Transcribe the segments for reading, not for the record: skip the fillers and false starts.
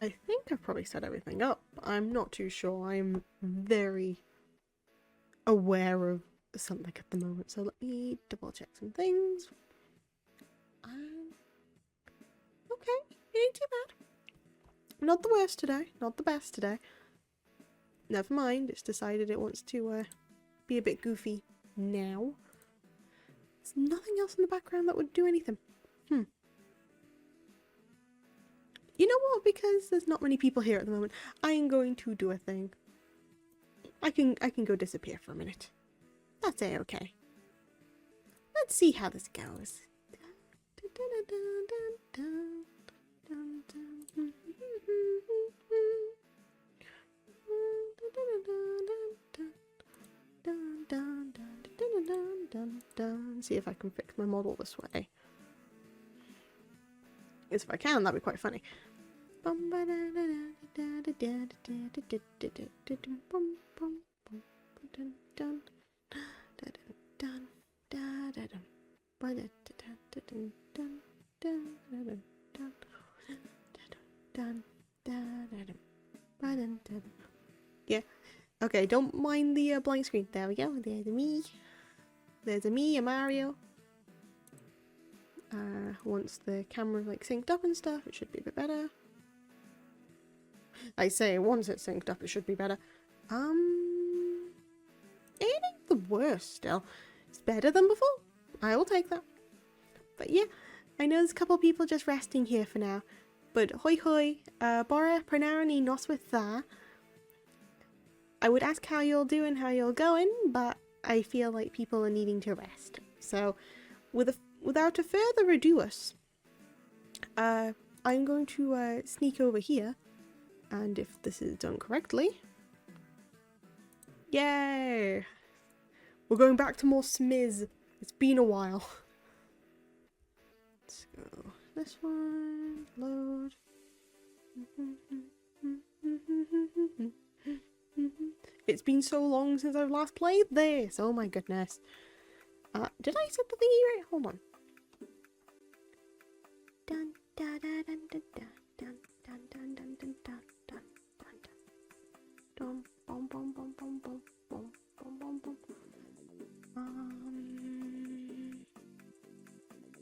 I think I've probably set everything up. I'm not too sure. I'm very aware of something at the moment. So let me double check some things. Okay, it ain't too bad. Not the worst today. Not the best today. Never mind. It's decided it wants to be a bit goofy now. There's nothing else in the background that would do anything. You know what? Because there's not many people here at the moment, I am going to do a thing. I can go disappear for a minute. That's okay. Let's see how this goes. See if I can fix my model this way. Because if I can, that'd be quite funny. Yeah. Okay, don't mind the blank screen. There we go. There's a me. There's a me, a Mario. Once the camera like synced up and stuff, it should be a bit better. I say once it's synced up, it should be better. It ain't the worst still. It's better than before. I will take that. But yeah, I know there's a couple of people just resting here for now. But hoi hoi, bara pranarani nos with that. I would ask how you're doing, how you're going, but I feel like people are needing to rest. So, without a further ado, I'm going to sneak over here, and if this is done correctly, yay! We're going back to more smiz. It's been a while. Let's go this one, load. It's been so long since I've last played this. Oh my goodness. Did I set the thingy right? Hold on. Dun dun dun dun dun dun dun dun dun dun dun dun dun dun bum bum bum bum bum bum bum bum bum.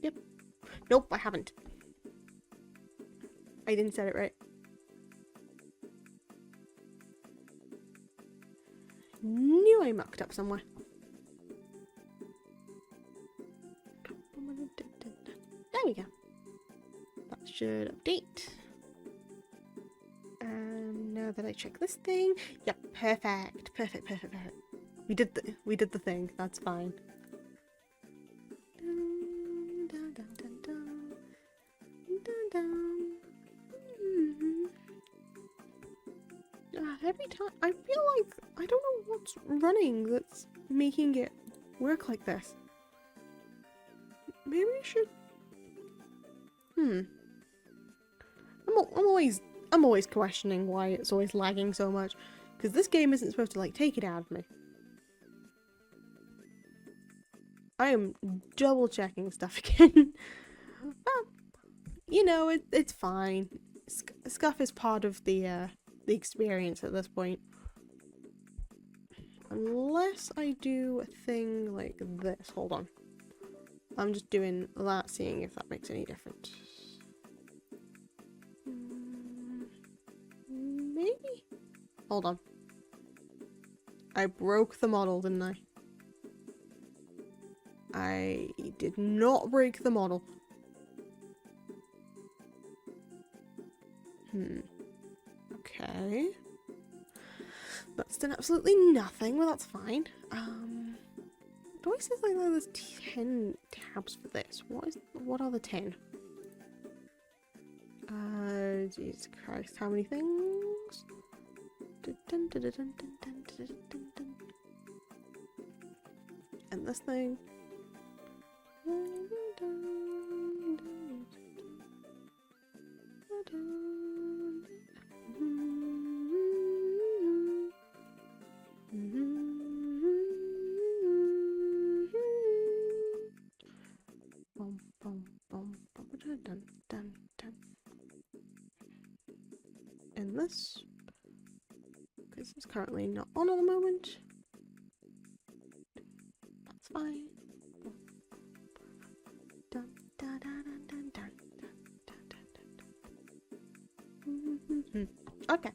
Yep. Nope, I haven't. I didn't set it right. Knew I mucked up somewhere. There we go. That should update. And now that I check this thing, yep, perfect, perfect, perfect, perfect. We did the thing. That's fine. Every time I feel like I don't know what's running that's making it work like this. Maybe I should. I'm always questioning why it's always lagging so much, because this game isn't supposed to like take it out of me. I am double checking stuff again. Well, you know, it's fine. Scuff is part of the experience at this point. Unless I do a thing like this. Hold on. I'm just doing that, seeing if that makes any difference. Maybe? Hold on. I broke the model, didn't I? I did not break the model. Okay. That's done absolutely nothing. Well, that's fine. It always says like there's 10 tabs for this. What are the 10? Jesus Christ, how many things? And this thing. this. Because it's currently not on at the moment. That's fine. Dun, dun, dun, dun, dun, dun, dun, dun. Okay.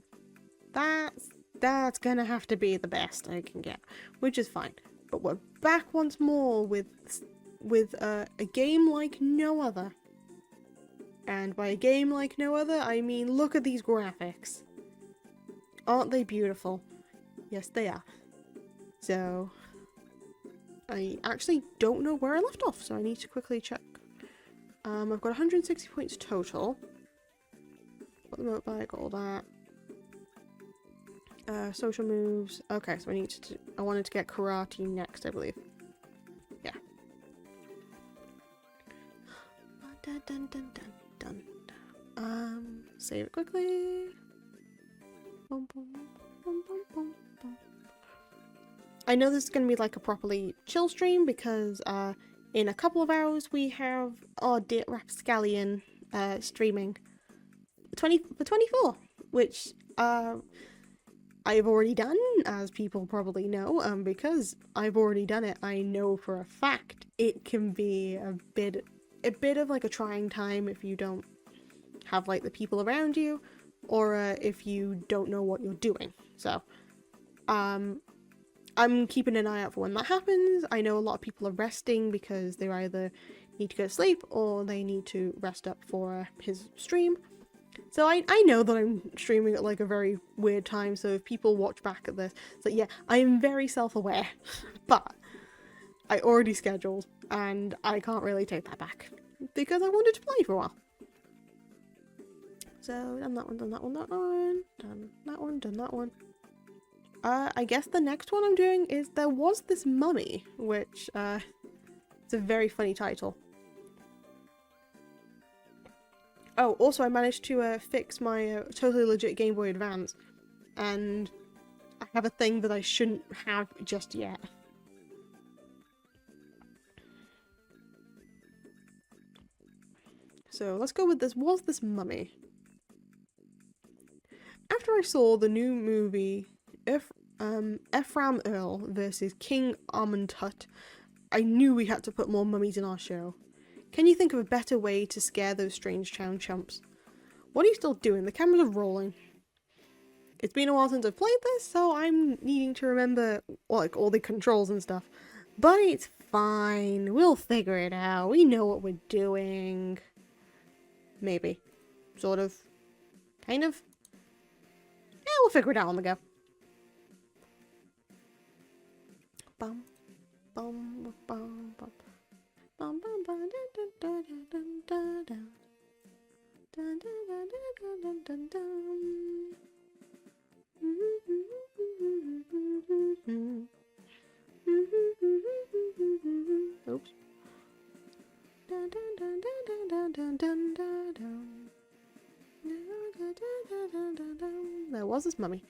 That's gonna have to be the best I can get, which is fine. But we're back once more with a game like no other. And by a game like no other, I mean look at these graphics. Aren't they beautiful? Yes, they are. So, I actually don't know where I left off, so I need to quickly check. I've got 160 points total. Got the motorbike, all that. Social moves. Okay, so I wanted to get karate next, I believe. Yeah. Dun, dun, dun, dun, dun. Save it quickly. Boom, boom, boom, boom, boom, boom. I know this is going to be like a properly chill stream because in a couple of hours we have our dear Rapscallion streaming for 24, which I've already done, as people probably know, because I've already done it. I know for a fact it can be a bit of like a trying time if you don't have like the people around you, or if you don't know what you're doing. So, I'm keeping an eye out for when that happens. I know a lot of people are resting because they either need to go to sleep or they need to rest up for his stream. So I know that I'm streaming at like a very weird time, so if people watch back at this, so yeah, I am very self-aware, but I already scheduled, and I can't really take that back, because I wanted to play for a while. So, done that one, done that one, that one, done that one, done that one. I guess the next one I'm doing is There Was This Mummy, which, it's a very funny title. Oh, also I managed to fix my totally legit Game Boy Advance, and I have a thing that I shouldn't have just yet. So let's go with this. Was This Mummy? After I saw the new movie Ephraim Earl versus King Amenhotep, I knew we had to put more mummies in our show. Can you think of a better way to scare those strange town chumps? What are you still doing? The cameras are rolling. It's been a while since I've played this, so I'm needing to remember like all the controls and stuff. But it's fine. We'll figure it out. We know what we're doing. Maybe. Sort of. Kind of. Yeah, we'll figure it out on the go. Bum, bum, bum, bum. Bum, bum, bum, dun, dun, dun, dun, dun, dun. Dun, dun, dun, dun, dun, dun, dun. Oops. Dun, dun, dun, dun, dun, dun, dun, dun, dun. There was this mummy.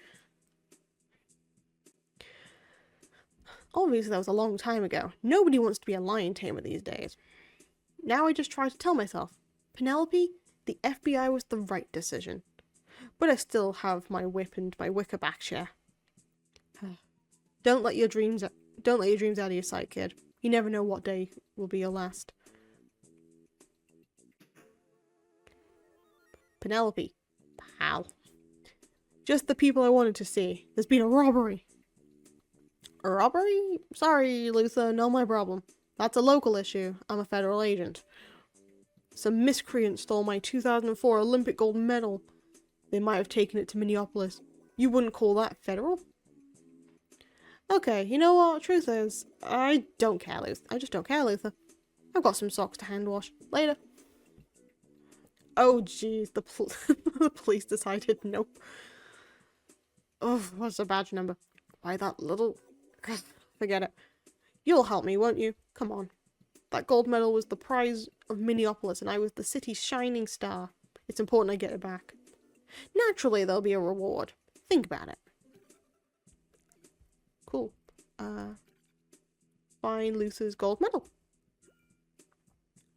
Obviously that was a long time ago. Nobody wants to be a lion tamer these days. Now I just try to tell myself, Penelope, the FBI was the right decision. But I still have my whip and my wicker back chair. Don't let your dreams out of your sight, kid. You never know what day will be your last. Penelope, pal. Just the people I wanted to see. There's been a robbery. A robbery? Sorry, Luther, not my problem. That's a local issue. I'm a federal agent. Some miscreant stole my 2004 Olympic gold medal. They might have taken it to Minneapolis. You wouldn't call that federal? Okay, you know what? Truth is, I don't care, Luther. I just don't care, Luther. I've got some socks to hand wash. Later. Oh, jeez, the police decided nope. Oh, what's the badge number? Why that little... Forget it. You'll help me, won't you? Come on. That gold medal was the prize of Minneapolis, and I was the city's shining star. It's important I get it back. Naturally, there'll be a reward. Think about it. Cool. Find Luther's gold medal.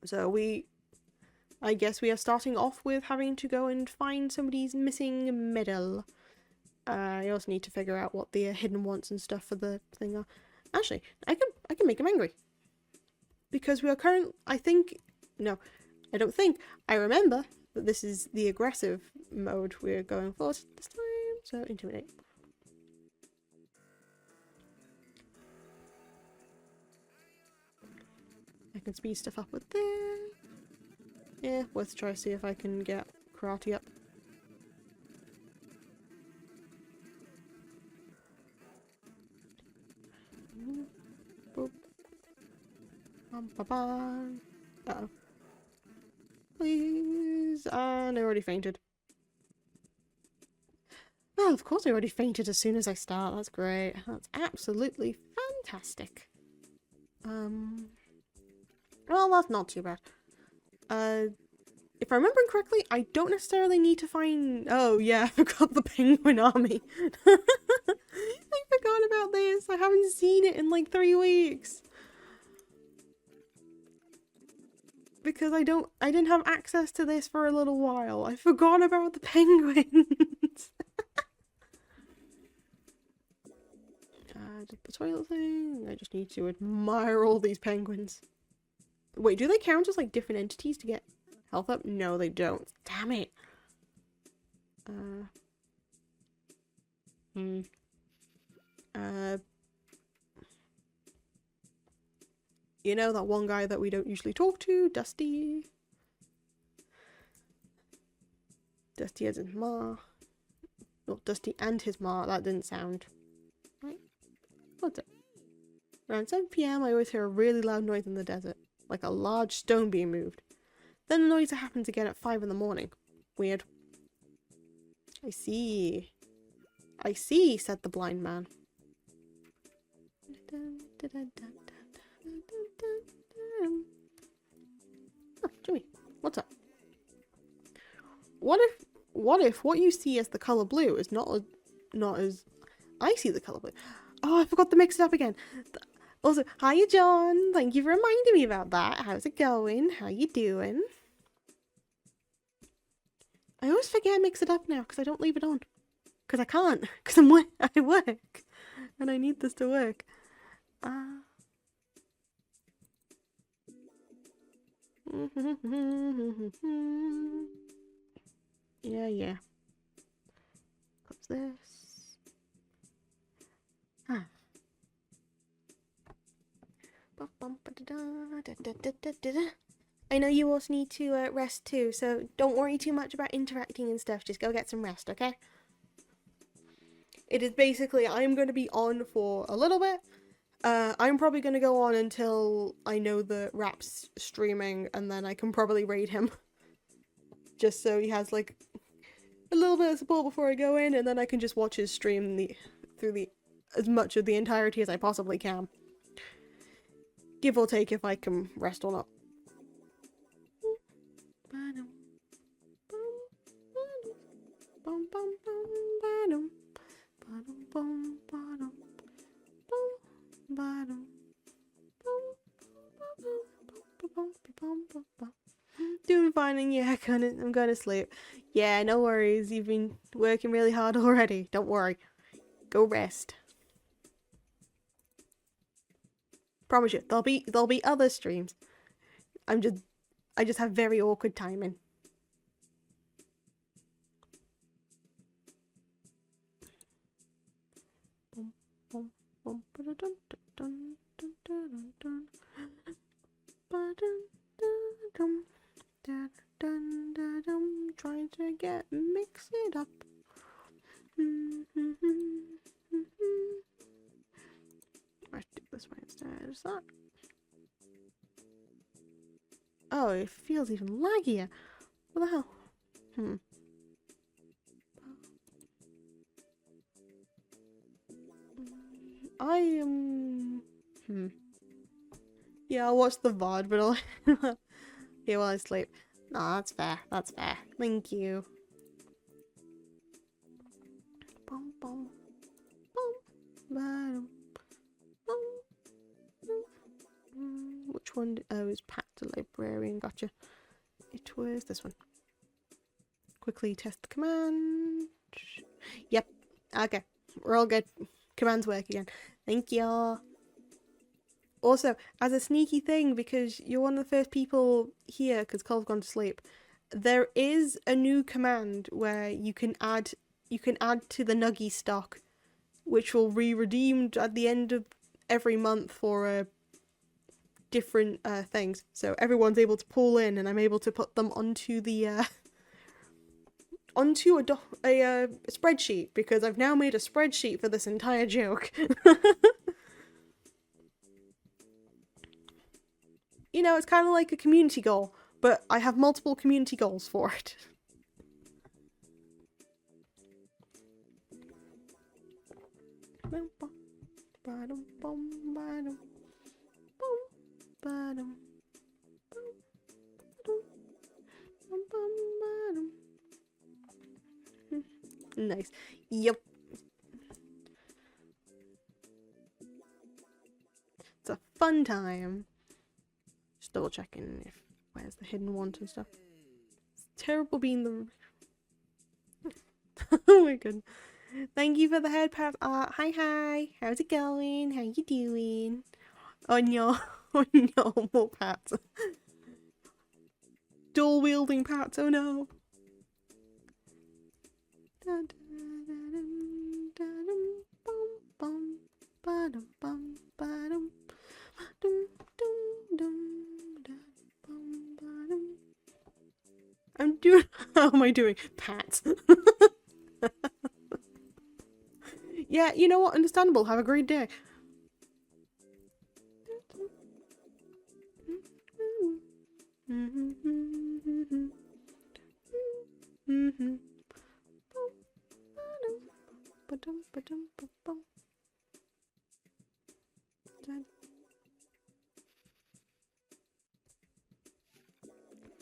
So we I guess we are starting off with having to go and find somebody's missing medal. I also need to figure out what the hidden wants and stuff for the thing are. Actually, I can make him angry. Because we are I don't think, I remember that this is the aggressive mode we're going for this time, so intimidate. I can speed stuff up with there. Yeah, let's try to see if I can get karate up. Boop. Uh-oh. Please. And I already fainted. Well, of course I already fainted as soon as I start. That's great. That's absolutely fantastic. Well, that's not too bad. If I'm remembering correctly, I don't necessarily need to find... Oh, yeah, I forgot the penguin army. I forgot about this. I haven't seen it in like 3 weeks. Because I didn't have access to this for a little while. I forgot about the penguins. The toilet thing. I just need to admire all these penguins. Wait, do they count as like different entities to get health up? No, they don't. Damn it. You know that one guy that we don't usually talk to, Dusty. Dusty has his ma. Not Dusty and his ma. That didn't sound right. What's it? Around 7 PM, I always hear a really loud noise in the desert, like a large stone being moved. Then the noise happens again at 5 in the morning. Weird. I see. I see, said the blind man. Oh, Jimmy, what's up? What if what you see as the colour blue is not as I see the colour blue? Oh, I forgot to mix it up again. Also, hiya John. Thank you for reminding me about that. How's it going? How you doing? I always forget I mix it up now because I don't leave it on. Because I can't. Because I work. And I need this to work. Yeah. What's this? I know you also need to rest too, so don't worry too much about interacting and stuff. Just go get some rest, okay? It is basically, I'm going to be on for a little bit. I'm probably going to go on until I know the Rap's streaming, and then I can probably raid him. Just so he has, like, a little bit of support before I go in, and then I can just watch his stream through as much of the entirety as I possibly can. Give or take if I can rest or not. Doing fine, and yeah, I'm gonna sleep. Yeah, no worries. You've been working really hard already. Don't worry. Go rest. Promise you, there'll be other streams. I just have very awkward timing. Trying to mix it up. Let's do this way instead of that. Oh, it feels even laggier. What the hell? I am... Yeah, I'll watch the VOD, but I'll... yeah, while I sleep. No, that's fair. That's fair. Thank you. Bum, bum, bum, which one? Oh, it's Pat the librarian. Gotcha. It was this one. Quickly test the command. Yep. Okay. We're all good. Commands work again. Thank you. Also, as a sneaky thing, because you're one of the first people here, because Cole's gone to sleep, there is a new command where you can add to the Nuggy stock, which will be redeemed at the end of every month for different things. So everyone's able to pull in, and I'm able to put them onto the onto a spreadsheet, because I've now made a spreadsheet for this entire joke. You know, it's kind of like a community goal, but I have multiple community goals for it. Nice. Yep. It's a fun time. Just double checking if where's the hidden want and stuff. It's terrible being the oh my god. Thank you for the head pat. Hi. How's it going? How you doing? Oh no. Oh no, more pats. Dual wielding pats, oh no. I'm doing. How am I doing? Pats. Yeah, you know what? Understandable. Have a great day.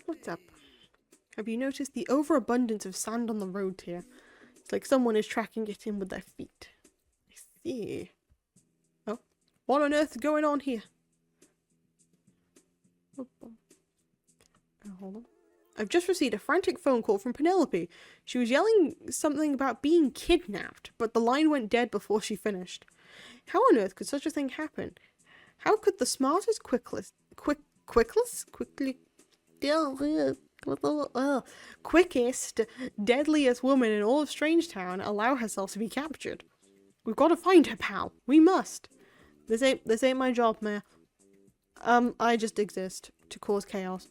What's up? Have you noticed the overabundance of sand on the road here? It's like someone is tracking it in with their feet. I see. Oh, what on earth is going on here? Oh, hold on. I've just received a frantic phone call from Penelope. She was yelling something about being kidnapped, but the line went dead before she finished. How on earth could such a thing happen? How could the smartest, quickest, deadliest woman in all of Strangetown allow herself to be captured? We've got to find her, pal. We must. This ain't my job, Mayor. I just exist to cause chaos.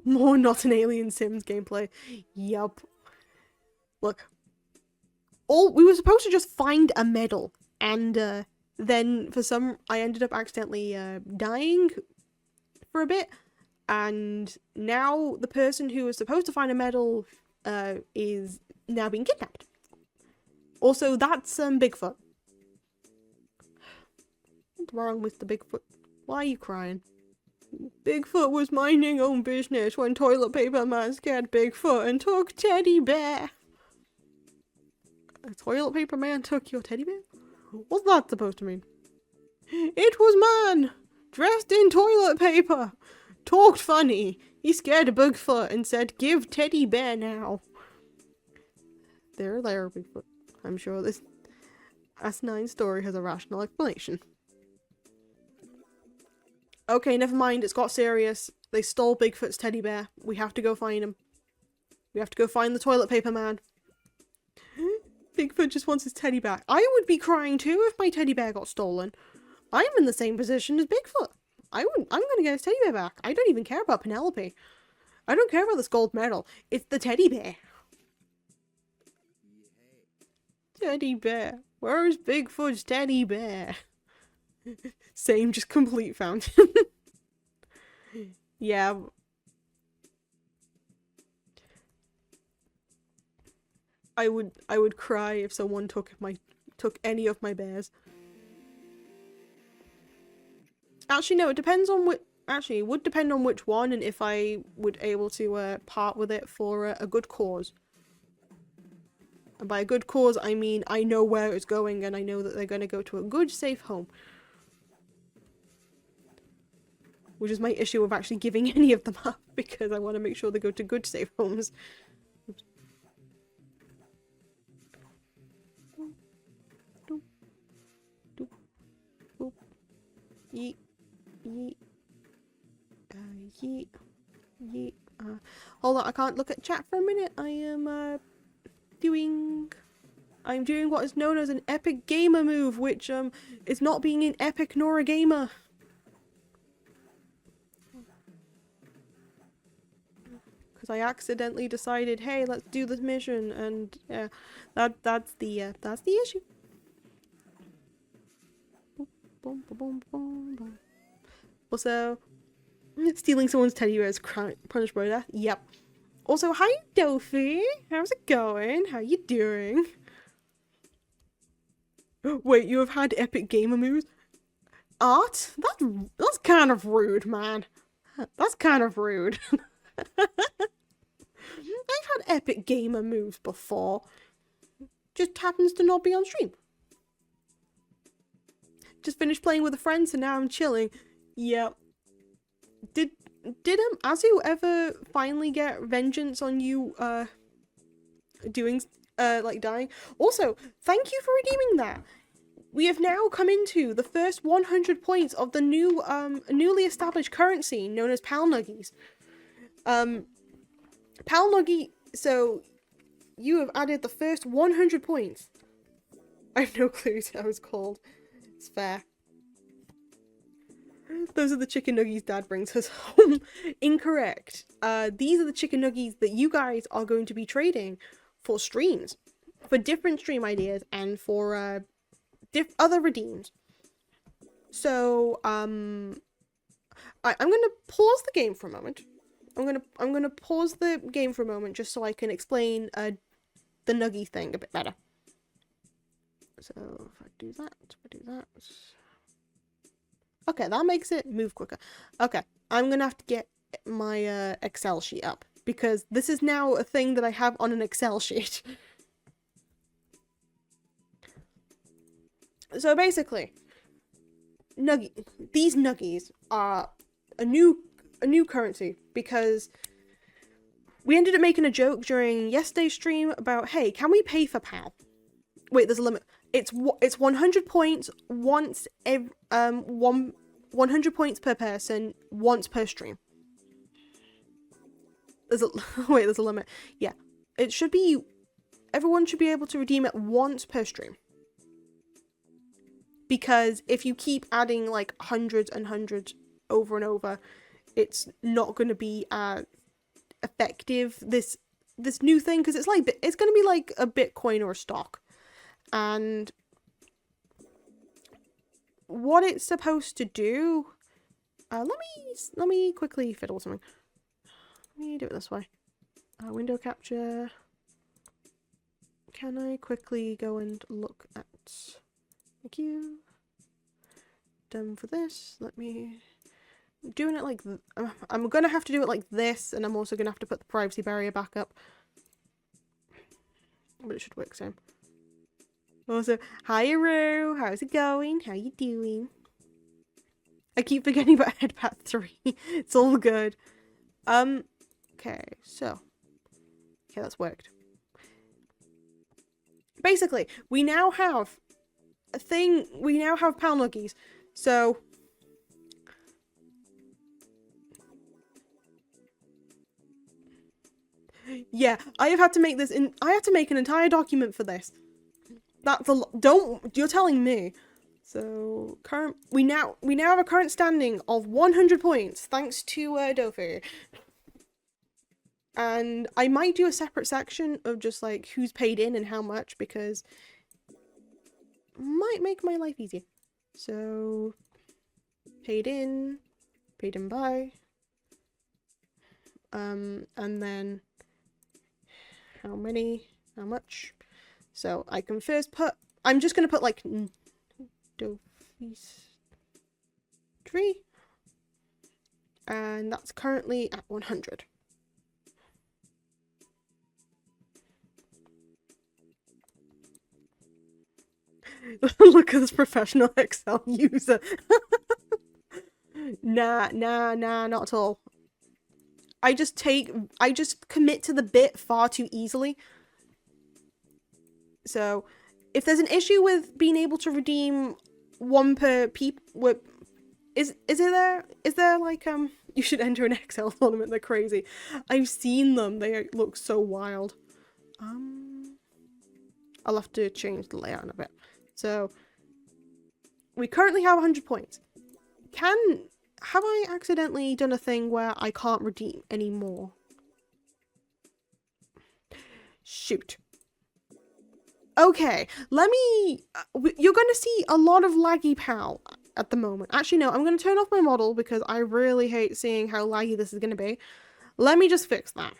More not an Alien Sims gameplay. Yup. Look. We were supposed to just find a medal, and then I ended up accidentally dying for a bit, and now the person who was supposed to find a medal is now being kidnapped. Also, that's Bigfoot. What's wrong with the Bigfoot? Why are you crying? Bigfoot was minding own business when Toilet Paper Man scared Bigfoot and took Teddy Bear. A Toilet Paper Man took your teddy bear? What's that supposed to mean? It was man, dressed in toilet paper, talked funny. He scared a Bigfoot and said, "Give Teddy Bear now." There, Bigfoot. I'm sure this asinine story has a rational explanation. Okay, never mind. It's got serious. They stole Bigfoot's teddy bear. We have to go find him. We have to go find the Toilet Paper Man. Bigfoot just wants his teddy back. I would be crying too if my teddy bear got stolen. I'm in the same position as Bigfoot. I'm gonna get his teddy bear back. I don't even care about Penelope. I don't care about this gold medal. It's the teddy bear. Teddy bear. Where's Bigfoot's teddy bear? Same, just complete fountain. Yeah. I would cry if someone took any of my bears. Actually, no, it depends on which. Actually, it would depend on which one and if I would able to part with it for a good cause. And by a good cause, I mean I know where it's going and I know that they're going to go to a good, safe home. which is my issue of actually giving any of them up, because I want to make sure they go to good safe homes. Oops. Yeet. Yeet. Yeet. Yeet. Hold on, I can't look at chat for a minute. I'm doing what is known as an epic gamer move, which is not being an epic nor a gamer. Because I accidentally decided, hey, let's do this mission, and yeah, that's the issue. Boom, boom, boom, boom, boom. Also, stealing someone's teddy bear is punished by death. Yep. Also, hi, Dofi. How's it going? How you doing? Wait, you have had epic gamer moves? Art? That's kind of rude, man. That's kind of rude. I've had epic gamer moves before. Just happens to not be on stream. Just finished playing with a friend, so now I'm chilling. Yep. Did Azu ever finally get vengeance on you, dying? Also, thank you for redeeming that. We have now come into the first 100 points of the new, newly established currency known as Pal Nuggies. Pal Nuggie, so you have added the first 100 points. I have no clue how it's called. It's fair. Those are the chicken nuggies Dad brings us home. Incorrect. These are the chicken nuggies that you guys are going to be trading for streams. For different stream ideas and for other redeems. So, I'm gonna pause the game for a moment. I'm gonna pause the game for a moment just so I can explain the nuggy thing a bit better. So if I do that. Okay, that makes it move quicker. Okay, I'm gonna have to get my Excel sheet up because this is now a thing that I have on an Excel sheet. So basically, these nuggies are a new currency because we ended up making a joke during yesterday's stream about, hey, can we pay for PAL? Wait, there's a limit. It's 100 points once 100 points per person once per stream. There's a limit. Yeah, it should be. Everyone should be able to redeem it once per stream. Because if you keep adding like hundreds and hundreds over and over, it's not going to be effective. This new thing, because it's going to be like a Bitcoin or a stock, and what it's supposed to do. Let me quickly fiddle with something. Let me do it this way. Window capture. Can I quickly go and look at? Thank you. Done for this. Let me. I'm doing it like. I'm gonna have to do it like this, and I'm also gonna have to put the privacy barrier back up. But it should work same. Also, hi Ru, how's it going? How you doing? I keep forgetting about Headpath 3. It's all good. Okay, so. Okay, that's worked. Basically, we now have a thing. We now have Pal Nuggies. So. Yeah, I have had to make this I have to make an entire document for this. That's a you're telling me. So, we now have a current standing of 100 points, thanks to Dofi. And I might do a separate section of just like who's paid in and how much, because might make my life easier. So, paid in by, and then how much. So I can first I'm just gonna put like Dofi's tree, and that's currently at 100. Look at this professional Excel user. Nah, not at all. I just commit to the bit far too easily. So, if there's an issue with being able to redeem one per is there like you should enter an Excel tournament, they're crazy. I've seen them, they look so wild. I'll have to change the layout in a bit. So we currently have 100 points. Have I accidentally done a thing where I can't redeem anymore? Shoot. Okay, let me... you're going to see a lot of laggy PAL at the moment. Actually, no, I'm going to turn off my model because I really hate seeing how laggy this is going to be. Let me just fix that.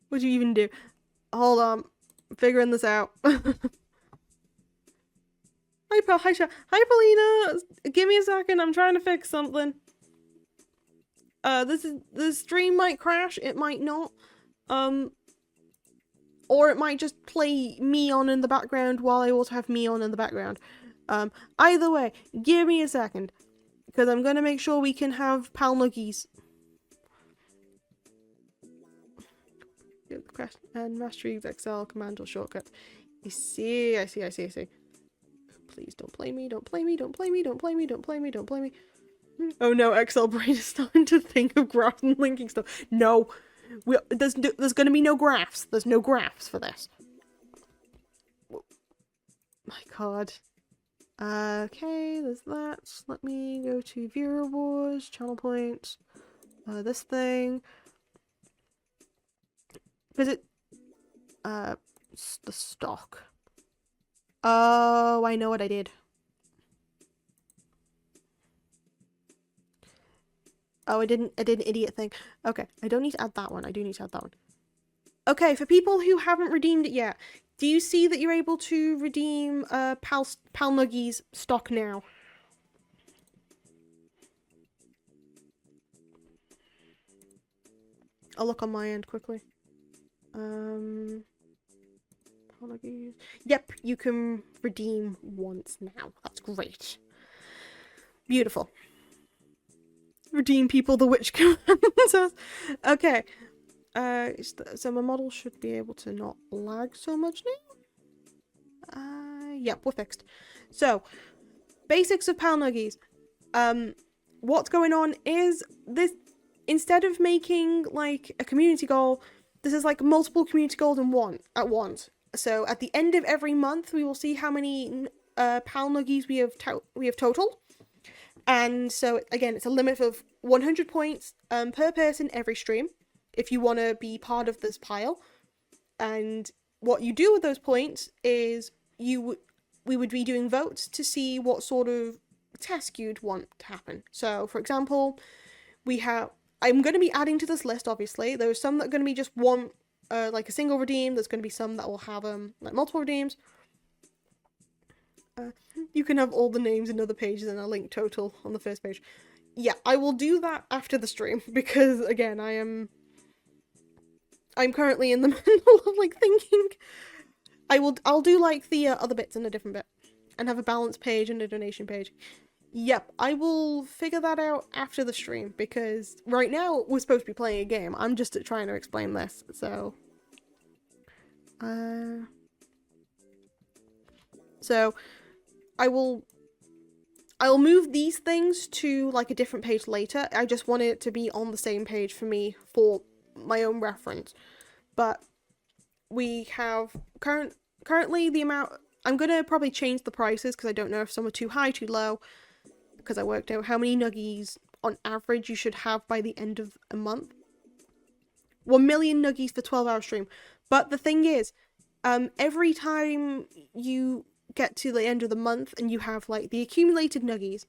What do you even do? Hold on. I'm figuring this out. Hi, Pal. Hi, Paulina. Give me a second. I'm trying to fix something. The stream might crash. It might not. Or it might just play me on in the background while I also have me on in the background. Either way, give me a second. Because I'm going to make sure we can have Pal Nuggies. And Mastery Excel command or shortcut. I see. Please don't play me. Oh no, Excel brain is starting to think of graph and linking stuff. No, there's going to be no graphs. There's no graphs for this. My god. Okay, there's that. Let me go to viewer awards, channel points, this thing. Visit, the stock. Oh, I know what I did. Oh, I did an idiot thing. Okay, I don't need to add that one. I do need to add that one. Okay, for people who haven't redeemed it yet, do you see that you're able to redeem Pal Nuggies stock now? I'll look on my end quickly. Yep, you can redeem once now. That's great. Beautiful. Redeem people, the witch commands. Okay. So my model should be able to not lag so much now. Yep, we're fixed. So, basics of Pal Nuggies. What's going on is this, instead of making like a community goal, this is like multiple community goals at once. So at the end of every month, we will see how many Pal Nuggies we have total. And so again, it's a limit of 100 points per person every stream, if you want to be part of this pile. And what you do with those points is we would be doing votes to see what sort of task you'd want to happen. So for example, I'm going to be adding to this list, obviously. There's some that are going to be just one, like a single redeem. There's going to be some that will have like multiple redeems. You can have all the names in other pages and a link total on the first page. Yeah, I will do that after the stream because again, I'm currently in the middle of like thinking. I'll do like the other bits in a different bit and have a balance page and a donation page. Yep, I will figure that out after the stream because right now we're supposed to be playing a game. I'm just trying to explain this, so. So, I'll move these things to like a different page later. I just want it to be on the same page for me for my own reference. But we have currently the amount. I'm gonna probably change the prices because I don't know if some are too high, too low. Because I worked out how many nuggies on average you should have by the end of a month. 1 million nuggies for 12-hour stream. But the thing is, every time you get to the end of the month and you have like the accumulated nuggies,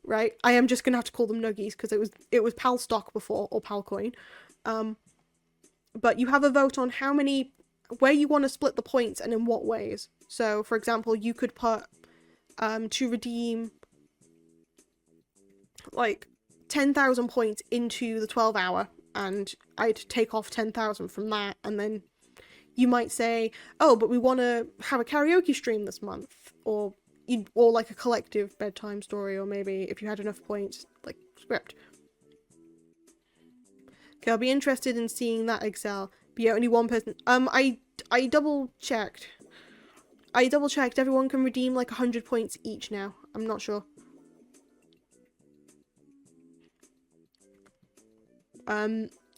right? I am just gonna have to call them nuggies because it was Pal stock before, or Pal coin. But you have a vote on where you want to split the points and in what ways. So, for example, you could put to redeem like 10,000 points into the 12-hour, and I'd take off 10,000 from that, and then you might say, oh, but we want to have a karaoke stream this month, or like a collective bedtime story, or maybe if you had enough points, like script. Okay, I'll be interested in seeing that Excel. But yeah, only one person. I double checked. Everyone can redeem like 100 points each now. I'm not sure.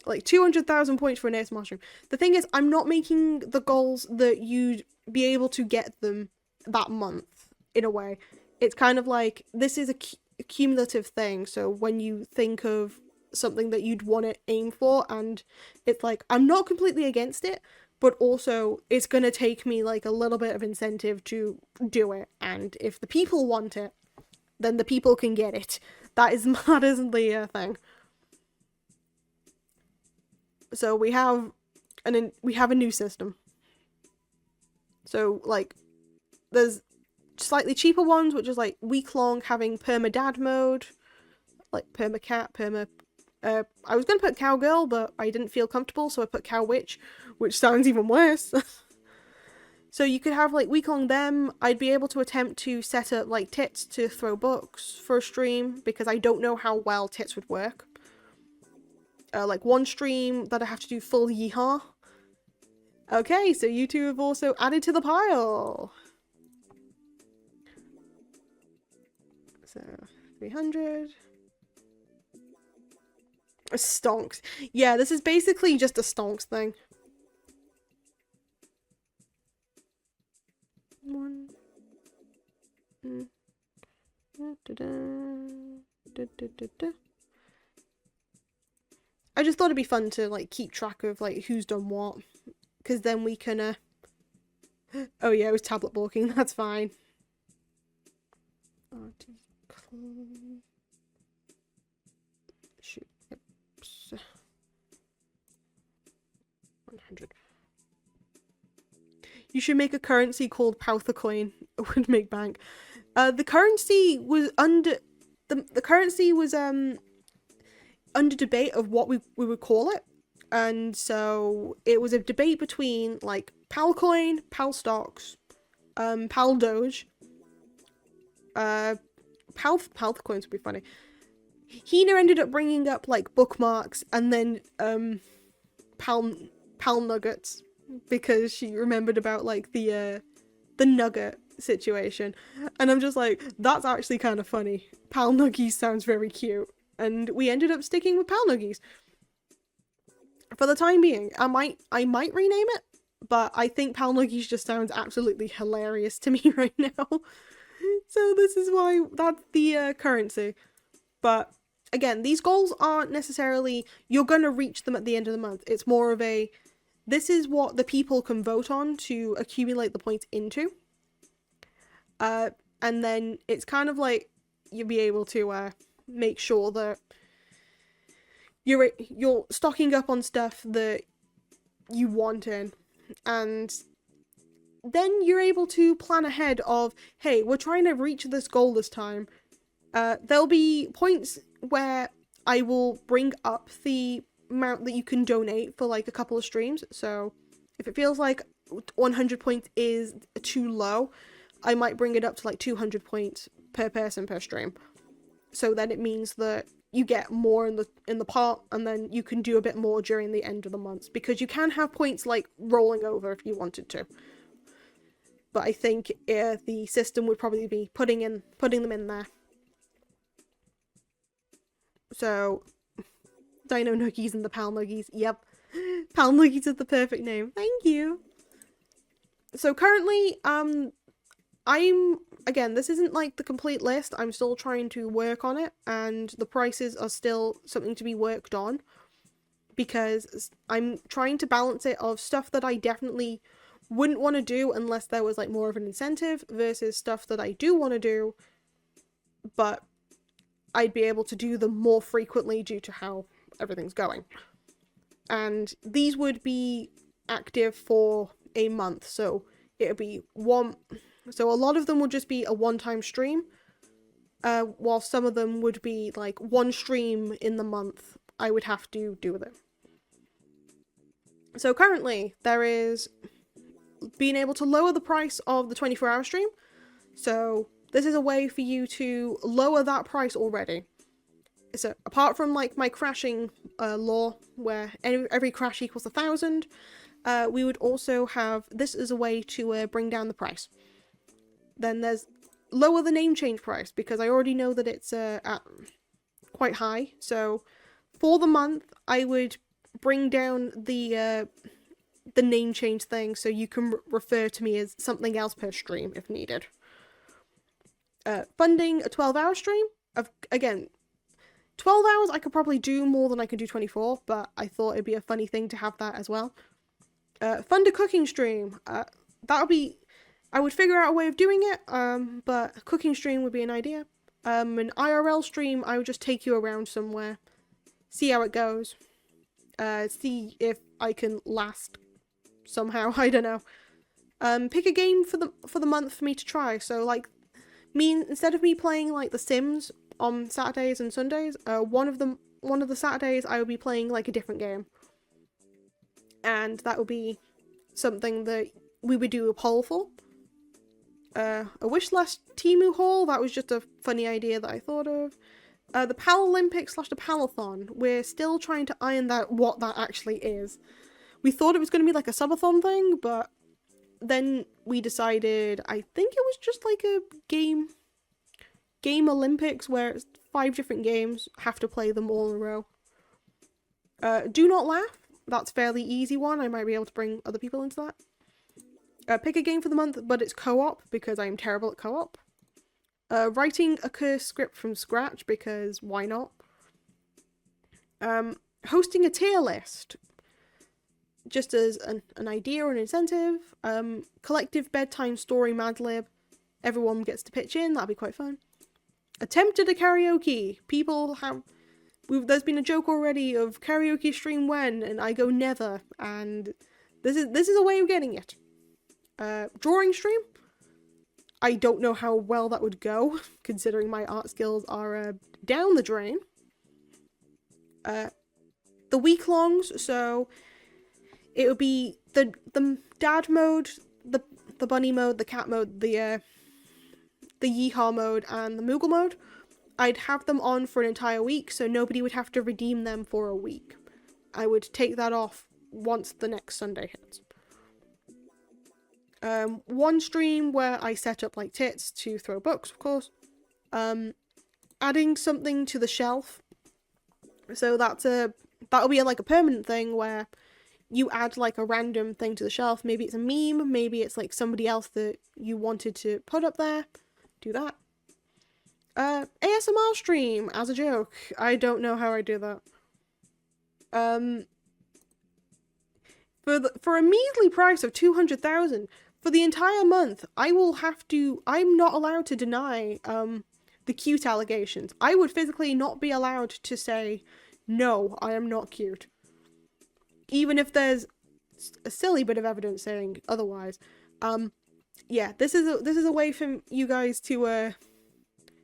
Like 200,000 points for an ASMR stream. The thing is, I'm not making the goals that you'd be able to get them that month, in a way. It's kind of like, this is a cumulative thing, so when you think of something that you'd want to aim for, and it's like, I'm not completely against it, but also it's gonna take me like a little bit of incentive to do it, and if the people want it, then the people can get it. That isn't the thing. So we have a new system. So like, there's slightly cheaper ones, which is like week-long, having perma-dad mode, like perma-cat, I was gonna put cowgirl, but I didn't feel comfortable, so I put cow-witch, which sounds even worse. So you could have like week-long them. I'd be able to attempt to set up like tits to throw books for a stream, because I don't know how well tits would work. Like one stream that I have to do full yeehaw. Okay, so you two have also added to the pile. So 300. Stonks. Yeah, this is basically just a stonks thing. One. I just thought it'd be fun to like keep track of like who's done what, because then we can oh yeah, it was tablet balking. That's fine. Shoot. Yep. 100. You should make a currency called Pouther Coin. It would make bank. The currency was under the currency was under debate of what we would call it, and so it was a debate between like Palcoin, Palstocks, Pal Doge, Palth coins would be funny. Hina ended up bringing up like bookmarks, and then Pal Nuggets, because she remembered about like the nugget situation, and I'm just like, that's actually kind of funny. Pal Nuggies sounds very cute, and we ended up sticking with Pal Nuggies for the time being. I might rename it, but I think Pal Nuggies just sounds absolutely hilarious to me right now. So this is why that's the currency. But again, these goals aren't necessarily you're gonna reach them at the end of the month. It's more of a, this is what the people can vote on to accumulate the points into. And then it's kind of like you'll be able to make sure that you're stocking up on stuff that you want in, and then you're able to plan ahead of, hey, we're trying to reach this goal this time. There'll be points where I will bring up the amount that you can donate for like a couple of streams. So if it feels like 100 points is too low, I might bring it up to like 200 points per person per stream. So then it means that you get more in the pot, and then you can do a bit more during the end of the month, because you can have points like rolling over if you wanted to. But I think the system would probably be putting them in there. So Dino Nuggies and the Pal Nuggies. Yep. Pal Nuggies is the perfect name. Thank you. So currently, again, this isn't like the complete list. I'm still trying to work on it, and the prices are still something to be worked on, because I'm trying to balance it of stuff that I definitely wouldn't want to do unless there was like more of an incentive, versus stuff that I do want to do, but I'd be able to do them more frequently due to how everything's going. And these would be active for a month, so it would be so a lot of them would just be a one-time stream, while some of them would be like one stream in the month I would have to do with it. So currently, there is being able to lower the price of the 24-hour stream. So this is a way for you to lower that price already. So apart from like my crashing law, where every crash equals 1,000, we would also have this as a way to bring down the price. Then there's lower the name change price, because I already know that it's at quite high. So for the month, I would bring down the name change thing, so you can refer to me as something else per stream if needed. Funding a 12-hour stream. Again, 12 hours I could probably do more than I could do 24, but I thought it'd be a funny thing to have that as well. Fund a cooking stream. That would be... I would figure out a way of doing it, but a cooking stream would be an idea. An IRL stream, I would just take you around somewhere, see how it goes, see if I can last somehow. I don't know. Pick a game for the month for me to try. So like, instead of me playing like The Sims on Saturdays and Sundays, one of the Saturdays I would be playing like a different game, and that would be something that we would do a poll for. A wish list Temu haul, that was just a funny idea that I thought of. The Paralympics / the Palathon, we're still trying to iron out what that actually is. We thought it was going to be like a subathon thing, but then we decided, I think it was just like a game Olympics, where it's 5 different games, have to play them all in a row. Do Not Laugh, that's fairly easy one, I might be able to bring other people into that. Pick a game for the month, but it's co-op, because I'm terrible at co-op. Writing a curse script from scratch, because why not? Hosting a tier list, just as an idea or an incentive. Collective bedtime story Mad Lib, everyone gets to pitch in, that'd be quite fun. Attempted a karaoke, there's been a joke already of karaoke stream when, and I go never, and this is a way of getting it. Drawing stream, I don't know how well that would go, considering my art skills are down the drain. The week-longs, so it would be the dad mode, the bunny mode, the cat mode, the yeehaw mode, and the Moogle mode. I'd have them on for an entire week, so nobody would have to redeem them for a week. I would take that off once the next Sunday hits. One stream where I set up like tits to throw books, of course. Adding something to the shelf. So that'll be like a permanent thing where you add like a random thing to the shelf. Maybe it's a meme, maybe it's like somebody else that you wanted to put up there. Do that. ASMR stream as a joke. I don't know how I do that. For a measly price of 200,000 for the entire month, I'm not allowed to deny the cute allegations. I would physically not be allowed to say, no, I am not cute. Even if there's a silly bit of evidence saying otherwise. Yeah, this is a way for you guys to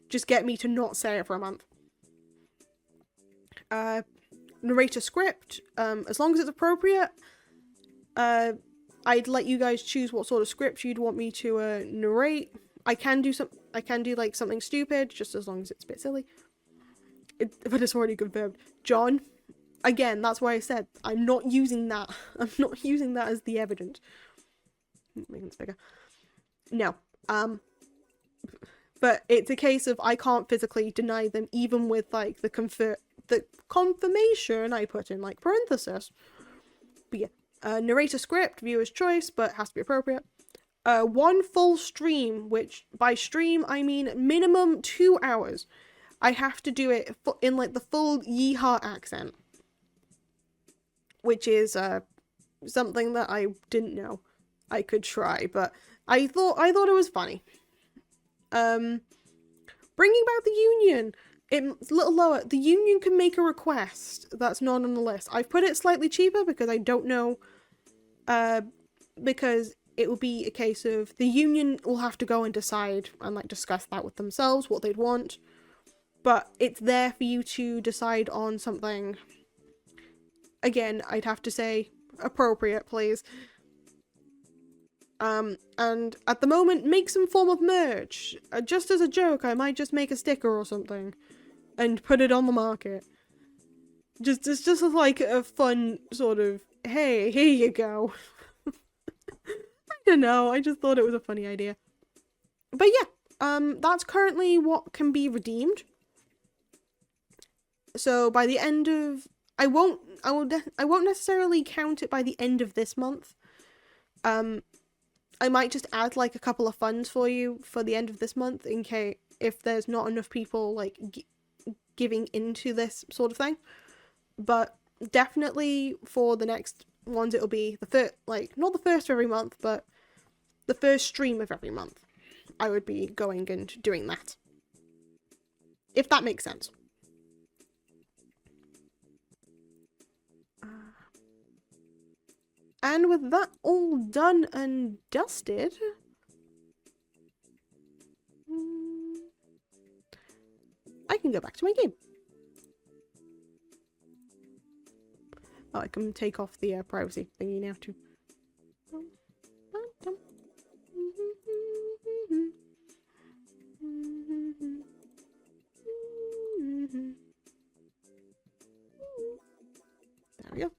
just get me to not say it for a month. Narrate a script, as long as it's appropriate. I'd let you guys choose what sort of script you'd want me to narrate. I can do like something stupid, just as long as it's a bit silly. But it's already confirmed. John, again, that's why I said I'm not using that. I'm not using that as the evidence. Making this bigger. No. But it's a case of I can't physically deny them, even with like the confirmation I put in like parenthesis. But yeah. Narrate a script, viewer's choice, but has to be appropriate. One full stream, which by stream I mean minimum 2 hours. I have to do it in like the full yeehaw accent, which is something that I didn't know I could try, but I thought it was funny. Bringing back the Union. It's a little lower. The Union can make a request that's not on the list. I've put it slightly cheaper because I don't know, because it will be a case of the Union will have to go and decide and like discuss that with themselves, what they'd want. But it's there for you to decide on something. Again, I'd have to say, appropriate, please. And at the moment, make some form of merch. Just as a joke, I might just make a sticker or something and put it on the market. It's just like a fun sort of, hey, here you go. I don't know, I just thought it was a funny idea. But yeah, that's currently what can be redeemed. So by the end of, I won't necessarily count it by the end of this month. I might just add like a couple of funds for you for the end of this month in case if there's not enough people like giving into this sort of thing. But definitely for the next ones, it'll be the first, like not the first of every month, but the first stream of every month. I would be going and doing that, if that makes sense. And with that all done and dusted, I can go back to my game. Oh, I can take off the privacy thingy now too. There we go.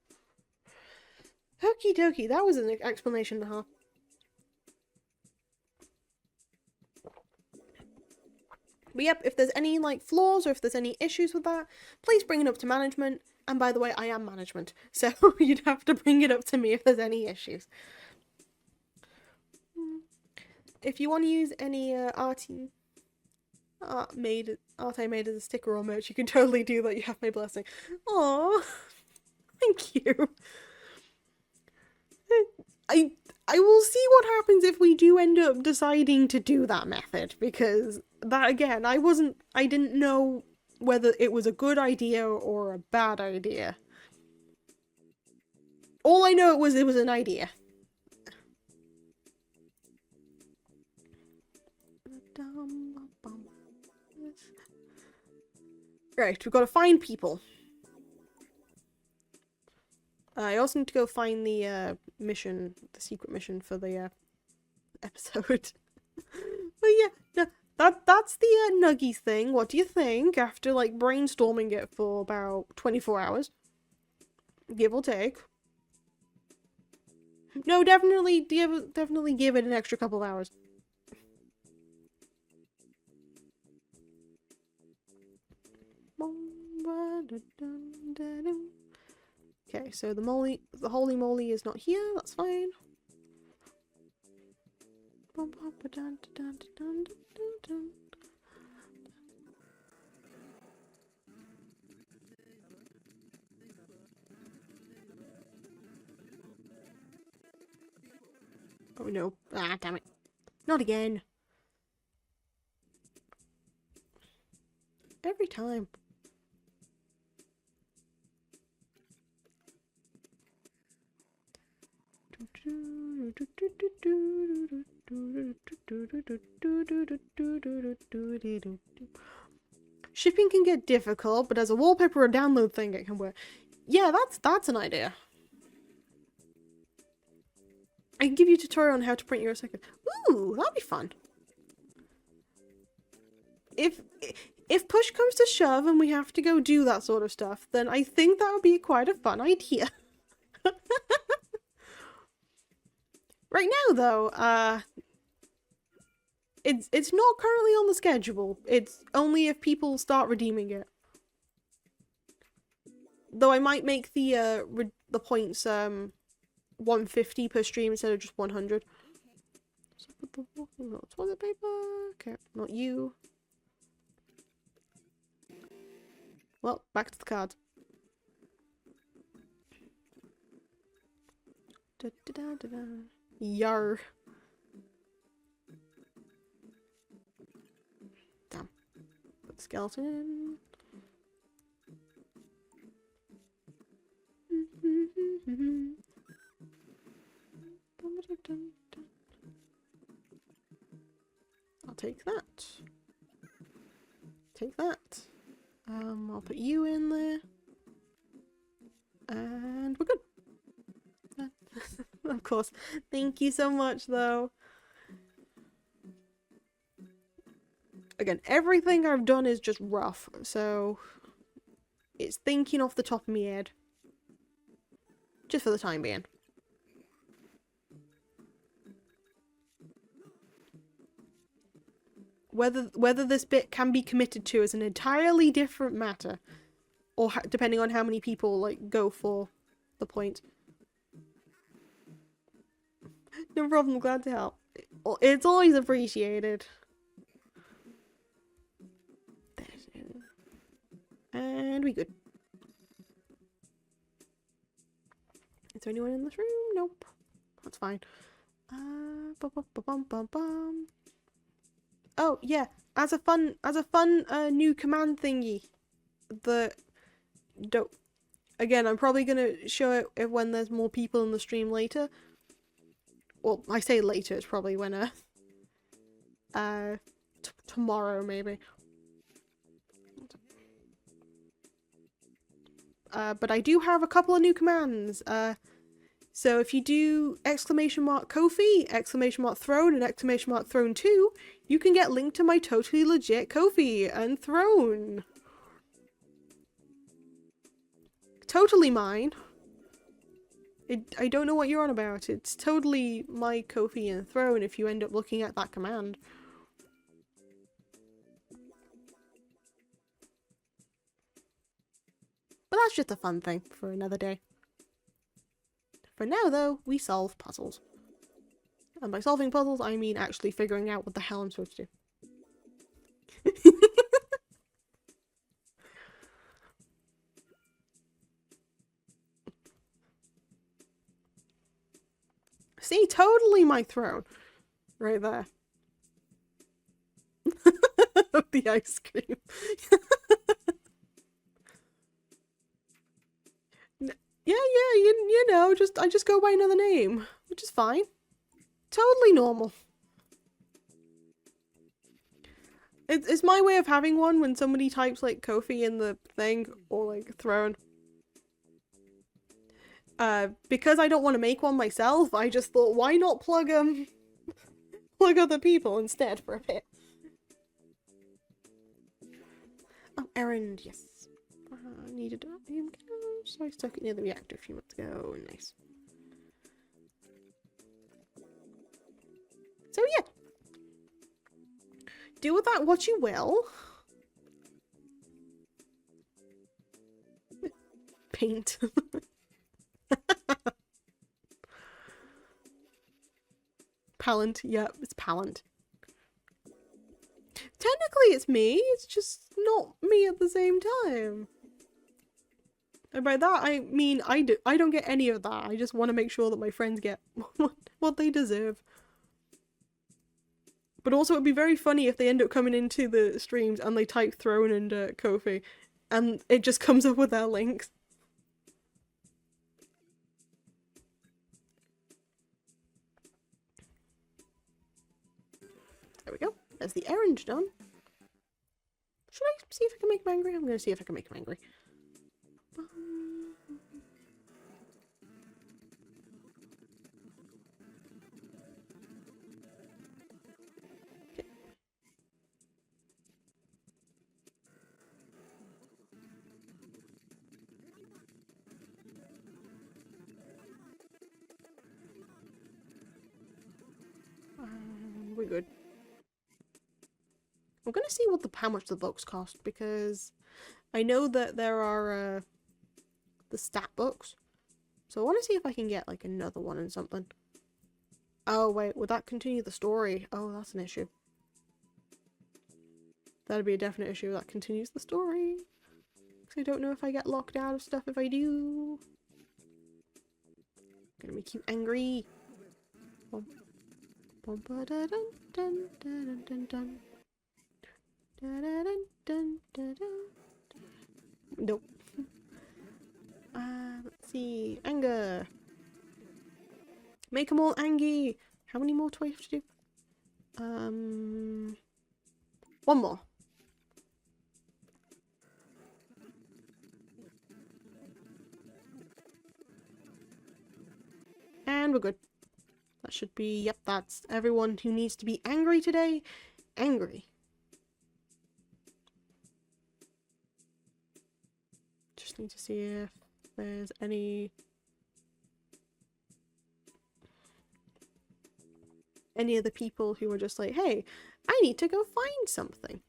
Okie dokie, that was an explanation and a half. But yep, if there's any like flaws or if there's any issues with that, please bring it up to management. And by the way, I am management, so you'd have to bring it up to me if there's any issues. If you want to use any art I made as a sticker or merch, you can totally do that. You have my blessing. Aww, thank you. I will see what happens if we do end up deciding to do that method, because that again, I didn't know whether it was a good idea or a bad idea. All I know it was an idea. Right, we've got to find people. I also need to go find the mission, the secret mission for the episode. But yeah, no, that's the Nuggies thing. What do you think after like brainstorming it for about 24 hours? Give or take. No, definitely give it an extra couple of hours. Okay, so the holy moly is not here, that's fine. Oh no. Ah, damn it. Not again. Every time. Shipping can get difficult, but as a wallpaper or download thing it can work. Yeah, that's an idea. I can give you a tutorial on how to print your second. Ooh, that'd be fun. If push comes to shove and we have to go do that sort of stuff, then I think that would be quite a fun idea. Right now, though, it's not currently on the schedule. It's only if people start redeeming it. Though I might make the points 150 per stream instead of just 100. Toilet paper. Okay, not you. Well, back to the cards. Da, da, da, da, da. Yar. Damn. Put the skeleton in. I'll take that. Take that. I'll put you in there. And we're good. Of course. Thank you so much, though. Again, everything I've done is just rough, so it's thinking off the top of my head. Just for the time being. Whether this bit can be committed to is an entirely different matter. Or depending on how many people, like, go for the point. No problem, glad to help. It's always appreciated. And we good. Is there anyone in this room? Nope. That's fine. Oh yeah, as a fun new command thingy. Again, I'm probably gonna show it when there's more people in the stream later. Well, I say later, it's probably when tomorrow maybe. But I do have a couple of new commands. So if you do !Kofi, !Throne, and !Throne 2, you can get linked to my totally legit Kofi and Throne. Totally mine. I don't know what you're on about. It's totally my Kofi and Throne if you end up looking at that command. But that's just a fun thing for another day. For now, though, we solve puzzles. And by solving puzzles, I mean actually figuring out what the hell I'm supposed to do. See, totally my throne. Right there. The ice cream. Yeah, you know, I just go by another name, which is fine. Totally normal. It's my way of having one when somebody types like Kofi in the thing or like Throne. Because I don't want to make one myself, I just thought, why not plug other people instead for a bit. Oh, errand, yes. Needed so I stuck it near the reactor a few months ago. Nice. So yeah. Do with that what you will. Paint. Palant, yeah, it's Palant. Technically it's me, it's just not me at the same time. And by that I mean I don't get any of that. I just want to make sure that my friends get what they deserve. But also it'd be very funny if they end up coming into the streams and they type Throne and Kofi and it just comes up with their links. There we go. There's the errand done. Should I see if I can make him angry? I'm going to see if I can make him angry. Okay. We're good. I'm gonna see how much the books cost, because I know that there are the stat books, so I want to see if I can get like another one and something. Oh wait, would that continue the story? Oh, that's an issue. That'd be a definite issue. That continues the story, because I don't know if I get locked out of stuff if I do. Gonna make you angry. Bum, bum, ba, da, dun, dun, dun, dun, dun. Nope. Let's see. Anger. Make them all angry. How many more do I have to do? One more. And we're good. That should be, yep, that's everyone who needs to be angry today. Angry. Just need to see if there's any other people who are just like, hey, I need to go find something.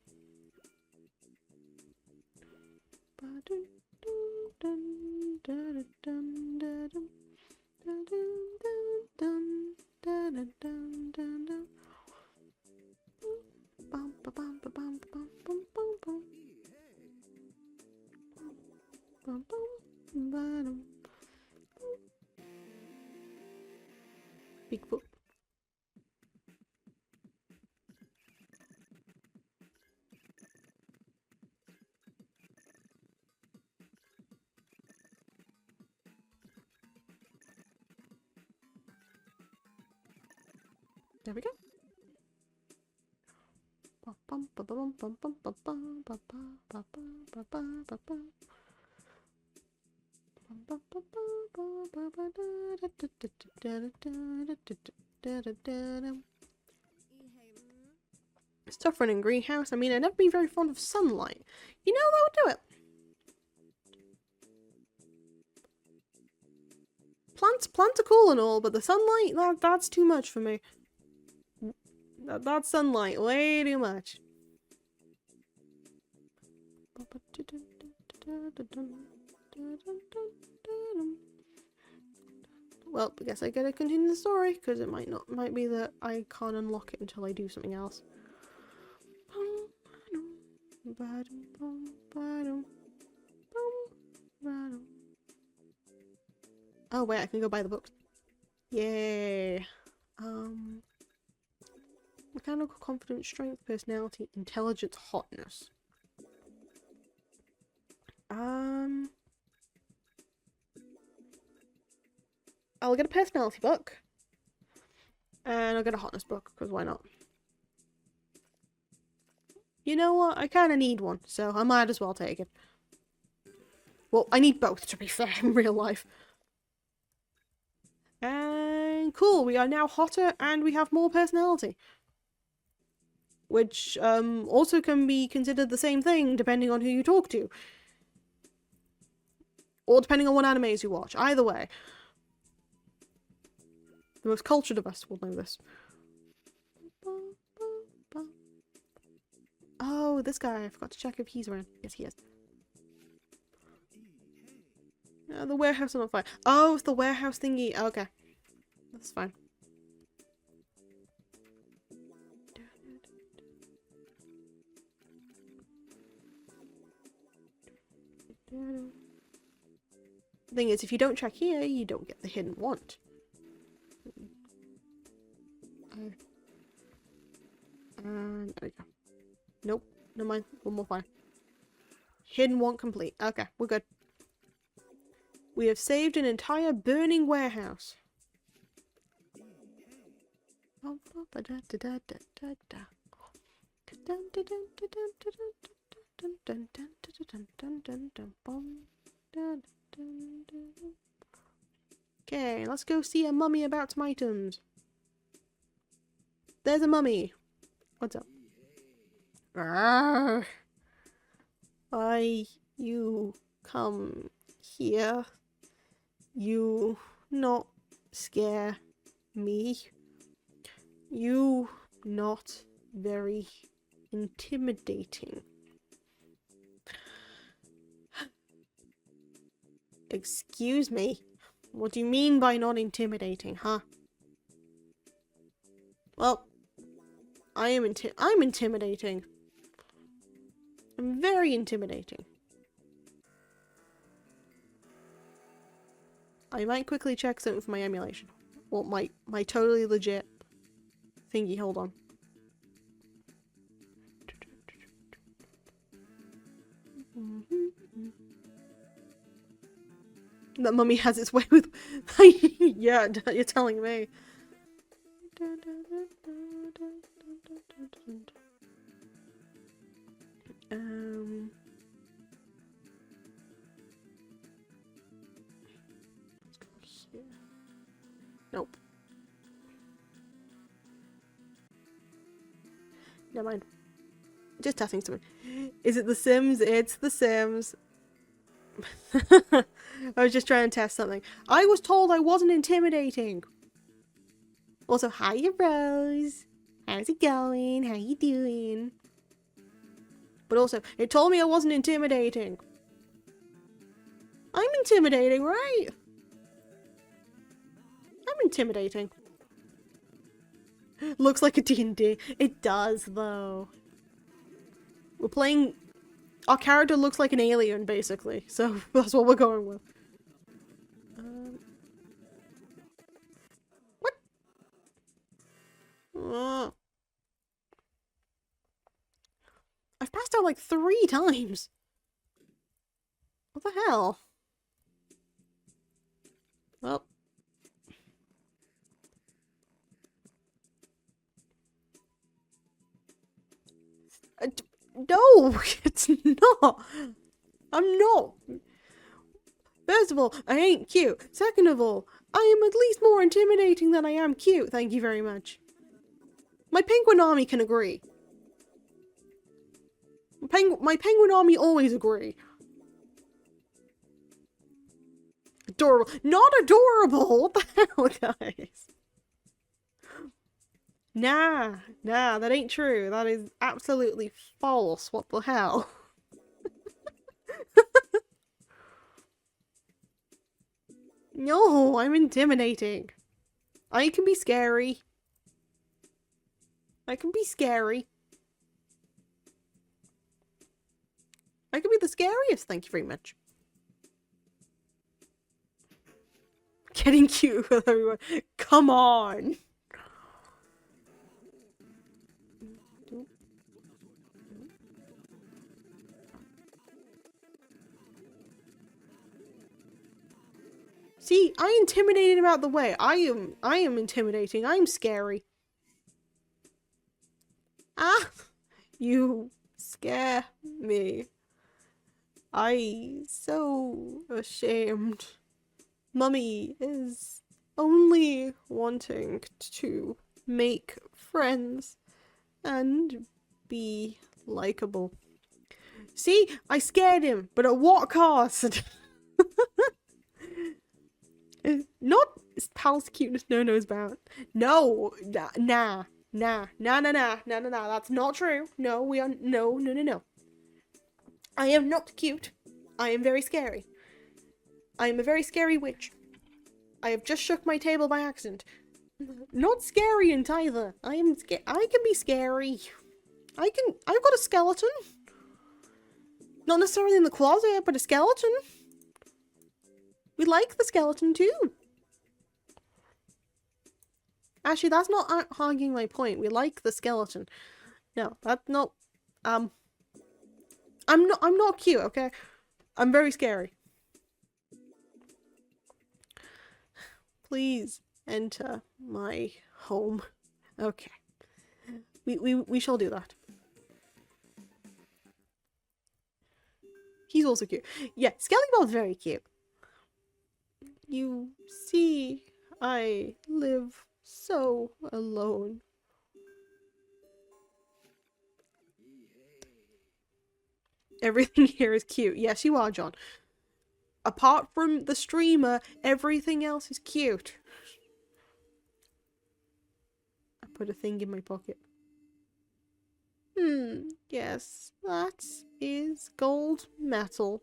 Bigfoot. There we go. It's tough running greenhouse. I mean, I'd never been very fond of sunlight. You know, that would do it. Plants are cool and all, but the sunlight, that's too much for me. That's sunlight, way too much. Well, I guess I gotta continue the story, because it might be that I can't unlock it until I do something else. Oh wait, I can go buy the books. Yay. Mechanical confidence, strength, personality, intelligence, hotness. I'll get a personality book. And I'll get a hotness book, because why not? You know what? I kind of need one, so I might as well take it. Well, I need both, to be fair, in real life. And cool, we are now hotter and we have more personality. Which also can be considered the same thing depending on who you talk to. Or depending on what animes you watch. Either way. The most cultured of us will know this. Oh, this guy. I forgot to check if he's around. Yes, he is. The warehouse is on fire. Oh, it's the warehouse thingy. Okay. That's fine. The thing is, if you don't check here, you don't get the hidden want. And there we go. Nope. Never mind. One more fire. Hidden want complete. Okay, we're good. We have saved an entire burning warehouse. Okay, let's go see a mummy about some items. There's a mummy. What's up? Arrgh. You come here. You not scare me. You not very intimidating. Excuse me? What do you mean by not intimidating, huh? Well, I'm intimidating. I'm very intimidating. I might quickly check something for my emulation. Well, my totally legit thingy, hold on. That mummy has its way with... Yeah, you're telling me. Let's go here. Nope. Never mind. Just testing something. Is it The Sims? It's The Sims. I was just trying to test something. I was told I wasn't intimidating. Also, hiya, Rose. How's it going? How you doing? But also, it told me I wasn't intimidating. I'm intimidating, right? I'm intimidating. Looks like a D&D. It does, though. We're playing... Our character looks like an alien, basically. So, that's what we're going with. What? I've passed out like 3 times. What the hell? Well... No, it's not. I'm not. First of all, I ain't cute. Second of all, I am at least more intimidating than I am cute. Thank you very much. My penguin army can agree. My penguin army always agree. Adorable. Not adorable. What the hell, guys? Nah, that ain't true. That is absolutely false. What the hell? No, I'm intimidating. I can be scary. I can be scary. I can be the scariest, thank you very much. Getting cute with everyone. Come on. See, I intimidated him out the way. I am intimidating. I'm scary. Ah! You scare me. So ashamed. Mummy is only wanting to make friends and be likable. See, I scared him, but at what cost? Not Pal's cuteness no knows about. No, nah. That's not true. No, we are no. I am not cute. I am very scary. I am a very scary witch. I have just shook my table by accident. Not scariant either. I can be scary. I've got a skeleton. Not necessarily in the closet, but a skeleton. We like the skeleton too. Actually, that's not arguing my point. We like the skeleton. No, that's not. I'm not cute. Okay, I'm very scary. Please enter my home. Okay, we shall do that. He's also cute. Yeah, Skellybob's very cute. You see, I live so alone. Everything here is cute. Yes, you are, John. Apart from the streamer, everything else is cute. I put a thing in my pocket. Yes, that is gold metal.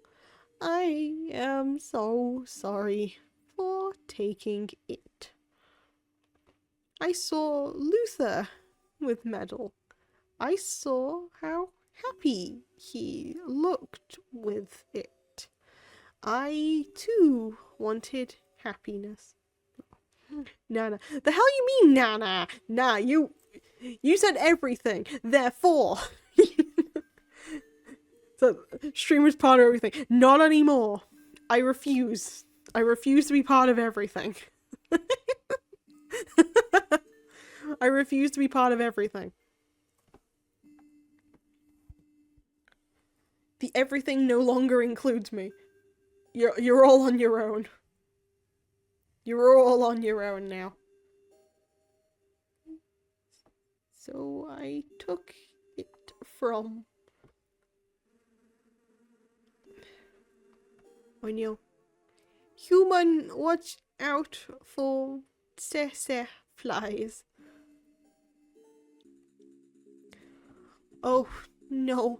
I am so sorry for taking it. I saw Luther with metal. I saw how happy he looked with it. I too wanted happiness. Nana. The hell you mean, Nana? Nah, you said everything. Therefore. So, streamer's part of everything. Not anymore. I refuse. I refuse to be part of everything. I refuse to be part of everything. The everything no longer includes me. You're all on your own. You're all on your own now. So I took from? I knew. Human, watch out for sese flies. Oh no,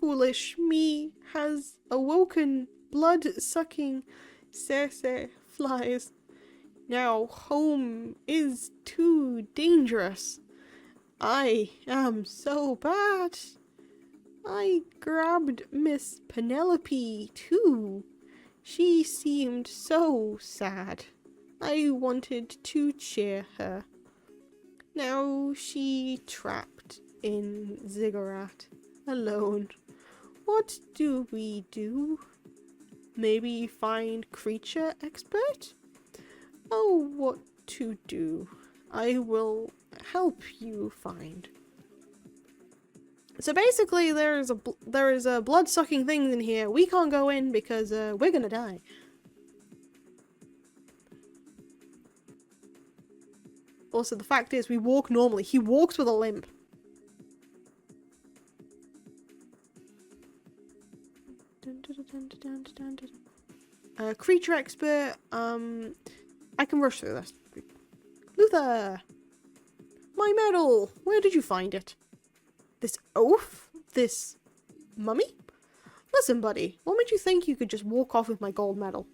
foolish me has awoken blood-sucking sese flies. Now home is too dangerous. I am so bad. I grabbed Miss Penelope too. She seemed so sad. I wanted to cheer her. Now she trapped in Ziggurat, alone. What do we do? Maybe find creature expert? Oh, what to do? I will help you find. So basically, there is a blood-sucking thing in here. We can't go in because we're gonna die. Also, the fact is, we walk normally. He walks with a limp. Creature expert. I can rush through this. Luther! My medal! Where did you find it? This oaf? This mummy? Listen, buddy, what made you think you could just walk off with my gold medal?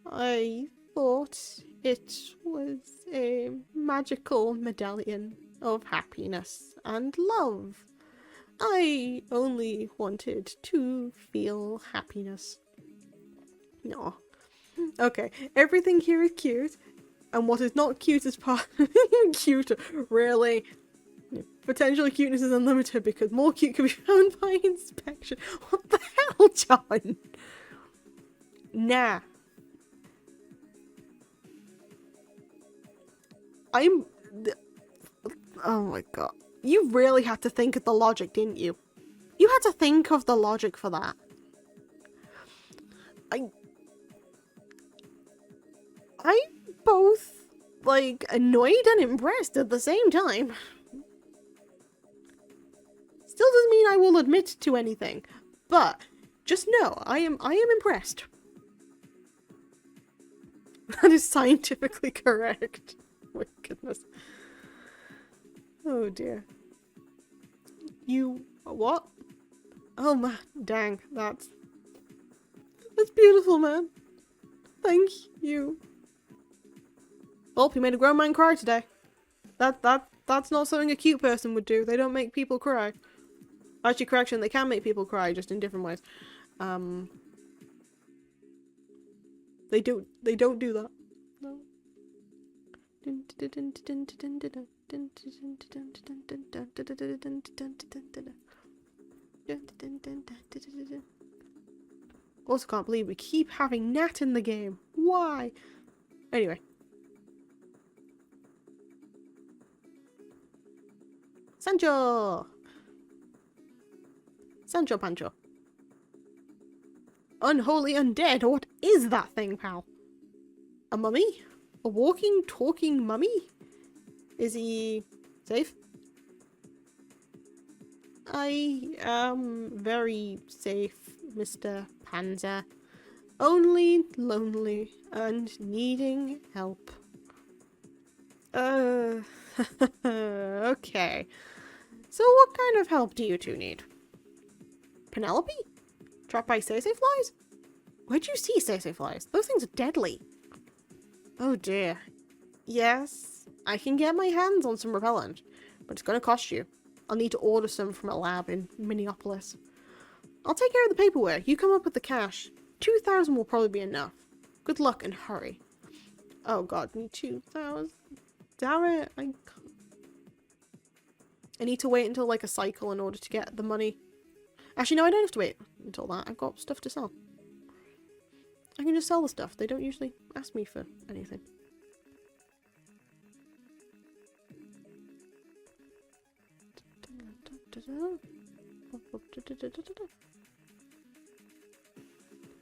I thought it was a magical medallion of happiness and love. I only wanted to feel happiness. No. Okay, everything here is cute, and what is not cute is part cuter. Really? Potential cuteness is unlimited because more cute can be found by inspection. What the hell, John? Nah. Oh my god. You really had to think of the logic, didn't you? You had to think of the logic for that. I'm both, like, annoyed and impressed at the same time. Still doesn't mean I will admit to anything, but just know I am impressed. That is scientifically correct. Oh my goodness. Oh dear. You what? Oh man, dang, that's beautiful, man. Thank you. Well, you made a grown man cry today. That's not something a cute person would do. They don't make people cry. Actually, correction, they can make people cry, just in different ways. They don't do that. No. Also can't believe we keep having Nat in the game. Why? Anyway. Sancho! Sancho Pancho. Unholy undead, what is that thing, pal? A mummy? A walking, talking mummy? Is he safe? I am very safe, Mr. Panzer. Only lonely and needing help. Okay. So what kind of help do you two need? Penelope? Trapped by Sese flies? Where'd you see Sese flies? Those things are deadly. Oh dear. Yes, I can get my hands on some repellent, but it's gonna cost you. I'll need to order some from a lab in Minneapolis. I'll take care of the paperwork. You come up with the cash. 2,000 will probably be enough. Good luck and hurry. Oh god, me 2,000. Damn it, I need to wait until like a cycle in order to get the money. Actually, no, I don't have to wait until that. I've got stuff to sell. I can just sell the stuff. They don't usually ask me for anything.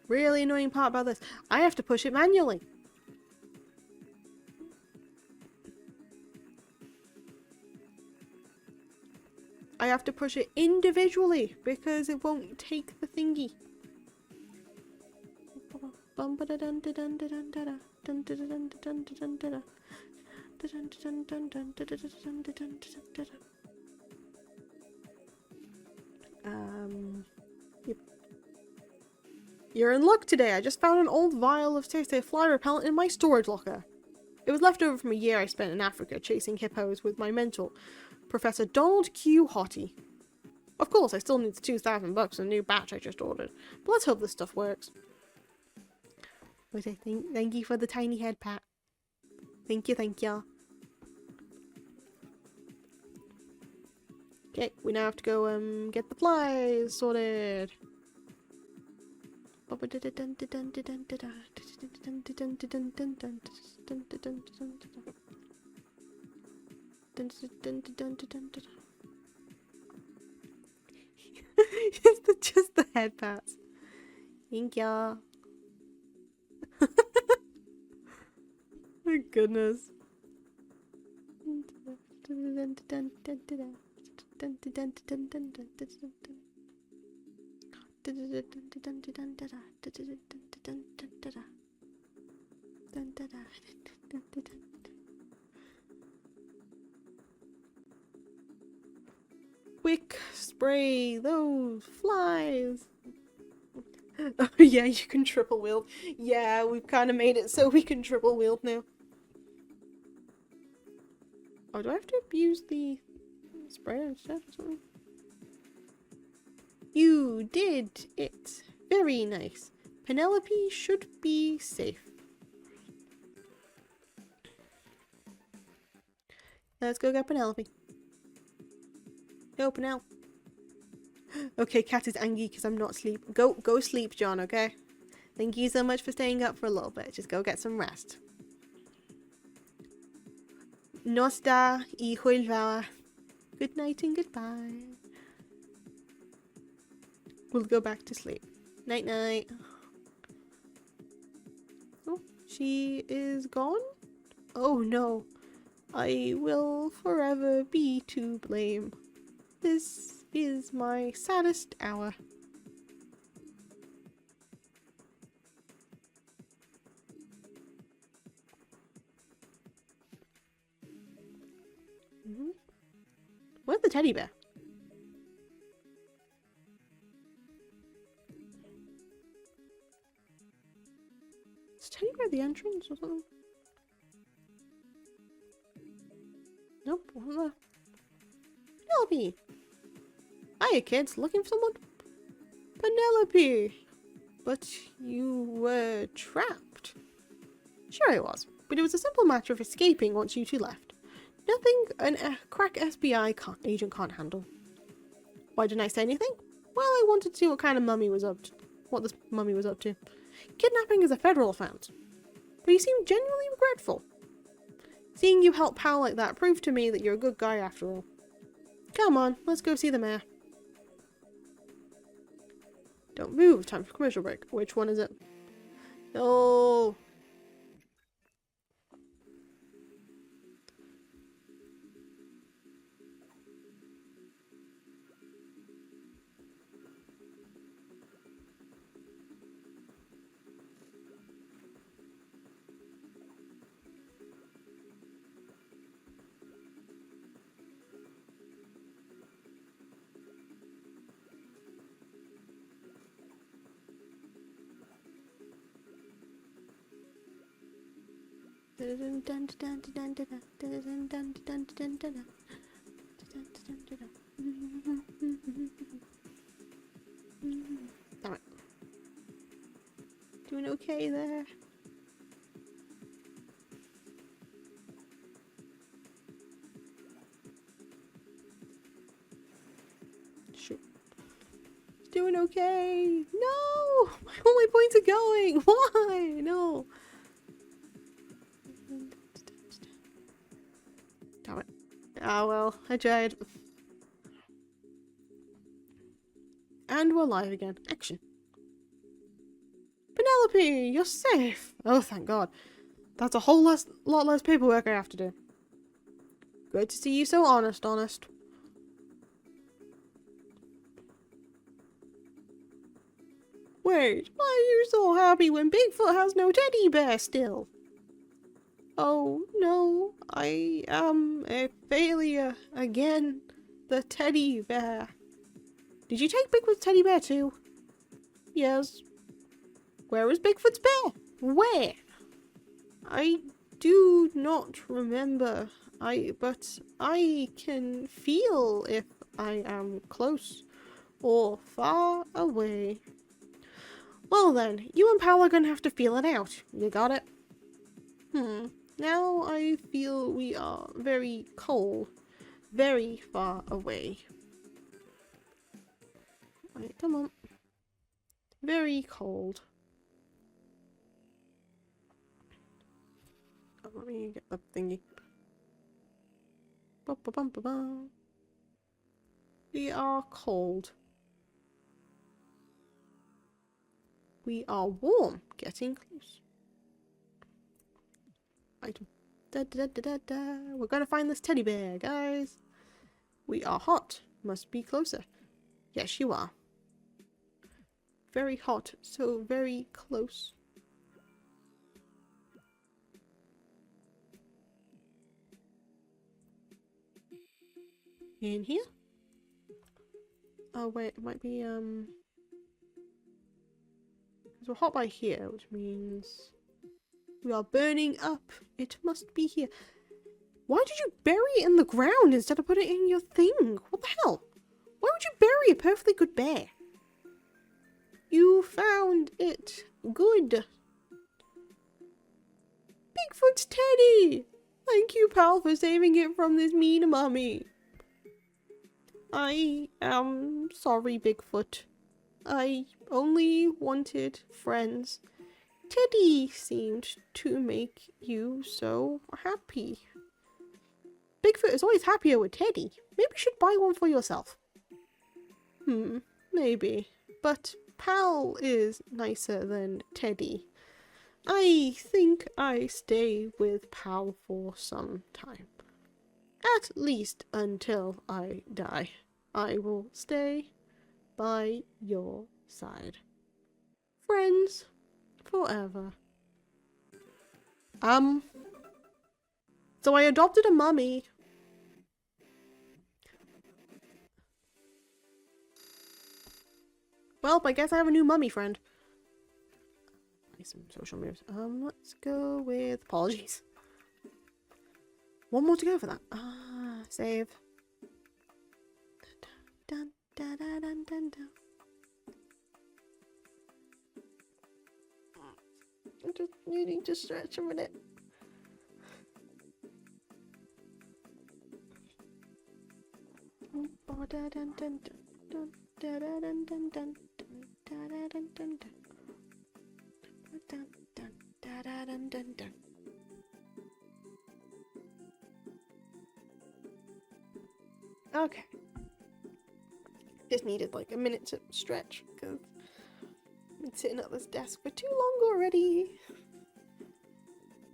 Really annoying part about this. I have to push it manually. I have to push it individually because it won't take the thingy. Yep. You're in luck today. I just found an old vial of Tay fly repellent in my storage locker. It was left over from a year I spent in Africa chasing hippos with my mentor, Professor Donald Q. Hottie. Of course, I still need the $2,000 for a new batch I just ordered, but let's hope this stuff works. Thank you for the tiny head pat. Thank you, thank you. Okay, we now have to go get the flies sorted. Just the head pats. Thank ya. My goodness. Quick, spray those flies. Oh yeah, you can triple wield. Yeah, we've kind of made it so we can triple wield now. Oh, do I have to use the sprayer instead or something? You did it. Very nice. Penelope should be safe. Let's go get Penelope. Go, Penelope. Okay, Cat is angry because I'm not asleep. Go sleep, John, okay? Thank you so much for staying up for a little bit. Just go get some rest. Nosta y juelva. Good night and goodbye. We'll go back to sleep. Night night. Oh, she is gone? Oh no. I will forever be to blame. This is my saddest hour. Where's the teddy bear? Is teddy bear the entrance or something? Nope, wasn't there? Penelope! Hiya kids, looking for someone? Penelope! But you were trapped. Sure I was, but it was a simple matter of escaping once you two left. Nothing a crack SBI agent can't handle. Why didn't I say anything? Well, I wanted to see what kind of mummy was up to. What this mummy was up to. Kidnapping is a federal offense. But you seem genuinely regretful. Seeing you help pal like that proved to me that you're a good guy after all. Come on, let's go see the mayor. Don't move, time for commercial break. Which one is it? No. Damn it. Doing okay there? Shoot. Doing okay. No! All my points are going. Why? No. Damn it. Ah, well, I tried. And we're live again. Action. Penelope, you're safe. Oh, thank God. That's a whole lot less paperwork I have to do. Good to see you so honest. Wait, why are you so happy when Bigfoot has no teddy bear still? Oh no, I am a failure again. The teddy bear. Did you take Bigfoot's teddy bear too? Yes. Where is Bigfoot's bear? Where? I do not remember. But I can feel if I am close or far away. Well then, you and Pal are gonna have to feel it out. You got it? Now I feel we are very cold. Very far away. Right, come on. Very cold. Oh, let me get the thingy. Ba-ba-bum-ba-bum. We are cold. We are warm. Getting close. Item. Da, da, da, da, da. We're gonna find this teddy bear, guys. We are hot. Must be closer. Yes, you are. Very hot, so very close. In here? Oh wait, it might be because we're hot by here, which means we are burning up. It must be here. Why did you bury it in the ground instead of put it in your thing? What the hell? Why would you bury a perfectly good bear? You found it. Good. Bigfoot's teddy! Thank you, pal, for saving it from this mean mummy. I am sorry, Bigfoot. I only wanted friends. Teddy seemed to make you so happy. Bigfoot is always happier with Teddy. Maybe you should buy one for yourself. Maybe. But Pal is nicer than Teddy. I think I stay with Pal for some time. At least until I die. I will stay by your side. Friends forever. So I adopted a mummy. Well, I guess I have a new mummy friend. Some social moves. Let's go with apologies. One more to go for that. Save. Dun, dun, dun, dun, dun, dun. I'm just needing to stretch a minute. Okay. Just needed like a minute to stretch because I've been sitting at this desk for too long already.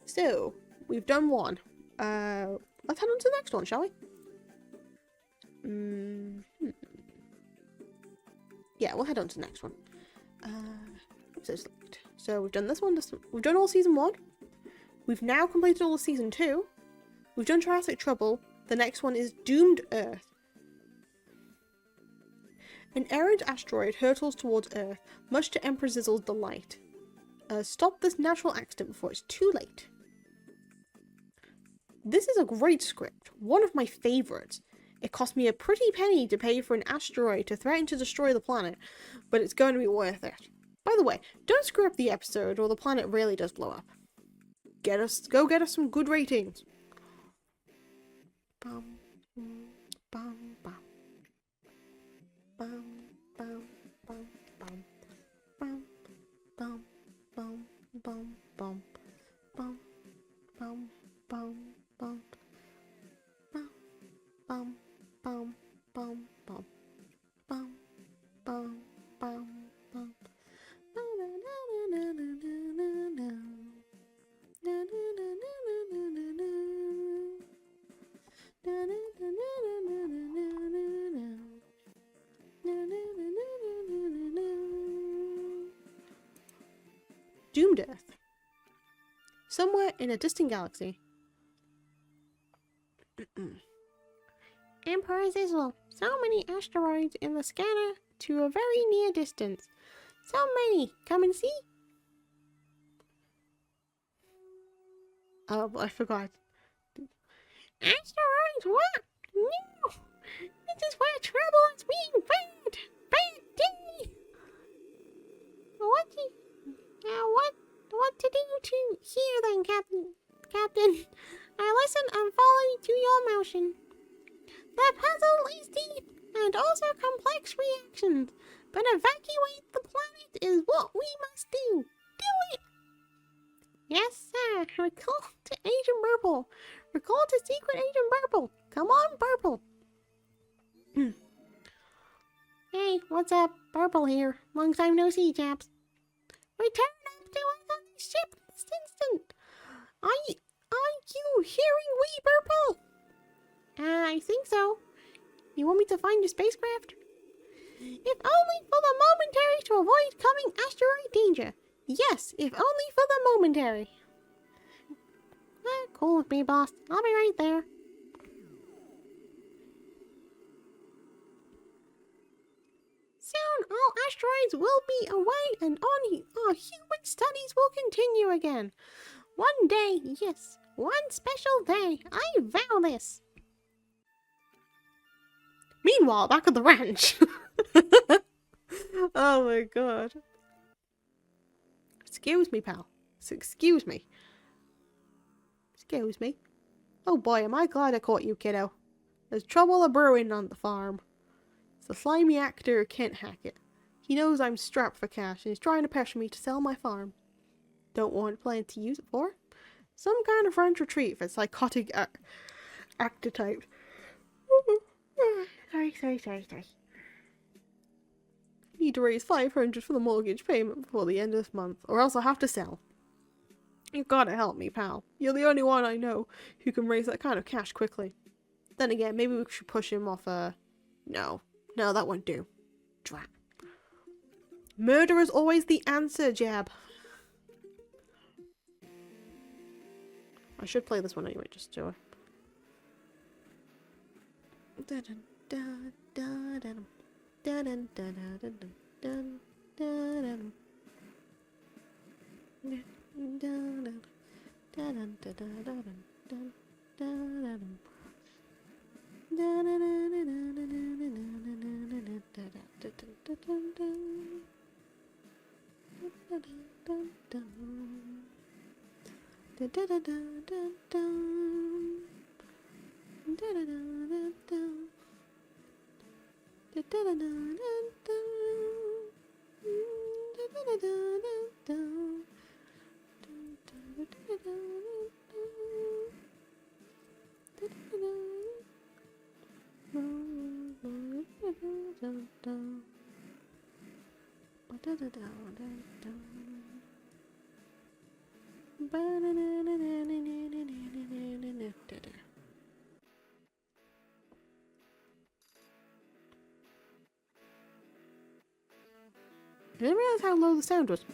So, we've done one. Let's head on to the next one, shall we? Yeah, we'll head on to the next one. So we've done this one. We've done all season 1. We've now completed all of season 2. We've done Jurassic Trouble. The next one is Doomed Earth. An errant asteroid hurtles towards Earth, much to Emperor Zizzle's delight. Stop this natural accident before it's too late. This is a great script, one of my favourites. It cost me a pretty penny to pay for an asteroid to threaten to destroy the planet, but it's going to be worth it. By the way, don't screw up the episode or the planet really does blow up. Go get us some good ratings. Bum, bum, bum. Bum, bum, bum, bum. Bum, bum, bum, bum, bum. Bum, bum, bum, bum. Bum, bum, bum, bum. Bum, bum, bum, bum. around Earth. Somewhere in a distant galaxy. Emperor Zizzle, so many asteroids in the scanner to a very near distance. So many. Come and see. Oh, I forgot. Asteroids? What? No! This is where trouble is being bad! Bad day! What to do to here then, Captain? I listen and follow to your motion. The puzzle is deep and also complex reactions, but evacuate the planet is what we must do. Do it! Yes, sir. Recall to Agent Burple. Recall to Secret Agent Burple. Come on, Burple. Hey, what's up? Burple here. Long time no see, chaps. Return up to us on the ship this instant. Are you hearing we, Burple? I think so. You want me to find your spacecraft? If only for the momentary to avoid coming asteroid danger. Yes, if only for the momentary. Cool with me, boss. I'll be right there. Soon all asteroids will be away and our human studies will continue again. One day, yes, one special day. I vow this. Meanwhile, back at the ranch. Oh my god. Excuse me, pal. Excuse me. Excuse me. Oh boy, am I glad I caught you, kiddo. There's trouble a-brewing on the farm. It's the slimy actor who can't hack it. He knows I'm strapped for cash and he's trying to pressure me to sell my farm. Don't want plan to use it for? Some kind of French retreat for psychotic actor type. Sorry. Need to raise 500 for the mortgage payment before the end of this month, or else I'll have to sell. You've gotta help me, pal. You're the only one I know who can raise that kind of cash quickly. Then again, maybe we should push him off No, that won't do. Drat. Murder is always the answer, Jab. I should play this one anyway, just to... I didn't realize how low the sound was.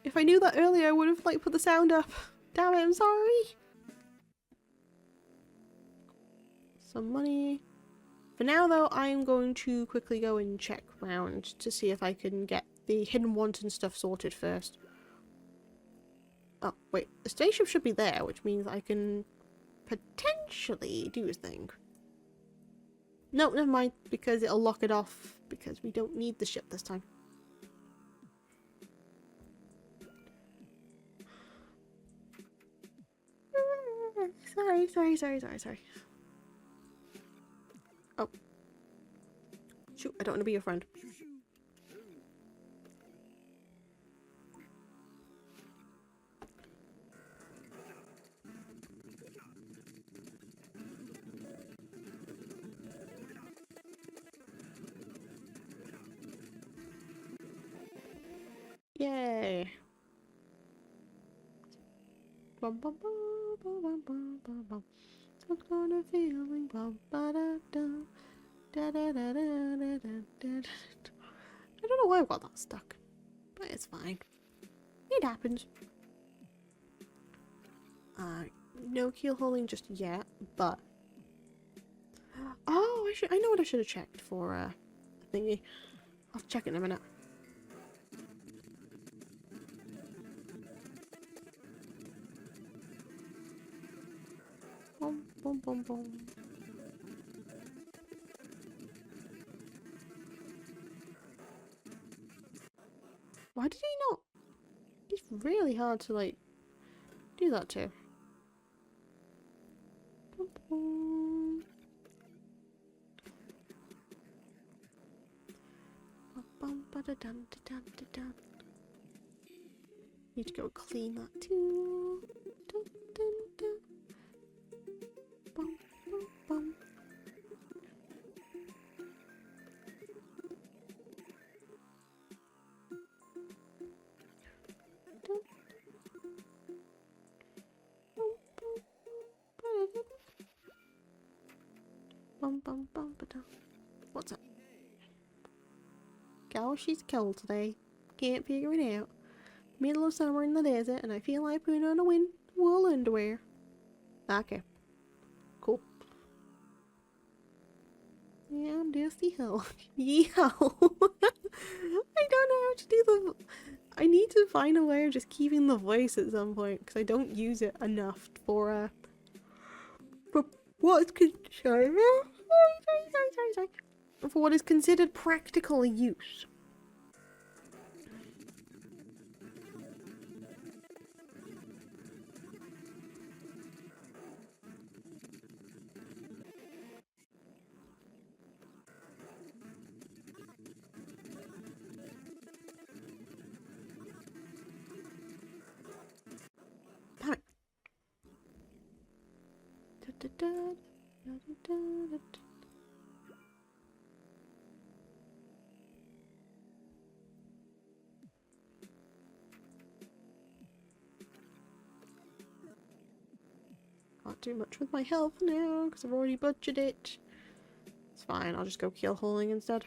If I knew that earlier, I would have put the sound up. Damn it, I'm sorry. Some money. For now, though, I'm going to quickly go and check round to see if I can get the hidden wanton stuff sorted first. Oh, wait. The spaceship should be there, which means I can potentially do a thing. No, never mind, because it'll lock it off, because we don't need the ship this time. Sorry. Oh. Shoot, I don't want to be your friend. Yay. Bum bum bum bum bum bum bum bum. Some kind of feeling bum ba da da da da da da da da da. I don't know why I got that stuck, but it's fine. It happens. No keel holding just yet, but oh, I know what I should have checked for thingy. I'll check it in a minute. Boom, boom, boom, boom. Why did he not? It's really hard to like do that too. Boom, boom. Bum, ba-da-dum, da-dum, da-dum. Need to go clean that too. Dun, dun, dun. Bum, bum, bum. Dun. Bum, bum, ba-da-dum. Bum, bum, bum, ba-dum. What's up? Gosh, she's cold today. Can't figure it out. Middle of summer in the desert, and I feel like putting on a wool underwear. Okay. Cool. Yeah, I'm Dusty Hill. Yeehaw! I don't know how to do the... I need to find a way of just keeping the voice at some point, because I don't use it enough for what is for what is considered practical use. Can't do much with my health now because I've already budgeted it. It's fine, I'll just go keel holing instead.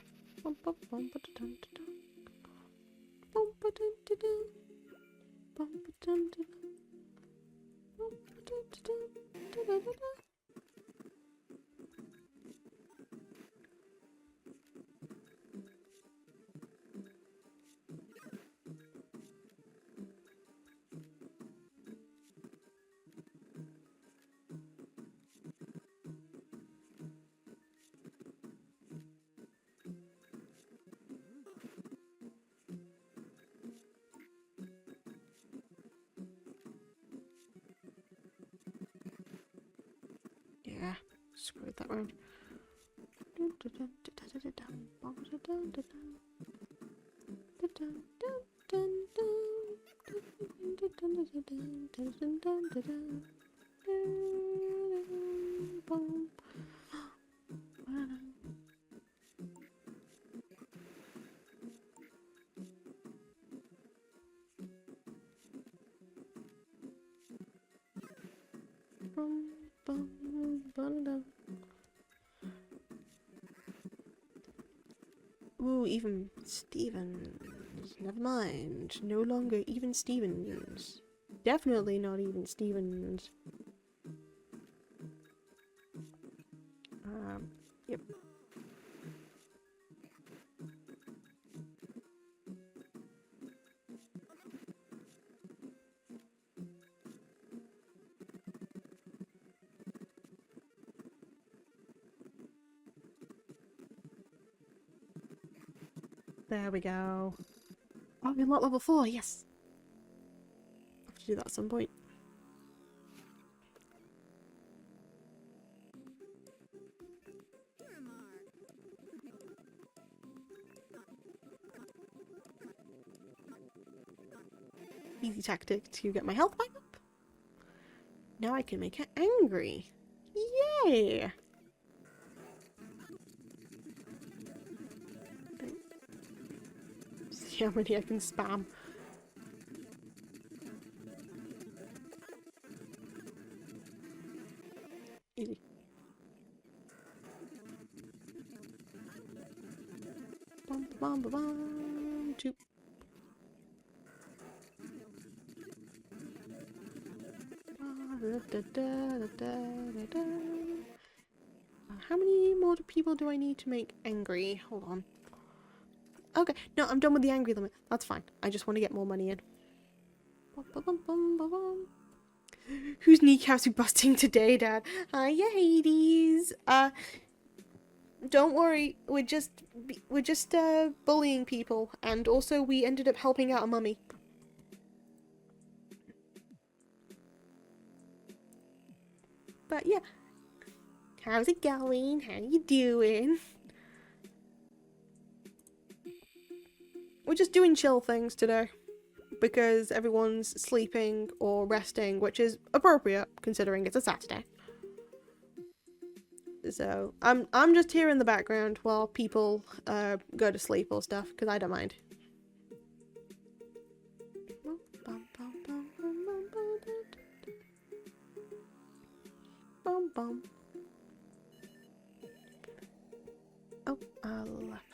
Yeah, screwed that round. Ooh, even Stevens. Never mind. No longer even Stevens. Definitely not even Stevens. Yep. There we go. Oh, we unlocked level 4, yes! I have to do that at some point. Easy tactic to get my health back up. Now I can make her angry. Yay! See how many I can spam. Easy. Bum, bum, bum, bum. How many more people do I need to make angry? Hold on. Okay, no, I'm done with the angry limit. That's fine. I just want to get more money in. Whose kneecaps you busting today, Dad? Yeah, Hades. Don't worry. We're just bullying people, and also we ended up helping out a mummy. But yeah, how's it going? How you doing? We're just doing chill things today because everyone's sleeping or resting, which is appropriate considering it's a Saturday. So I'm just here in the background while people go to sleep or stuff because I don't mind. Oh, left.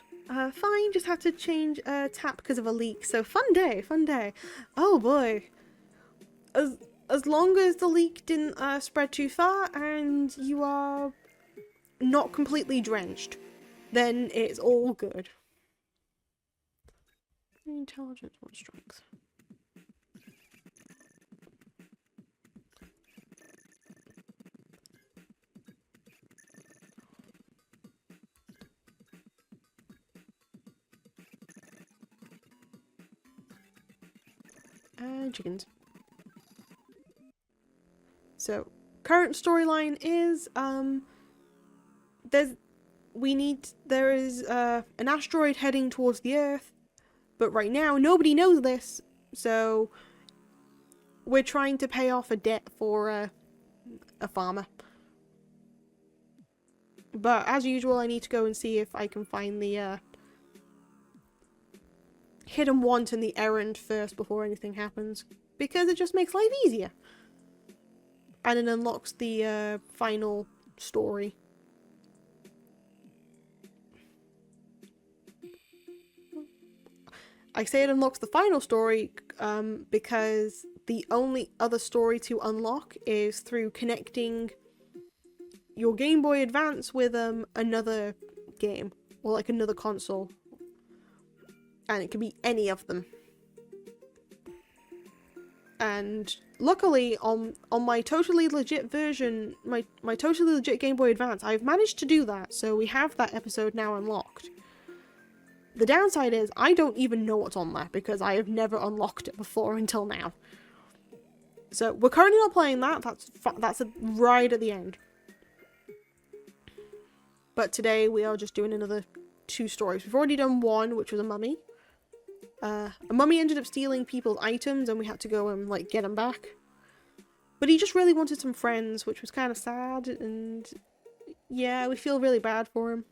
Fine, just had to change tap because of a leak. So fun day, fun day. Oh boy. As long as the leak didn't spread too far and you are not completely drenched, then it's all good. Intelligence, one strength. Chickens. So, current storyline is, there is an asteroid heading towards the Earth, but right now nobody knows this, so we're trying to pay off a debt for a farmer. But as usual, I need to go and see if I can find the hidden want and the errand first before anything happens, because it just makes life easier. And it unlocks the final story. I say it unlocks the final story because the only other story to unlock is through connecting your Game Boy Advance with another game, or like another console. And it can be any of them. And luckily, on my totally legit version, my totally legit Game Boy Advance, I've managed to do that, so we have that episode now unlocked. The downside is, I don't even know what's on there, because I have never unlocked it before until now. So, we're currently not playing that, that's right at the end. But today, we are just doing another 2 stories. We've already done one, which was a mummy. A mummy ended up stealing people's items and we had to go and like get them back. But he just really wanted some friends, which was kind of sad, and yeah, we feel really bad for him.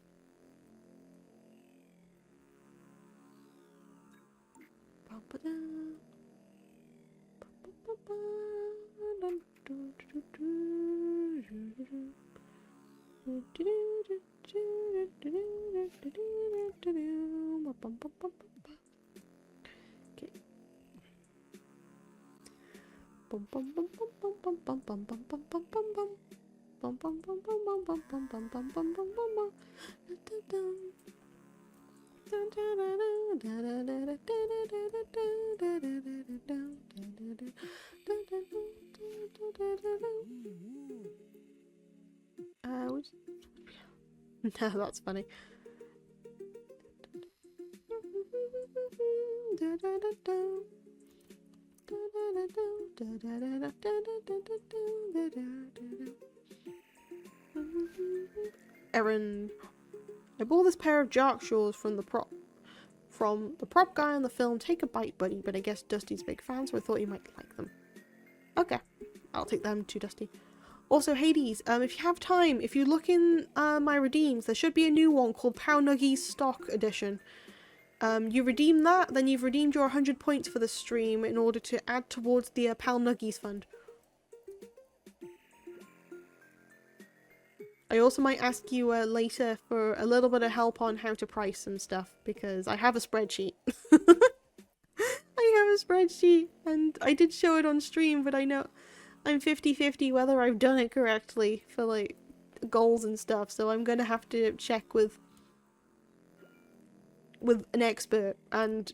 No, that's funny. Erin, I bought this pair of Jark shorts from the prop guy on the film. Take a bite, buddy, but I guess Dusty's a big fan, so I thought you might like them. Okay, I'll take them too, Dusty. Also, Hades, if you have time, if you look in my redeems, there should be a new one called Pow Nuggies Stock Edition. You redeem that, then you've redeemed your 100 points for the stream in order to add towards the Pal Nuggies fund. I also might ask you later for a little bit of help on how to price some stuff, because I have a spreadsheet. I have a spreadsheet, and I did show it on stream, but I know I'm 50-50 whether I've done it correctly for like goals and stuff, so I'm gonna have to check with an expert, and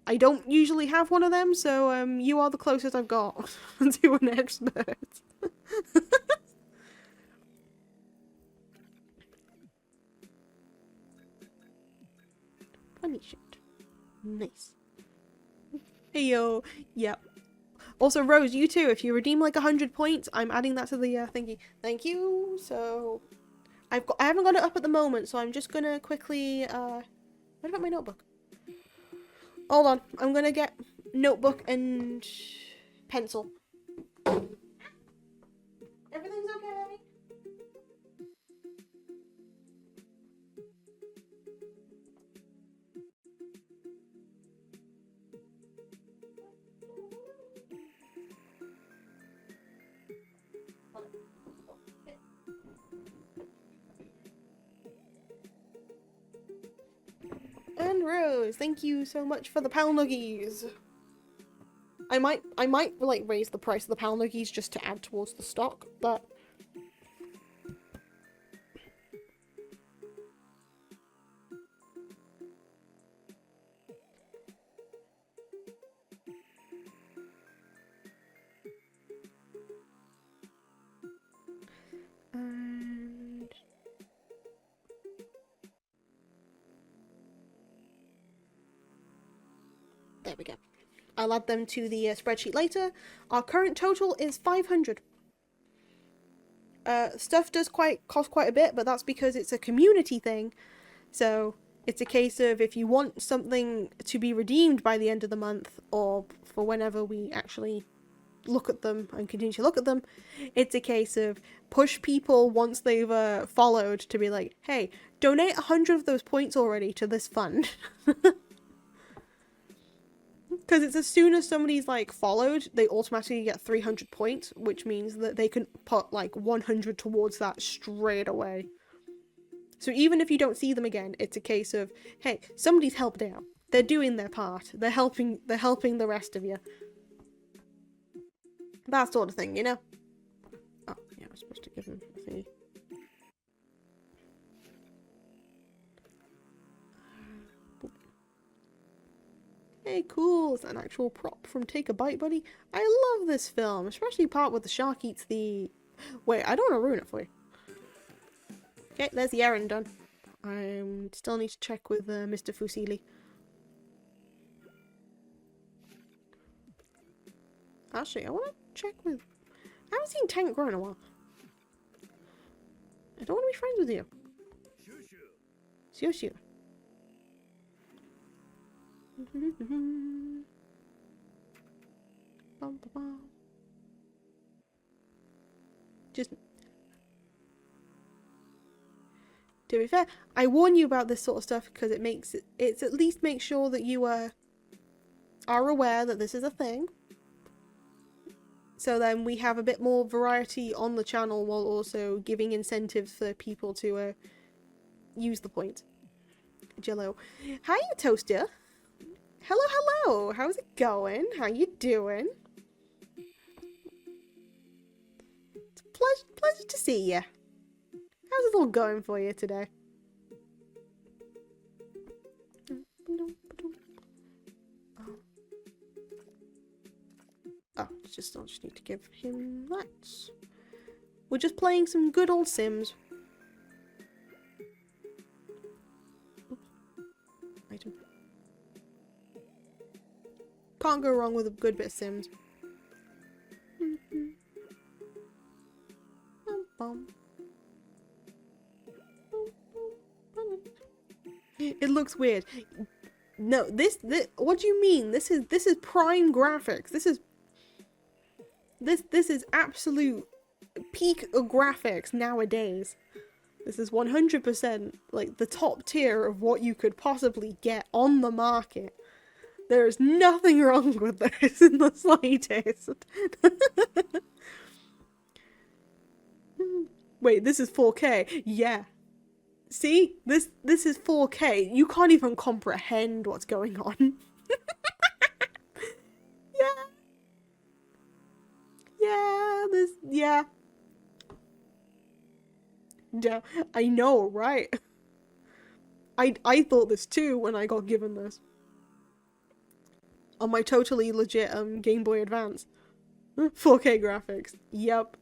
I don't usually have one of them, so you are the closest I've got to an expert. Funny shit. Nice. Hey yo. Yep. Also, Rose, you too. If you redeem like 100 points, I'm adding that to the thingy. Thank you. So, I haven't got it up at the moment, so I'm just gonna quickly. What about my notebook? Hold on. I'm gonna get notebook and pencil. Everything's okay. And Rose, thank you so much for the pound nuggies. I might like raise the price of the pound nuggies just to add towards the stock, but and there we go. I'll add them to the spreadsheet later. Our current total is 500. Stuff does cost quite a bit, but that's because it's a community thing. So it's a case of if you want something to be redeemed by the end of the month, or for whenever we actually look at them and continue to look at them, it's a case of push people once they've followed to be like, hey, donate 100 of those points already to this fund. Because it's as soon as somebody's like followed, they automatically get 300 points, which means that they can put like 100 towards that straight away. So even if you don't see them again, it's a case of, hey, somebody's helped out. They're doing their part. They're helping the rest of you. That sort of thing, you know? Oh, yeah, I was supposed to give him a thingy. Hey, cool, it's an actual prop from Take a Bite, buddy. I love this film, especially the part where the shark eats the... Wait, I don't want to ruin it for you. Okay, there's the errand done. I still need to check with Mr. Fusili. Actually, I want to check with... I haven't seen Tank grow in a while. I don't want to be friends with you. Shoo shoo. Bum, bum, bum. Just to be fair, I warn you about this sort of stuff because it's at least make sure that you are aware that this is a thing. So then we have a bit more variety on the channel while also giving incentives for people to use the point. Jello. Hi, Toaster. Hello, hello. How's it going? How you doing? It's a pleasure to see you. How's it all going for you today? Oh, I just need to give him that. We're just playing some good old Sims. Oops. Item. Can't go wrong with a good bit of Sims. It looks weird. No, this what do you mean? This is prime graphics. This is absolute peak of graphics nowadays. This is 100% like the top tier of what you could possibly get on the market. There is nothing wrong with this in the slightest. Wait, this is 4K. Yeah. See? This is 4K. You can't even comprehend what's going on. Yeah. Yeah. Yeah, I know, right? I thought this too when I got given this. On my totally legit Game Boy Advance. 4K graphics. Yep.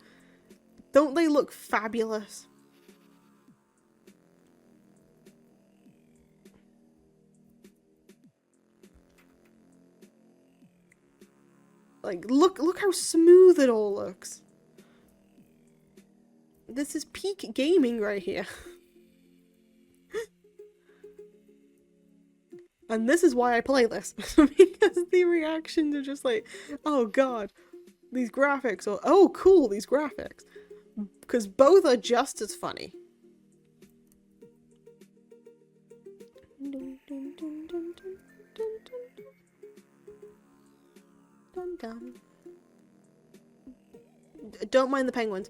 Don't they look fabulous? Like, look how smooth it all looks. This is peak gaming right here. And this is why I play this. Because the reactions are just like, oh god, these graphics, or oh cool, these graphics. Because both are just as funny. Don't mind the penguins.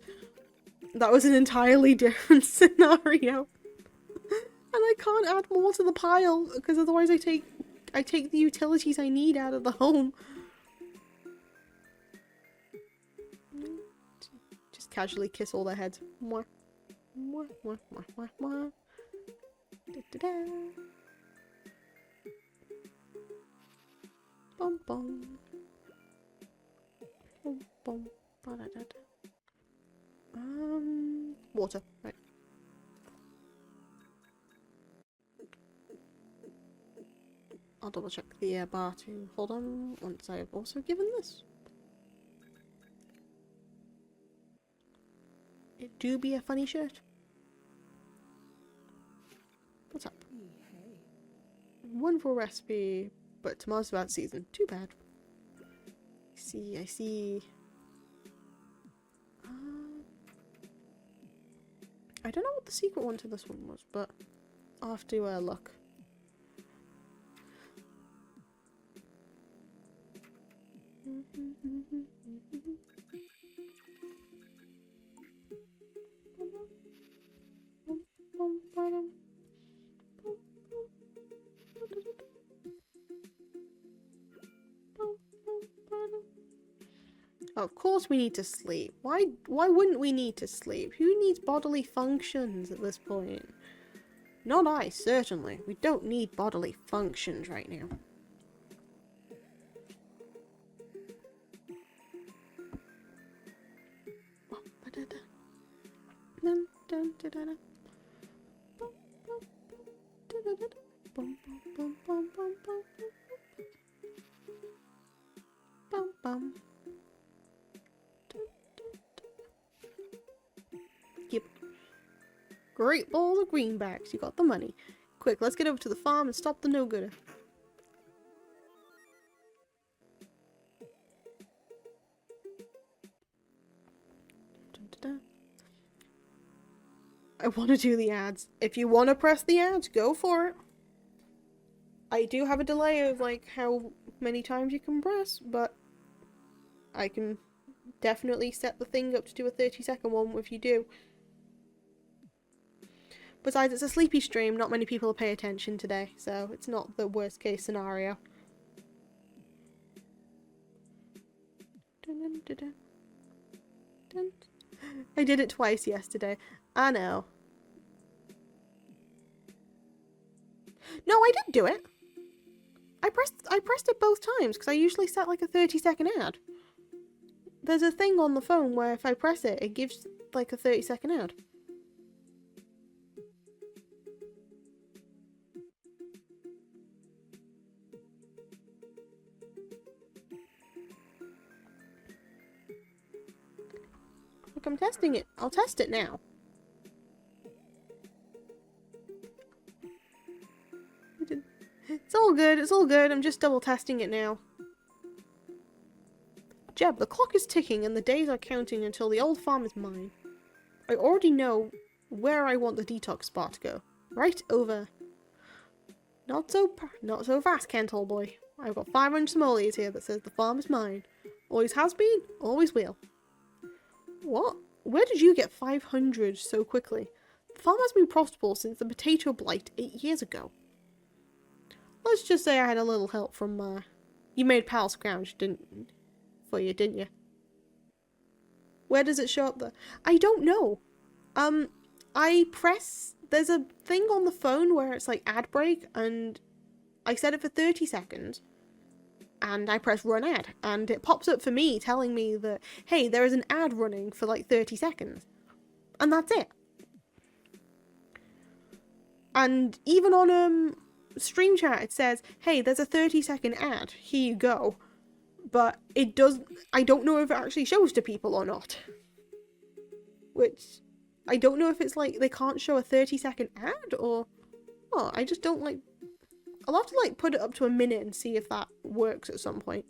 That was an entirely different scenario. And I can't add more to the pile because otherwise I take the utilities I need out of the home. Just casually kiss all their heads. Mwah. Mwah, mwah, mwah, mwah, mwah. Da, da, da. Bum bum. Bum bum. Ba, da, da, da. Water, right. I'll double check the bar to hold on once I've also given this. It do be a funny shirt. What's up? Wonderful recipe, but tomatoes about season. Too bad. I see. I don't know what the secret one to this one was, but I'll have to look. Of course we need to sleep. Why wouldn't we need to sleep? Who needs bodily functions at this point? Not I, certainly. We don't need bodily functions right now. Yep. Great balls of greenbacks. You got the money. Quick, let's get over to the farm and stop the no-gooder. I want to do the ads. If you want to press the ads, go for it. I do have a delay of like how many times you can press, but I can definitely set the thing up to do a 30-second one if you do. Besides, it's a sleepy stream, not many people pay attention today, so it's not the worst case scenario. I did it twice yesterday. I know. No, I didn't do it. I pressed it both times because I usually set like a 30-second ad. There's a thing on the phone where if I press it, it gives like a 30-second ad. Look, I'm testing it. I'll test it now. It's all good, it's all good. I'm just double testing it now. Jeb, the clock is ticking and the days are counting until the old farm is mine. I already know where I want the detox spot to go. Right over. Not so fast, Kent, old boy. I've got 500 simoleons here that says the farm is mine. Always has been, always will. What? Where did you get 500 so quickly? The farm has been profitable since the potato blight 8 years ago. Let's just say I had a little help from, you made pal scrounge, didn't you? Where does it show up there? I don't know. There's a thing on the phone where it's like ad break, and I set it for 30 seconds. And I press run ad, and it pops up for me telling me that, hey, there is an ad running for like 30 seconds. And that's it. And even on stream chat it says, hey, there's a 30-second ad, here you go. But I don't know if it actually shows to people or not. Which, I don't know if it's like they can't show a 30-second ad, or, well, I just don't like, I'll have to like put it up to a minute and see if that works at some point.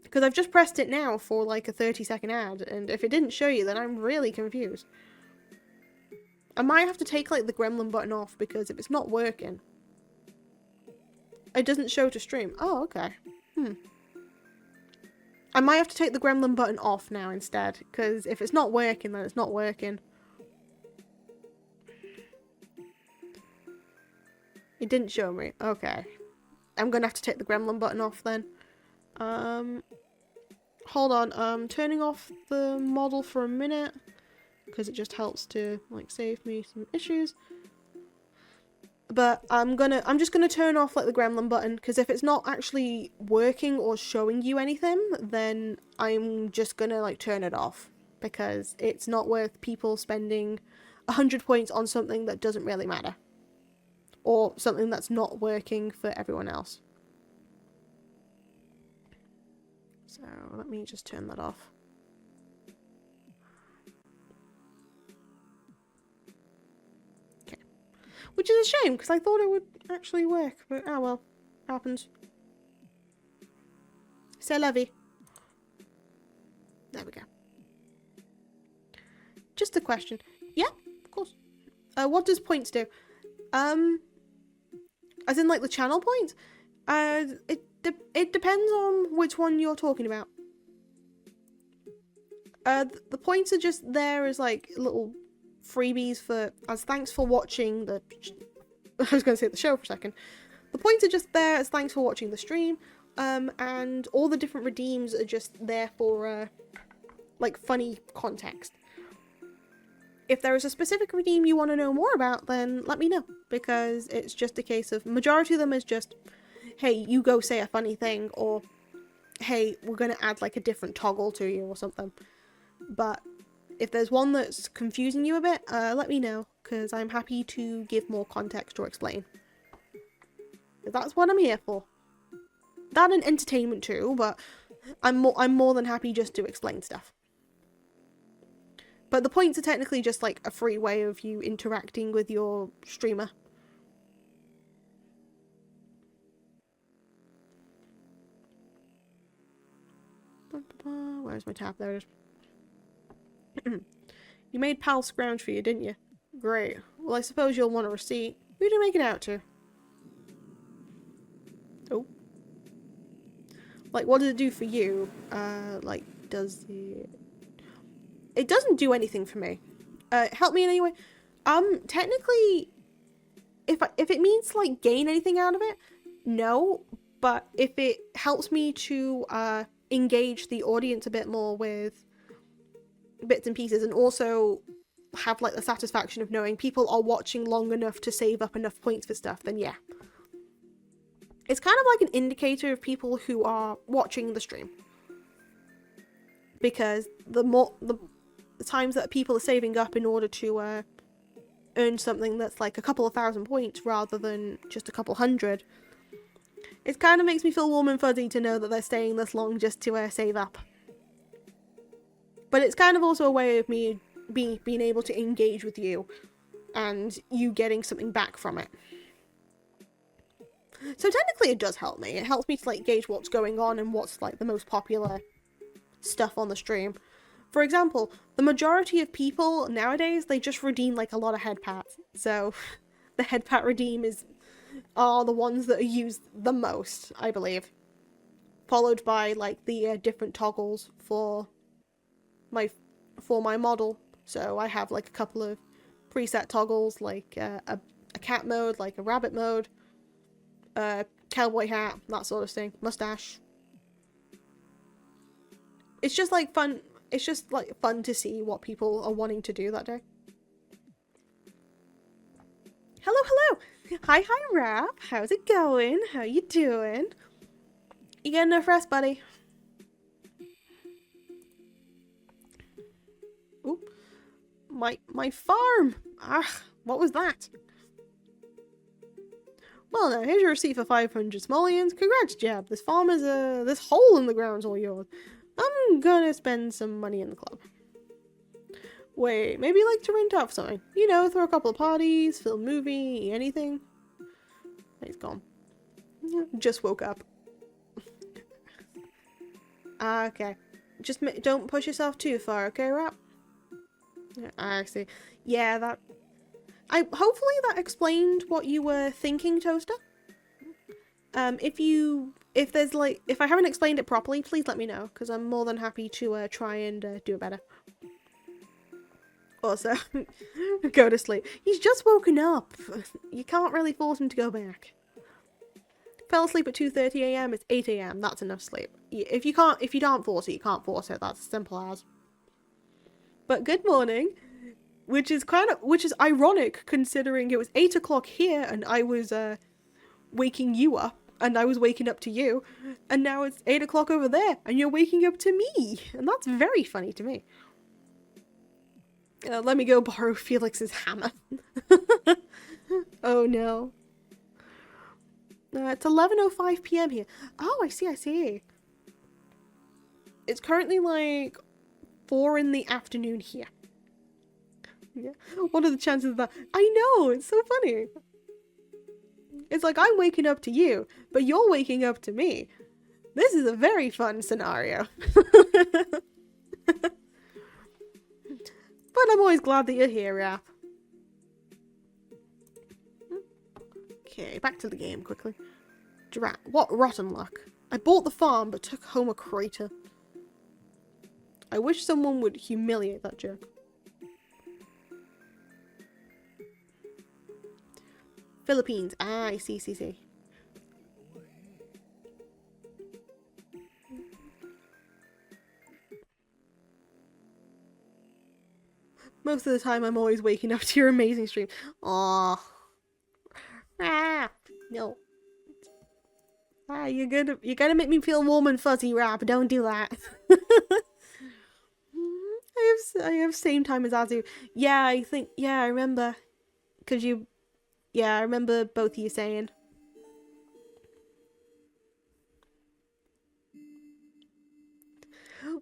Because I've just pressed it now for like a 30-second ad, and if it didn't show you, then I'm really confused. I might have to take like the gremlin button off, because if it's not working, it doesn't show to stream. Oh, okay. I might have to take the gremlin button off now instead, because if it's not working, then it's not working. It didn't show me. Okay. I'm gonna have to take the gremlin button off then. Hold on. Turning off the model for a minute, because it just helps to like save me some issues. But I'm just gonna turn off like the gremlin button, because if it's not actually working or showing you anything, then I'm just gonna like turn it off, because it's not worth people spending 100 points on something that doesn't really matter, or something that's not working for everyone else. So let me just turn that off. Which is a shame, because I thought it would actually work, but oh well, happens. C'est la vie. There we go. Just a question. Yeah, of course. What does points do? As in like the channel points? It depends on which one you're talking about. The points are just there as like little freebies as thanks for watching the I was going to say the show for a second. The points are just there as thanks for watching the stream, and all the different redeems are just there for like funny context. If there is a specific redeem you want to know more about, then let me know, because it's just a case of, majority of them is just, hey, you go say a funny thing, or hey, we're going to add like a different toggle to you or something. But if there's one that's confusing you a bit, let me know, because I'm happy to give more context or explain. That's what I'm here for. That and entertainment too, but I'm more than happy just to explain stuff. But the points are technically just like a free way of you interacting with your streamer. Where's my tab? There it is. You made Pal scrounge for you, didn't you? Great. Well, I suppose you'll want a receipt. Who do you make it out to? Oh. Like, what does it do for you? Like, does it... It doesn't do anything for me. Help me in any way. Technically, if it means to, like, gain anything out of it, no. But if it helps me to, engage the audience a bit more with bits and pieces, and also have like the satisfaction of knowing people are watching long enough to save up enough points for stuff, then yeah. It's kind of like an indicator of people who are watching the stream, because the times that people are saving up in order to earn something that's like a couple of thousand points rather than just a couple hundred, it kind of makes me feel warm and fuzzy to know that they're staying this long just to save up. But it's kind of also a way of me being able to engage with you, and you getting something back from it. So technically it does help me. It helps me to like gauge what's going on and what's like the most popular stuff on the stream. For example, the majority of people nowadays, they just redeem like a lot of head pats. So the head pat redeem are the ones that are used the most, I believe. Followed by like the different toggles for my model. So I have like a couple of preset toggles, like a cat mode, like a rabbit mode, cowboy hat, that sort of thing, mustache. It's just like fun. it's just like fun to see what people are wanting to do that day. Hello, hello. Hi, Rap. How's it going? How you doing? You getting enough rest, buddy? Oop. My farm. Ah, what was that? Well, now here's your receipt for 500 simoleons. Congrats, Jeb. This farm is this hole in the ground's all yours. I'm gonna spend some money in the club. Wait, maybe you like to rent out something. You know, throw a couple of parties, film a movie, anything. He's gone. Just woke up. Okay. Just don't push yourself too far, okay, Rap? I see. Yeah, that... hopefully that explained what you were thinking, Toaster. If I haven't explained it properly, please let me know, because I'm more than happy to try and do it better. Also, go to sleep. He's just woken up. You can't really force him to go back. Fell asleep at 2:30 AM. It's 8 AM. That's enough sleep. If you can't force it, you can't force it. That's as simple as. But good morning, which is ironic considering it was 8 o'clock here and I was waking you up and I was waking up to you, and now it's 8 o'clock over there and you're waking up to me, and that's very funny to me. Let me go borrow Felix's hammer. Oh no. It's 11:05 PM here. Oh, I see. It's currently like 4 in the afternoon here. Yeah. What are the chances of that? I know, it's so funny. It's like I'm waking up to you, but you're waking up to me. This is a very fun scenario. But I'm always glad that you're here, Rap. Okay, back to the game quickly. Drat, what rotten luck. I bought the farm but took home a crater. I wish someone would humiliate that jerk. Philippines. Ah, I see. Most of the time, I'm always waking up to your amazing stream. Aww. Ah, no. Ah, you're gonna make me feel warm and fuzzy, Rap. Don't do that. I have same time as Azu. Yeah, I remember. I remember both of you saying.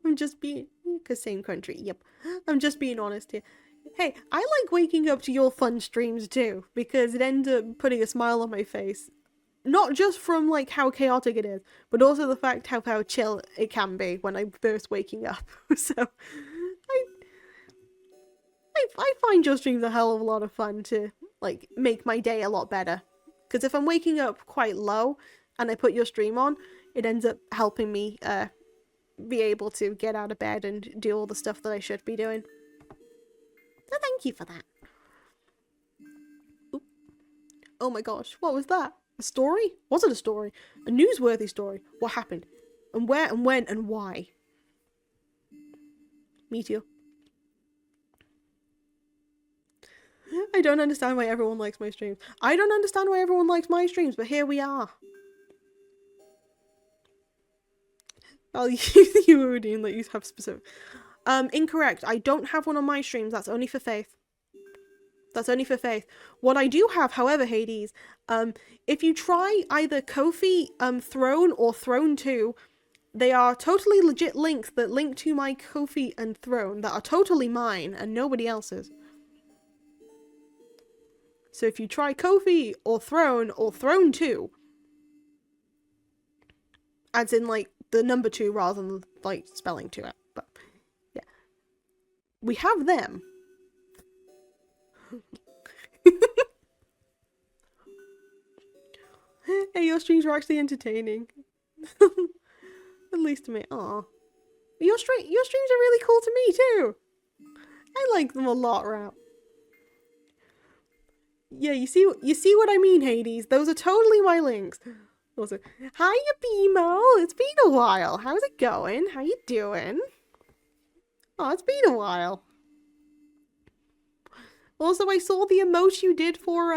I'm just being, because same country, yep. I'm just being honest here. Hey, I like waking up to your fun streams too, because it ends up putting a smile on my face. Not just from like how chaotic it is, but also the fact how chill it can be when I'm first waking up. So, I find your streams a hell of a lot of fun to like make my day a lot better. Because if I'm waking up quite low and I put your stream on, it ends up helping me be able to get out of bed and do all the stuff that I should be doing. So thank you for that. Oop. Oh my gosh, what was that? A story? Was it a story? A newsworthy story? What happened? And where and when and why? Me too. I don't understand why everyone likes my streams. I don't understand why everyone likes my streams, but here we are. I'll use the UOD that you have specific. Incorrect. I don't have one on my streams. That's only for Faith. That's only for Faith. What I do have, however, Hades, if you try either Ko-fi, Throne, or Throne 2, they are totally legit links that link to my Ko-fi and Throne that are totally mine and nobody else's. So if you try Ko-fi or Throne 2, as in like the number 2 rather than like spelling to it, but yeah, we have them. Hey, your streams are actually entertaining. At least to me. Aw. Your streams are really cool to me too. I like them a lot, Rap. Yeah, you see what I mean, Hades. Those are totally my links. Also, hiya, BMO. It's been a while. How's it going? How you doing? Oh, it's been a while. Also, I saw the emote you did for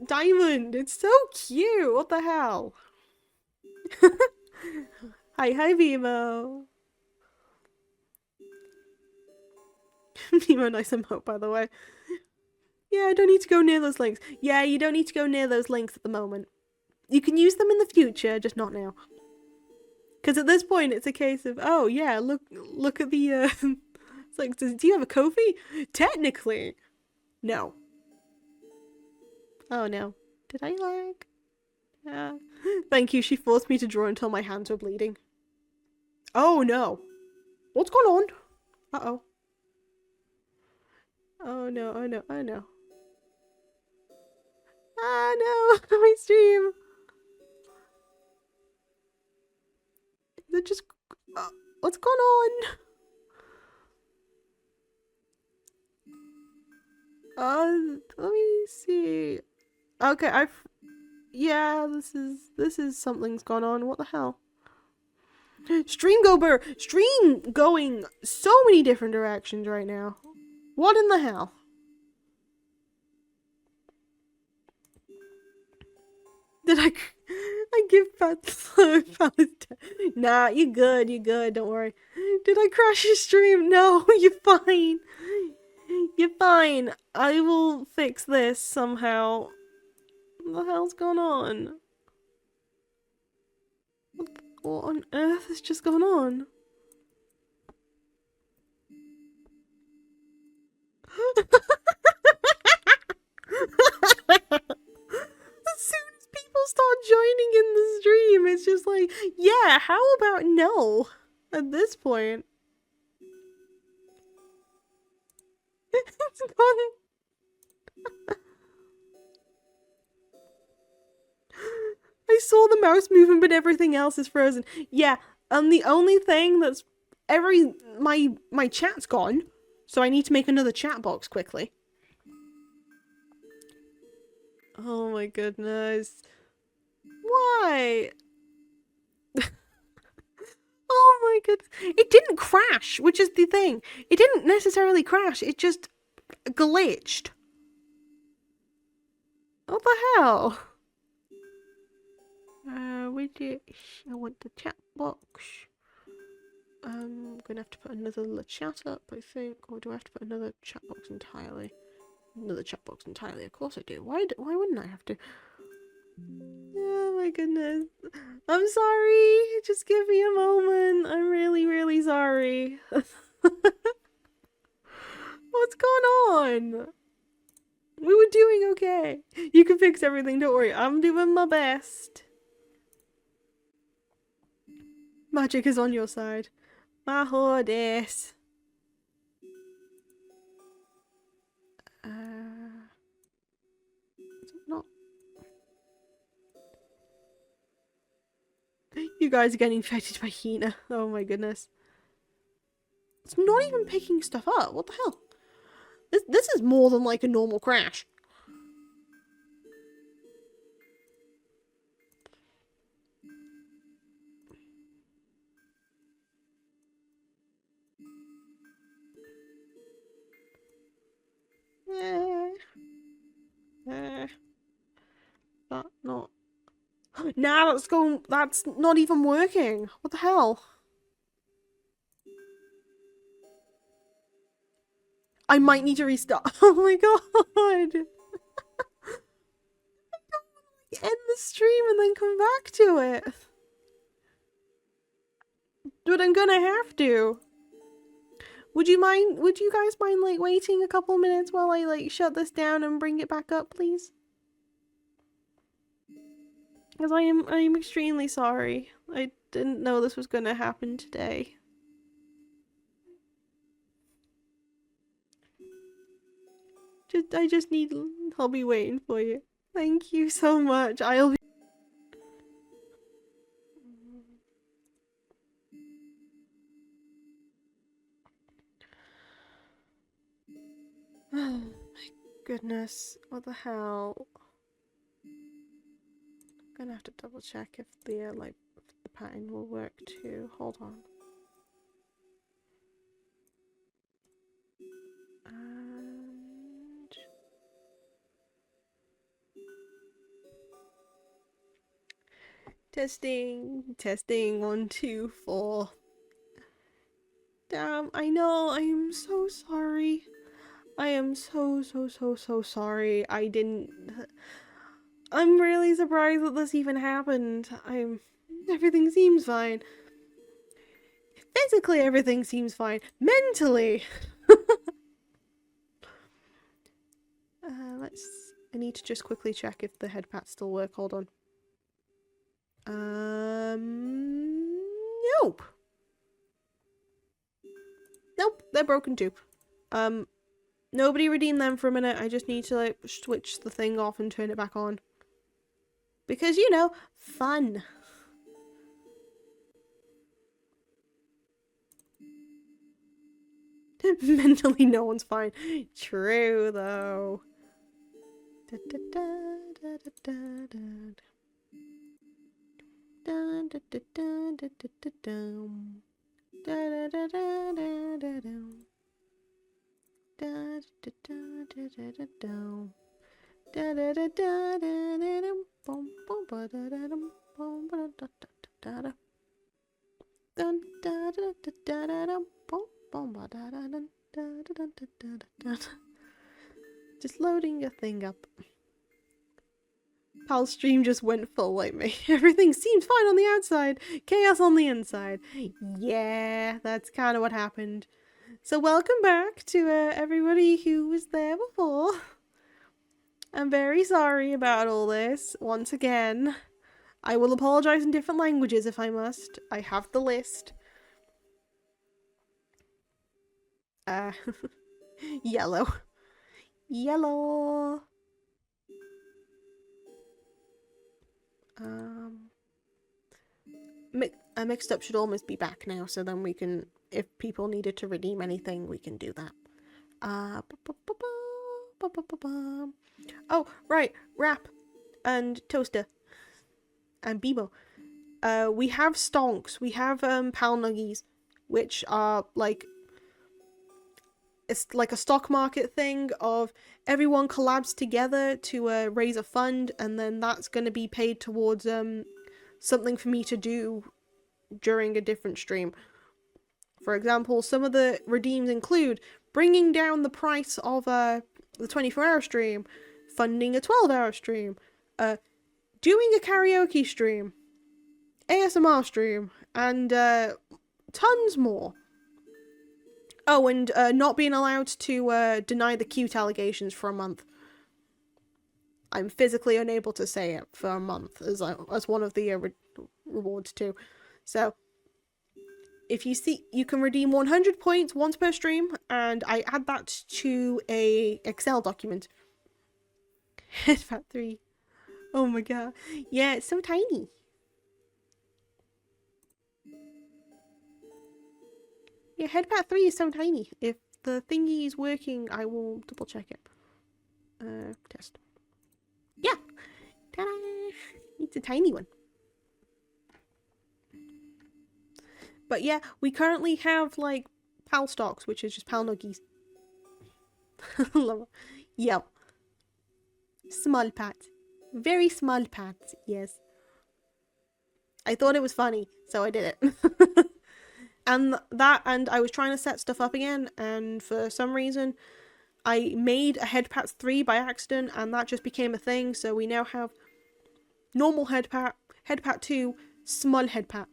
Diamond. It's so cute. What the hell? Hi, Vimo. Vimo, nice emote, by the way. Yeah, I don't need to go near those links. Yeah, you don't need to go near those links at the moment. You can use them in the future, just not now. Because at this point, it's a case of, oh yeah, look at the. It's like, do you have a Ko-fi? Technically, no. Oh no, did I lag? Yeah. Thank you. She forced me to draw until my hands were bleeding. Oh no, what's going on? Uh-oh. Oh no, oh no, oh no. Ah no, my stream. Is it just... what's going on? Let me see. Okay, yeah, this is something's gone on. What the hell? Stream going so many different directions right now. What in the hell? Did I give Pat Nah, you good, don't worry. Did I crash your stream? No, you're fine. You're fine. I will fix this somehow. What the hell's going on? What on earth has just gone on? As soon as people start joining in the stream, it's just like, yeah, how about no? At this point. It's gone. I saw the mouse moving, but everything else is frozen. Yeah, and the only thing that's my chat's gone, so I need to make another chat box quickly. Oh my goodness. Why? Oh my goodness. It didn't crash, which is the thing. It didn't necessarily crash, it just glitched. What the hell? Widget. I want the chat box. I'm gonna have to put another chat up, I think. Or do I have to put another chat box entirely? Another chat box entirely. Of course I do. Why wouldn't I have to? Oh my goodness. I'm sorry. Just give me a moment. I'm really sorry. What's going on? We were doing okay. You can fix everything, don't worry. I'm doing my best. Magic is on your side. My hoodis. Not. You guys are getting infected by Hina. Oh my goodness. It's not even picking stuff up. What the hell? This is more than like a normal crash. That not. Nah, that's not even working. What the hell? I might need to restart. Oh my god. End the stream and then come back to it. But I'm gonna have to. Would you guys mind like waiting a couple minutes while I like shut this down and bring it back up, please? Because I am extremely sorry. I didn't know this was gonna happen today. I'll be waiting for you. Thank you so much. I'll be oh my goodness. What the hell? I'm gonna have to double check if the like the pattern will work too. Hold on. And... testing, 1, 2, 4. Damn, I know, I am so sorry. I am so sorry. I'm really surprised that this even happened. Everything seems fine. Physically, everything seems fine. Mentally! I need to just quickly check if the head pats still work. Hold on. Nope. Nope, they're broken too. Nobody redeemed them for a minute. I just need to, like, switch the thing off and turn it back on. Because, you know, fun. Mentally, no one's fine. True, though. Just loading a thing up. Pal's stream just went full like me. Everything seems fine on the outside, chaos on the inside. Yeah, that's kind of what happened. So welcome back to everybody who was there before. I'm very sorry about all this, once again. I will apologise in different languages if I must. I have the list. Yellow. Yellow. Mixed up should almost be back now, so then we can, if people needed to redeem anything, we can do that. Oh, right, Wrap and Toaster and Bebo. We have stonks. We have pal nuggies, which are like, it's like a stock market thing of everyone collabs together to raise a fund, and then that's going to be paid towards something for me to do during a different stream. For example, some of the redeems include bringing down the price of the 24-hour stream, funding a 12-hour stream, doing a karaoke stream, ASMR stream, and tons more. Oh, and not being allowed to deny the cute allegations for a month. I'm physically unable to say it for a month as one of the rewards too. So, if you see, you can redeem 100 points once per stream, and I add that to a Excel document. Headpat 3. Oh my god. Yeah, it's so tiny. Yeah, Headpat 3 is so tiny. If the thingy is working, I will double check it. Test. Yeah! Ta-da! It's a tiny one. But yeah, we currently have, like, pal stocks, which is just pal nuggies. Yep. Small pats. Very small pats, yes. I thought it was funny, so I did it. And I was trying to set stuff up again, and for some reason, I made a Headpat 3 by accident, and that just became a thing, so we now have normal Headpat, Headpat 2, small Headpat.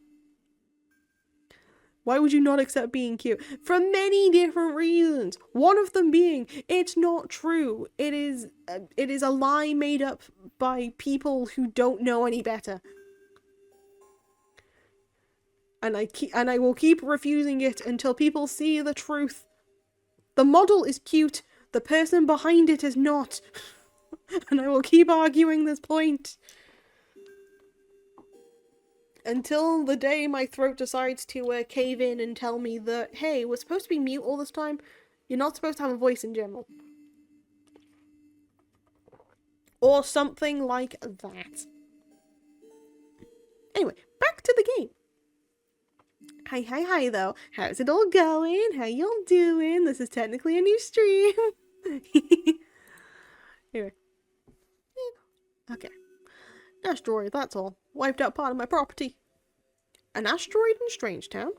Why would you not accept being cute? For many different reasons. One of them being, it's not true. It is a lie made up by people who don't know any better. And I will keep refusing it until people see the truth. The model is cute. The person behind it is not. And I will keep arguing this point. Until the day my throat decides to cave in and tell me that, hey, we're supposed to be mute all this time. You're not supposed to have a voice in general. Or something like that. Anyway, back to the game. Hi though. How's it all going? How y'all doing? This is technically a new stream. Anyway. Okay. Asteroid, that's all. Wiped out part of my property. An asteroid in Strangetown?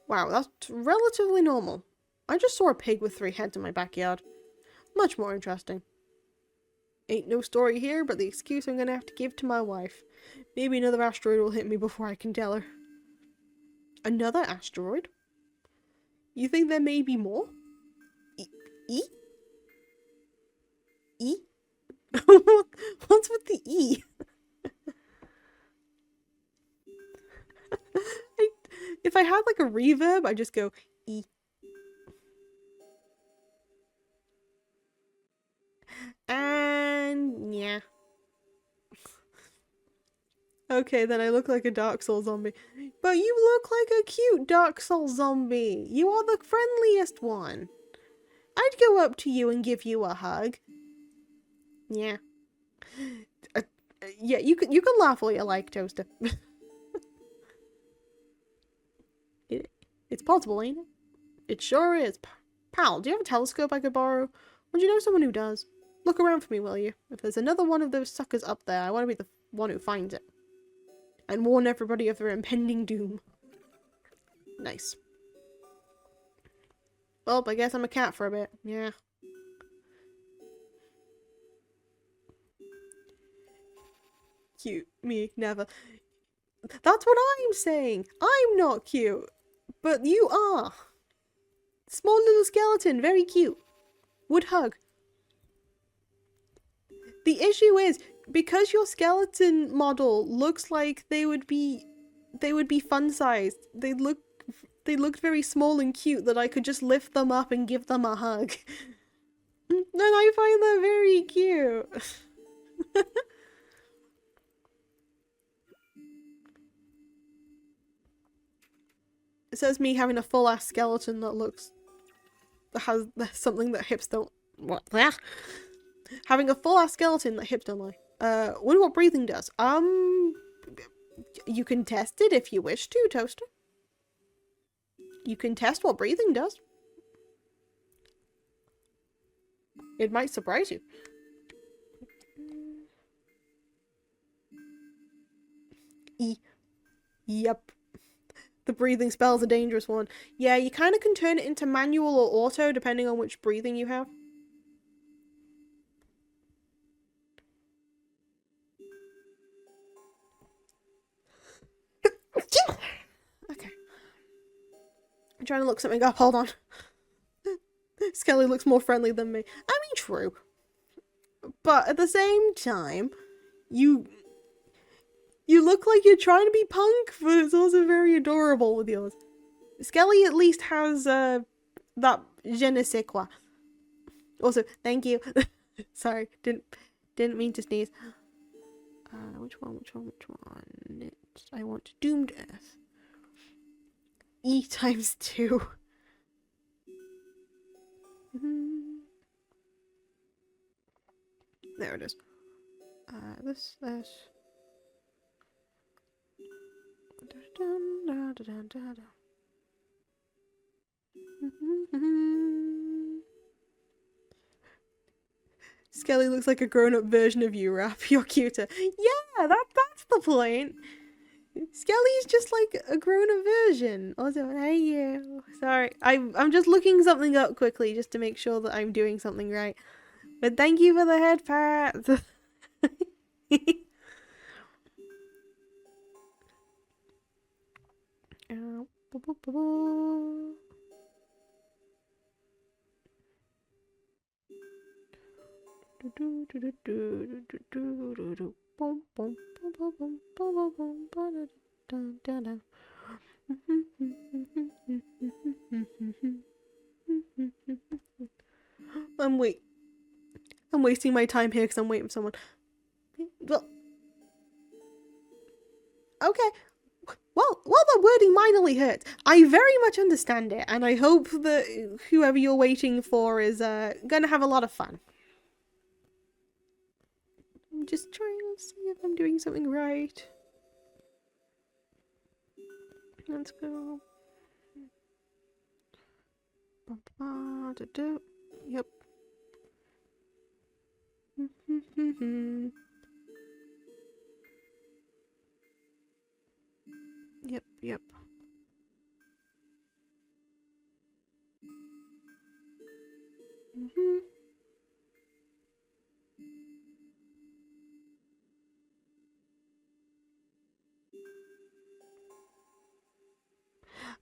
Wow, that's relatively normal. I just saw a pig with 3 heads in my backyard. Much more interesting. Ain't no story here, but the excuse I'm gonna have to give to my wife. Maybe another asteroid will hit me before I can tell her. Another asteroid? You think there may be more? E? E? What's with the E? If I had like a reverb, I'd just go E. And yeah. Okay, then I look like a Dark Souls zombie. But you look like a cute Dark Souls zombie. You are the friendliest one. I'd go up to you and give you a hug. Yeah. Yeah, you can laugh all you like, Toaster. It's possible, ain't it? It sure is. Pal, do you have a telescope I could borrow? Would you know someone who does? Look around for me, will you? If there's another one of those suckers up there, I want to be the one who finds it. And warn everybody of their impending doom. Nice. Well, I guess I'm a cat for a bit. Yeah. Cute. Me, never. That's what I'm saying. I'm not cute. But you are. Small little skeleton, very cute. Would hug. The issue is, because your skeleton model looks like they would be fun-sized, they looked very small and cute that I could just lift them up and give them a hug. And I find that very cute. It says me having a full-ass skeleton that has something that hips don't... What? Having a full-ass skeleton that hips don't like. Wonder what breathing does. You can test it if you wish to, Toaster. You can test what breathing does. It might surprise you. Yep. The breathing spell's a dangerous one. Yeah, you kind of can turn it into manual or auto depending on which breathing you have. Okay. I'm trying to look something up. Hold on. Skelly looks more friendly than me. I mean, true. But at the same time, you look like you're trying to be punk, but it's also very adorable with yours. Skelly at least has that je ne sais quoi. Also, thank you. Sorry, didn't mean to sneeze. Which one? I want Doomed Earth. E times 2. There it is. This. Skelly looks like a grown-up version of you, Rap. You're cuter. Yeah, that's the point. Skelly's just like a grown-up version. Also, hey you. Sorry, I'm just looking something up quickly just to make sure that I'm doing something right. But thank you for the head pats. I'm wasting my time here because I'm waiting for someone. Well, okay. Well, the wording minorly hurts. I very much understand it, and I hope that whoever you're waiting for is gonna have a lot of fun. I'm just trying to see if I'm doing something right. Let's go. Yep. Yep, yep.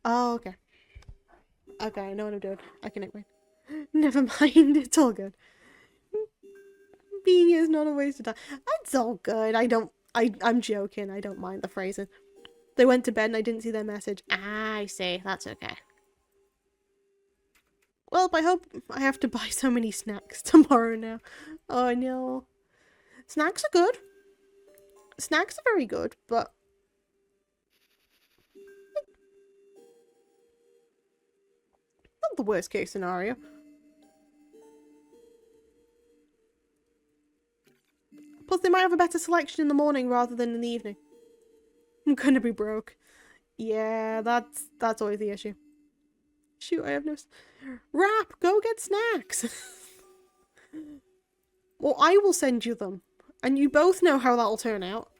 Oh, okay. Okay, I know what I'm doing. I can wait. Never mind, it's all good. Being here is not a waste of time. It's all good. I'm joking. I don't mind the phrasing. They went to bed and I didn't see their message. Ah, I see. That's okay. Well, I hope I have to buy so many snacks tomorrow now. Oh no. Snacks are good. Snacks are very good, but not the worst case scenario. Plus, they might have a better selection in the morning rather than in the evening. I'm gonna be broke. Yeah, that's always the issue. Shoot, I have no... Rap, go get snacks! Well, I will send you them. And you both know how that'll turn out.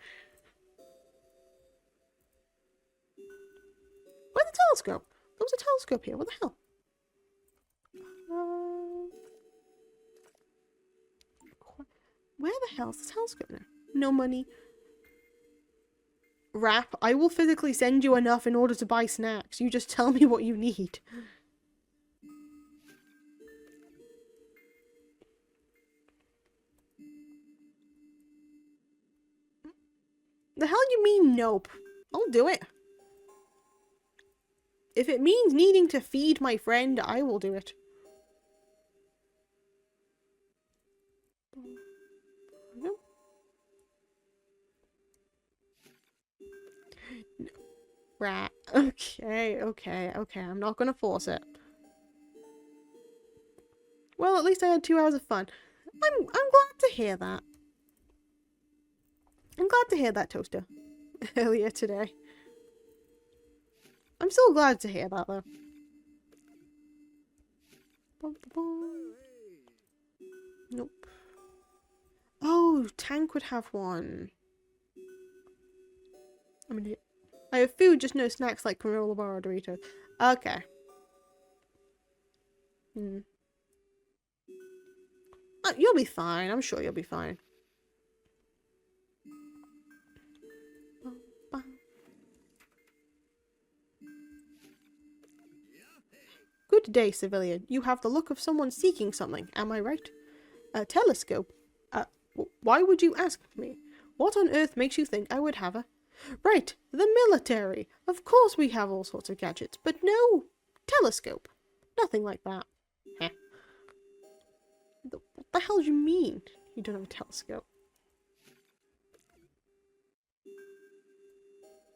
Where's the telescope? There was a telescope here. What the hell? Where the hell's the telescope now? No money. Rap, I will physically send you enough in order to buy snacks. You just tell me what you need. The hell you mean nope? I'll do it. If it means needing to feed my friend, I will do it. No. No. Right. Okay. I'm not gonna force it. Well, at least I had 2 hours of fun. I'm glad to hear that. I'm glad to hear that, Toaster. Earlier today. I'm still glad to hear that, though. Nope. Oh, Tank would have one. I have food, just no snacks like granola bar or Doritos. Okay. You'll be fine. I'm sure you'll be fine. Good day, civilian. You have the look of someone seeking something. Am I right? A telescope? Why would you ask me? What on earth makes you think I would have a... Right, the military. Of course we have all sorts of gadgets, but no telescope. Nothing like that. Heh. What the hell do you mean you don't have a telescope?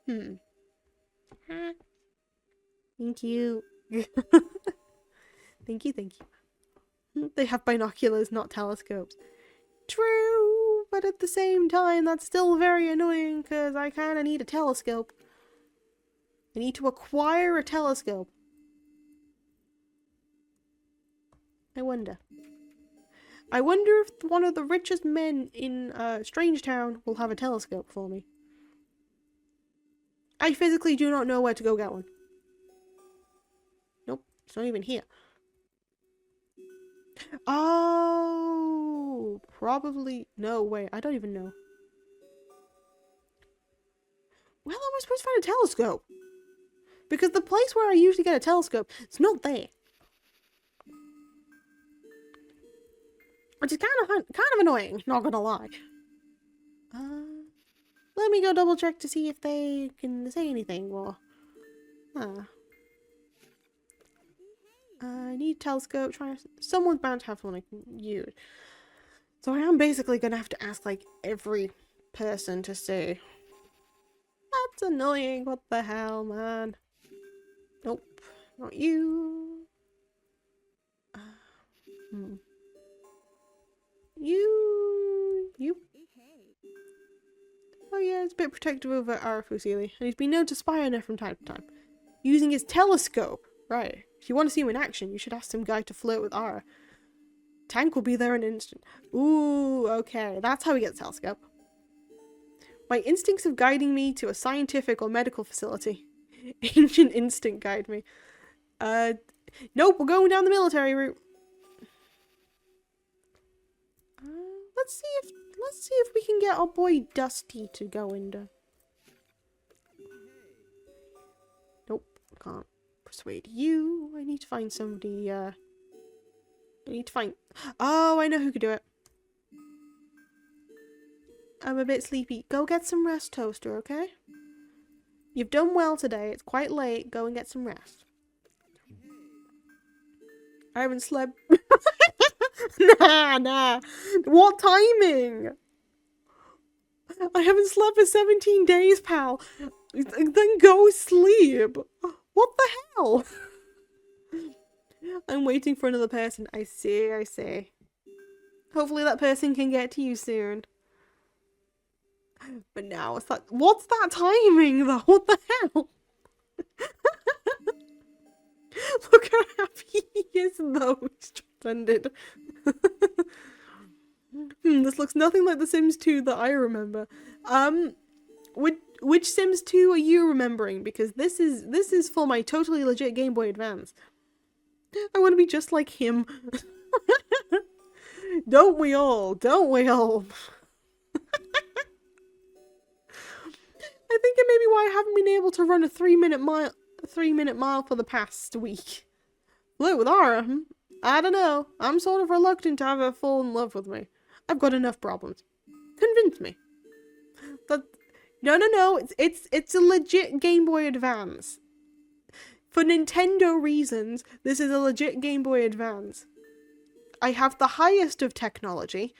Thank you. Thank you. They have binoculars, not telescopes. True, but at the same time, that's still very annoying because I kind of need a telescope. I need to acquire a telescope. I wonder if one of the richest men in Strangetown will have a telescope for me. I physically do not know where to go get one. Nope, it's not even here. Oh, probably. No, wait, I don't even know. Well, how am I supposed to find a telescope? Because the place where I usually get a telescope, it's not there. Which is kind of annoying, not gonna lie. Let me go double check to see if they can say anything or... I need a telescope. Someone's bound to have one I can use. So I am basically gonna have to ask like every person to say. That's annoying. What the hell, man? Nope, not you. You. Oh yeah, it's a bit protective over Arafusili, and he's been known to spy on her from time to time. using his telescope. Right. If you want to see him in action, you should ask some guy to flirt with Ara. Tank will be there in an instant. Ooh, okay. That's how we get the telescope. My instincts of guiding me to a scientific or medical facility. Ancient instinct guide me. Nope, we're going down the military route. Let's see if we can get our boy Dusty to go into. Nope, can't persuade you. I need to find somebody, I need to find... Oh, I know who could do it. I'm a bit sleepy. Go get some rest, Toaster, okay? You've done well today. It's quite late. Go and get some rest. I haven't slept. Nah. What timing? I haven't slept for 17 days, pal. Then go sleep. What the hell? I'm waiting for another person. I see. Hopefully that person can get to you soon. But now it's like, what's that timing though? What the hell? Look how happy he is though. He's splendid. This looks nothing like the Sims 2 that I remember. Which Sims 2 are you remembering? Because this is for my totally legit Game Boy Advance. I want to be just like him. Don't we all? Don't we all? I think it may be why I haven't been able to run a 3-minute mile for the past week. Flirt with Ara? I don't know. I'm sort of reluctant to have her fall in love with me. I've got enough problems. Convince me. That no. It's a legit Game Boy Advance. For Nintendo reasons, this is a legit Game Boy Advance. I have the highest of technology.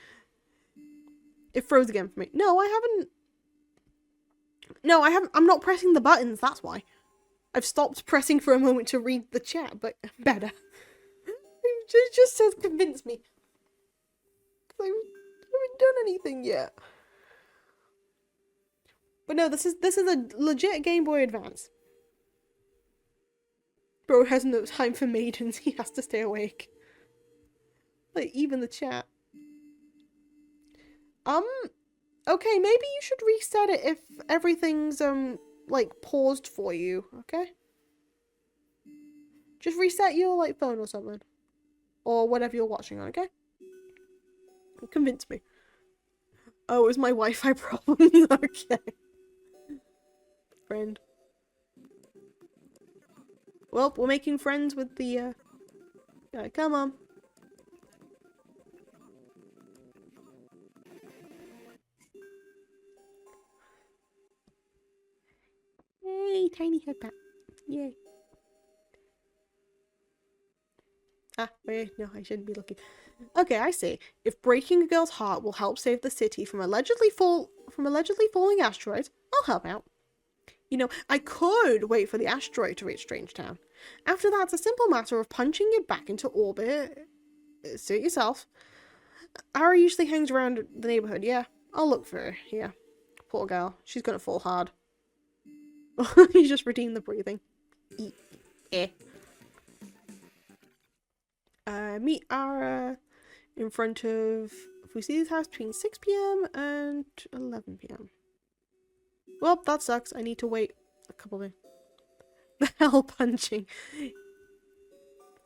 It froze again for me. No, I haven't. No, I haven't. I'm not pressing the buttons, that's why. I've stopped pressing for a moment to read the chat, but better. It just says convince me. I haven't done anything yet. But no, this is a legit Game Boy Advance. Bro has no time for maidens, he has to stay awake. Like, even the chat. Okay, maybe you should reset it if everything's, like, paused for you, okay? Just reset your, like, phone or something. Or whatever you're watching on, okay? Convince me. Oh, it was my Wi-Fi problem. Okay. Friend. Well, we're making friends with the, come on. Yay, tiny headbat. Yay. Ah, wait, no, I shouldn't be looking. Okay, I see. If breaking a girl's heart will help save the city from allegedly falling asteroids, I'll help out. You know, I could wait for the asteroid to reach Strangetown. After that, it's a simple matter of punching it back into orbit. Suit yourself. Ara usually hangs around the neighborhood, yeah. I'll look for her, yeah. Poor girl. She's gonna fall hard. You just redeemed the breathing. Meet Ara in front of Fusi's house between 6 PM and 11 PM. Well, that sucks. I need to wait a couple minutes. The hell punching.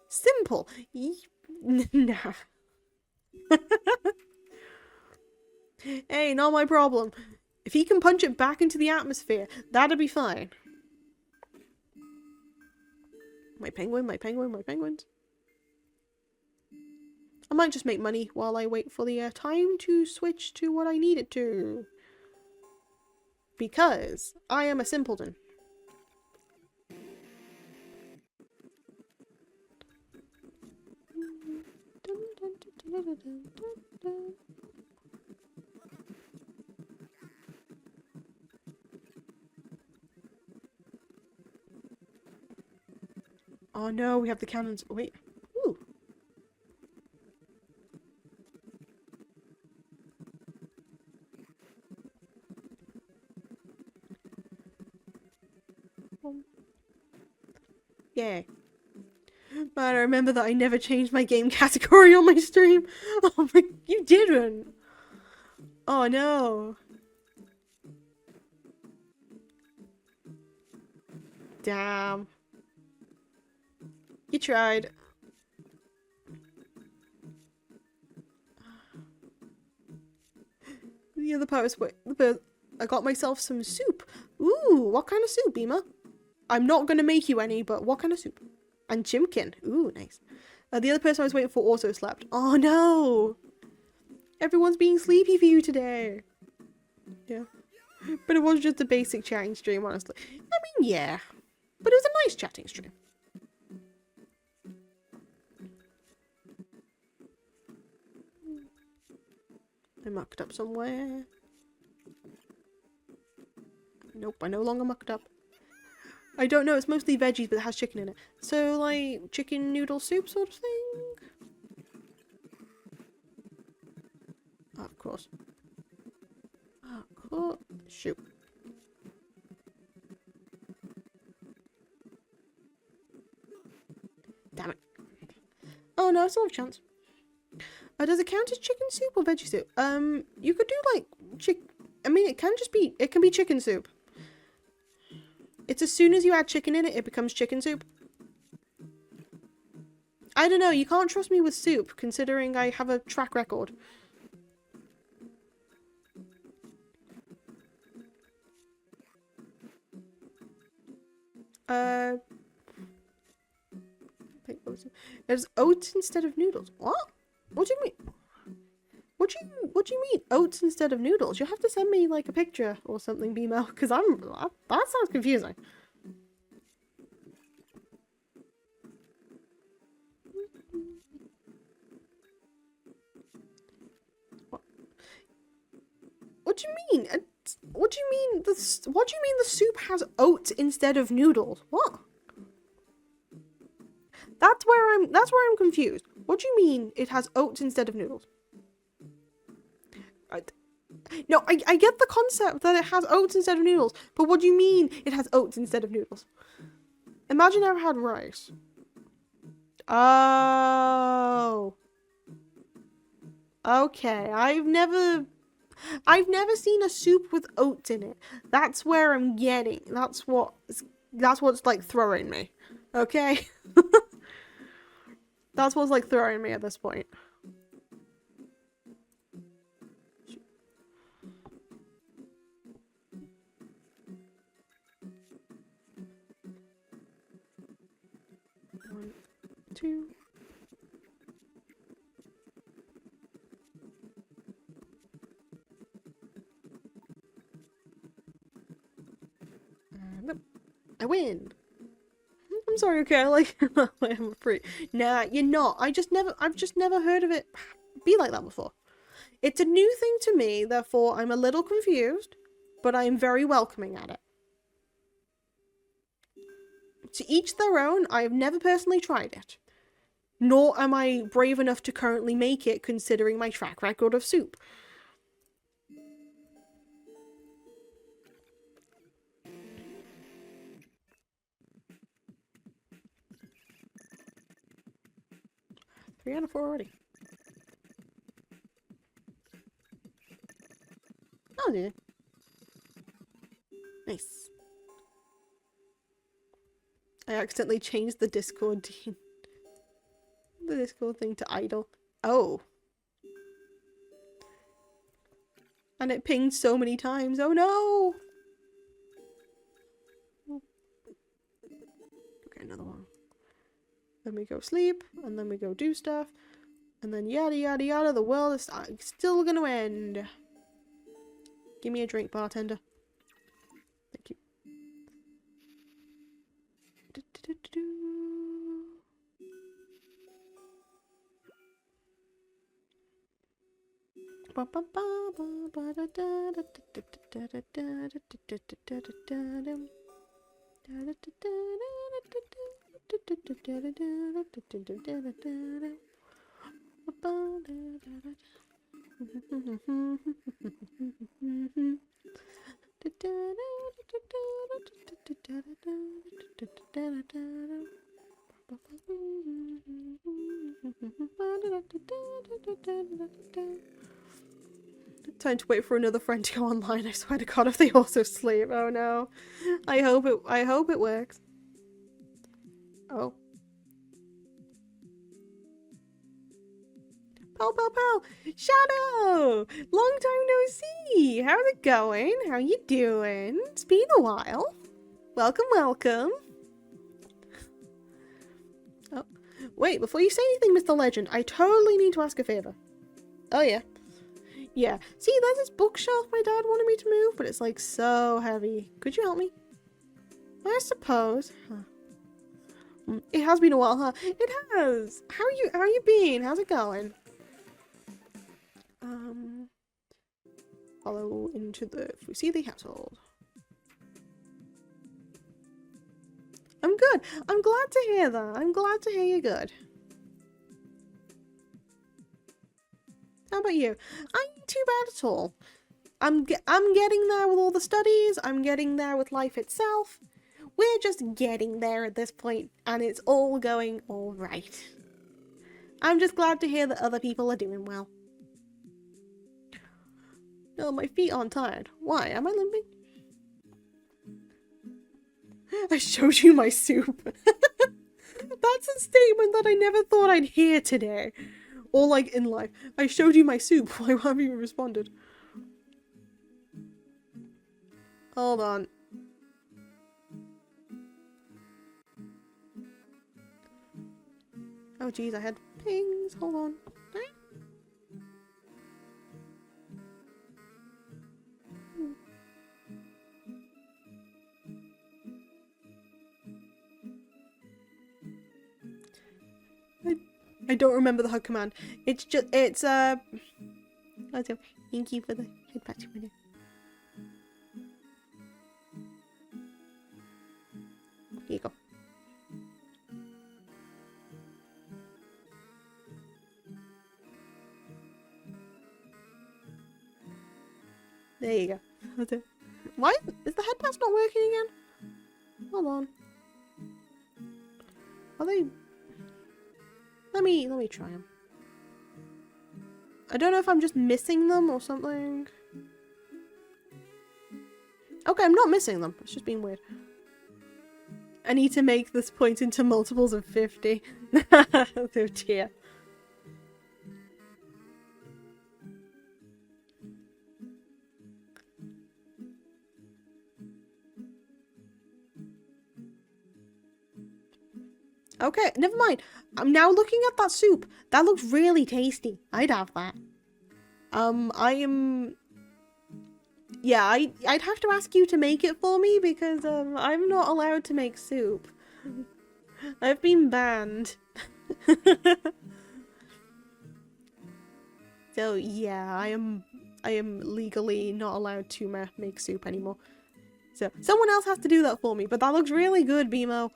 Simple. Nah. Hey, not my problem. If he can punch it back into the atmosphere, that'd be fine. My penguins. I might just make money while I wait for the time to switch to what I need it to. Because I am a simpleton. Oh no, we have the cannons. Wait. Ooh. Yeah. Man, I remember that I never changed my game category on my stream. Oh my, you didn't. Oh no. Damn. You tried. The other part was, I got myself some soup. Ooh, what kind of soup, Beamer? I'm not gonna make you any, but what kind of soup? And chimkin. Ooh, nice. The other person I was waiting for also slept. Oh no! Everyone's being sleepy for you today. Yeah. But it was just a basic chatting stream, honestly. I mean, yeah. But it was a nice chatting stream. I mucked up somewhere. Nope, I no longer mucked up. I don't know, it's mostly veggies, but it has chicken in it. So, like, chicken noodle soup sort of thing? Oh, of course. Oh, cool. Shoot. Damn it. Oh no, I still have a chance. Does it count as chicken soup or veggie soup? You could do like I mean, it can be chicken soup. It's as soon as you add chicken in it, it becomes chicken soup. I don't know, you can't trust me with soup, considering I have a track record. Wait, there's oats instead of noodles. What? What do you mean? What do you mean oats instead of noodles? You'll have to send me like a picture or something, BML, because that sounds confusing. What do you mean? What do you mean the soup has oats instead of noodles? What? That's where I'm confused. What do you mean it has oats instead of noodles? No, I get the concept that it has oats instead of noodles, but what do you mean it has oats instead of noodles? Imagine I had rice. Oh. Okay, I've never seen a soup with oats in it. That's where I'm getting. That's what's like throwing me. Okay? That's what's like throwing me at this point. One, two. I win. I'm sorry, okay, I'm free. Nah, you're not. I've just never heard of it be like that before. It's a new thing to me, therefore I'm a little confused, but I am very welcoming at it. To each their own, I have never personally tried it. Nor am I brave enough to currently make it, considering my track record of soup. Three out of 4 already. Oh, dear. Nice. I accidentally changed the Discord thing to idle. Oh. And it pinged so many times. Oh no! Okay, another one. Then we go sleep, and then we go do stuff, and then yada yada yada, the world is still gonna end. Give me a drink, bartender. Thank you. Time to wait for another friend to go online. I swear to God, if they also sleep. Oh no. I hope it works. Oh. Pal, pal, pal! Shadow! Long time no see! How's it going? How you doing? It's been a while. Welcome, welcome. Oh. Wait, before you say anything, Mr. Legend, I totally need to ask a favor. Oh yeah. Yeah. See, there's this bookshelf my dad wanted me to move, but it's like so heavy. Could you help me? I suppose. Huh. It has been a while, huh? It has! How you been? How's it going? Follow into the Fusili household. I'm good. I'm glad to hear that. I'm glad to hear you're good. How about you? I ain't too bad at all. I'm getting there with all the studies. I'm getting there with life itself. We're just getting there at this point, and it's all going all right. I'm just glad to hear that other people are doing well. No, my feet aren't tired. Why? Am I limping? I showed you my soup. That's a statement that I never thought I'd hear today. Or like in life. I showed you my soup. Why haven't you responded? Hold on. Oh geez, I had pings. Hold on. I don't remember the hug command. It's just, it's, let's go. Thank you for the head patch window. Here you go. There you go. That's it. Why? Is the head patch not working again? Hold on. Are they... Let me try them. I don't know if I'm just missing them or something. Okay, I'm not missing them. It's just being weird. I need to make this point into multiples of 50. Oh dear. Okay, never mind. I'm now looking at that soup. That looks really tasty. I'd have that. Yeah, I'd have to ask you to make it for me because, I'm not allowed to make soup. I've been banned. So, yeah, I am legally not allowed to make soup anymore. So, someone else has to do that for me, but that looks really good, BMO.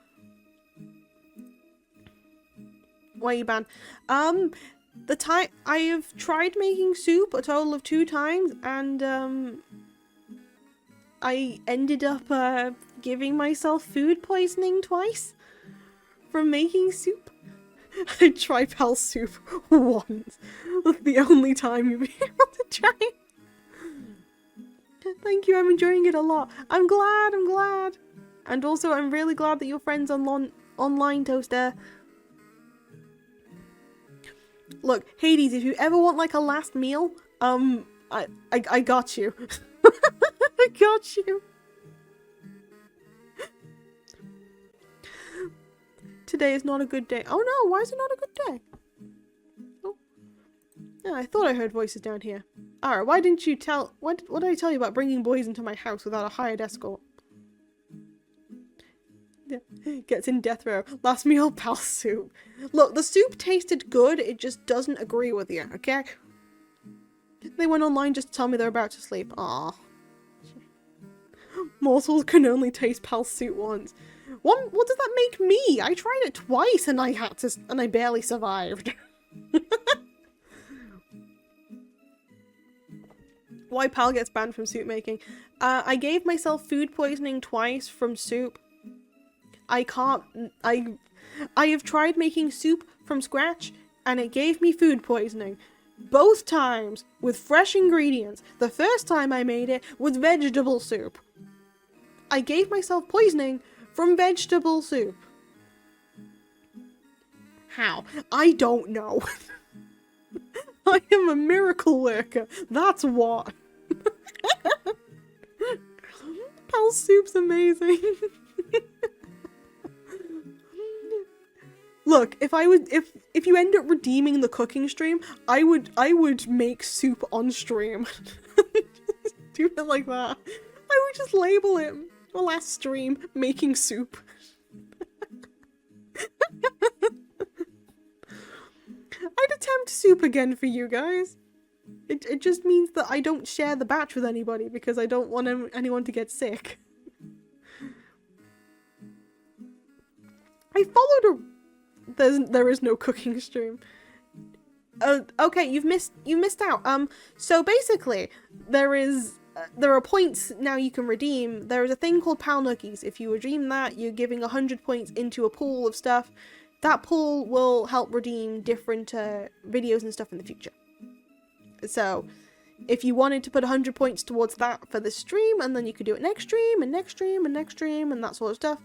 Why are you banned? The time I have tried making soup a total of 2 times, and I ended up giving myself food poisoning twice from making soup. I tried pal soup once. That's the only time you'll be able to try it. Thank you, I'm enjoying it a lot. I'm glad. And also, I'm really glad that your friend's online, Toaster. Look, Hades, if you ever want like a last meal, I got you. I got you. Today is not a good day. Oh no, why is it not a good day? Oh. Yeah, I thought I heard voices down here. Alright, why didn't you tell... What did I tell you about bringing boys into my house without a hired escort? Yeah. Gets in death row. Last meal, pal soup. Look, the soup tasted good, it just doesn't agree with you, okay? They went online just to tell me they're about to sleep. Aww. Morsels can only taste pal soup once. What does that make me? I tried it twice and I barely survived. Why pal gets banned from soup making? I gave myself food poisoning twice from soup. I have tried making soup from scratch. and it gave me food poisoning. Both times with fresh ingredients. The first time I made it was vegetable soup. I gave myself poisoning from vegetable soup. How? I don't know. I am a miracle worker. That's what. Pal soup's amazing. Look, if you end up redeeming the cooking stream, I would make soup on stream. Do it like that. I would just label it the last stream making soup. I'd attempt soup again for you guys. It just means that I don't share the batch with anybody because I don't want anyone to get sick. I followed a... There is no cooking stream. Okay, you've missed out. So basically, there are points now you can redeem. There is a thing called Pal Nookies. If you redeem that, you're giving 100 points into a pool of stuff. That pool will help redeem different videos and stuff in the future. So, if you wanted to put 100 points towards that for the stream, and then you could do it next stream, and next stream, and next stream, and that sort of stuff.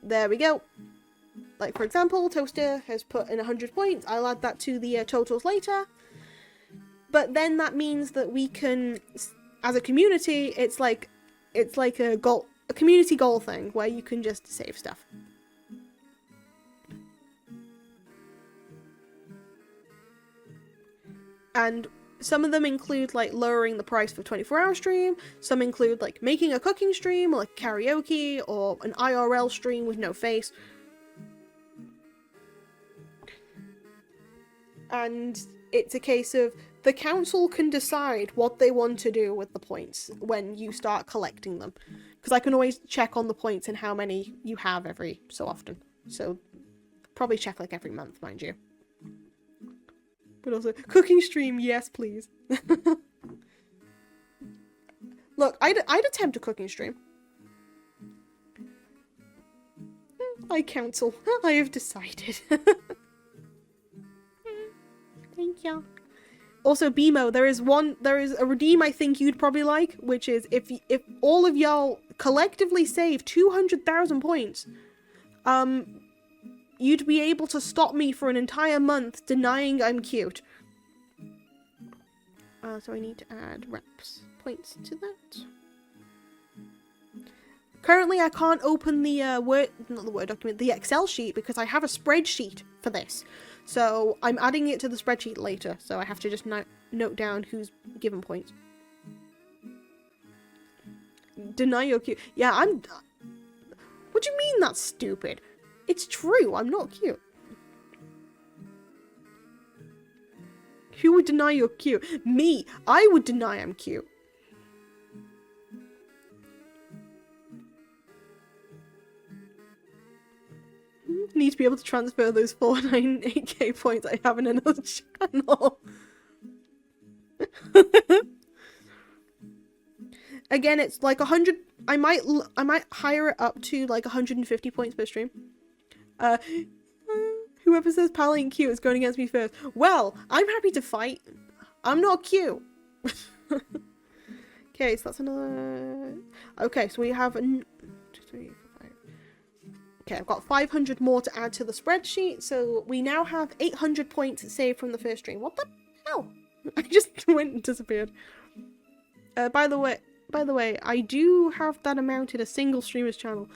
There we go. Like, for example, Toaster has put in 100 points. I'll add that to the totals later. But then that means that we can, as a community, it's like a community goal thing, where you can just save stuff. And some of them include, like, lowering the price for 24-hour stream. Some include, like, making a cooking stream, or, like, karaoke, or an IRL stream with no face. And it's a case of the council can decide what they want to do with the points when you start collecting them. Because I can always check on the points and how many you have every so often. So, probably check, like, every month, mind you. But also, cooking stream, yes, please. Look, I'd attempt a cooking stream. I counsel. I have decided. Thank you. Also, BMO, there is a redeem I think you'd probably like, which is if all of y'all collectively save 200,000 points, you'd be able to stop me for an entire month denying I'm cute. So I need to add reps points to that. Currently, I can't open the the Excel sheet because I have a spreadsheet for this. So I'm adding it to the spreadsheet later. So I have to just note down who's given points. Deny you're cute. Yeah, I'm... What do you mean that's stupid? It's true, I'm not cute. Who would deny you're cute? Me! I would deny I'm cute. Need to be able to transfer those 498k points I have in another channel. Again, it's like 100. I might hire it up to like 150 points per stream. Whoever says pal ain't cute is going against me first. Well, I'm happy to fight. I'm not cute. Okay, so that's another... Okay, so we have... 2, 3, 4, 5. Okay, I've got 500 more to add to the spreadsheet, so we now have 800 points saved from the first stream. What the hell? I just went and disappeared. By the way, I do have that amount in a single streamer's channel.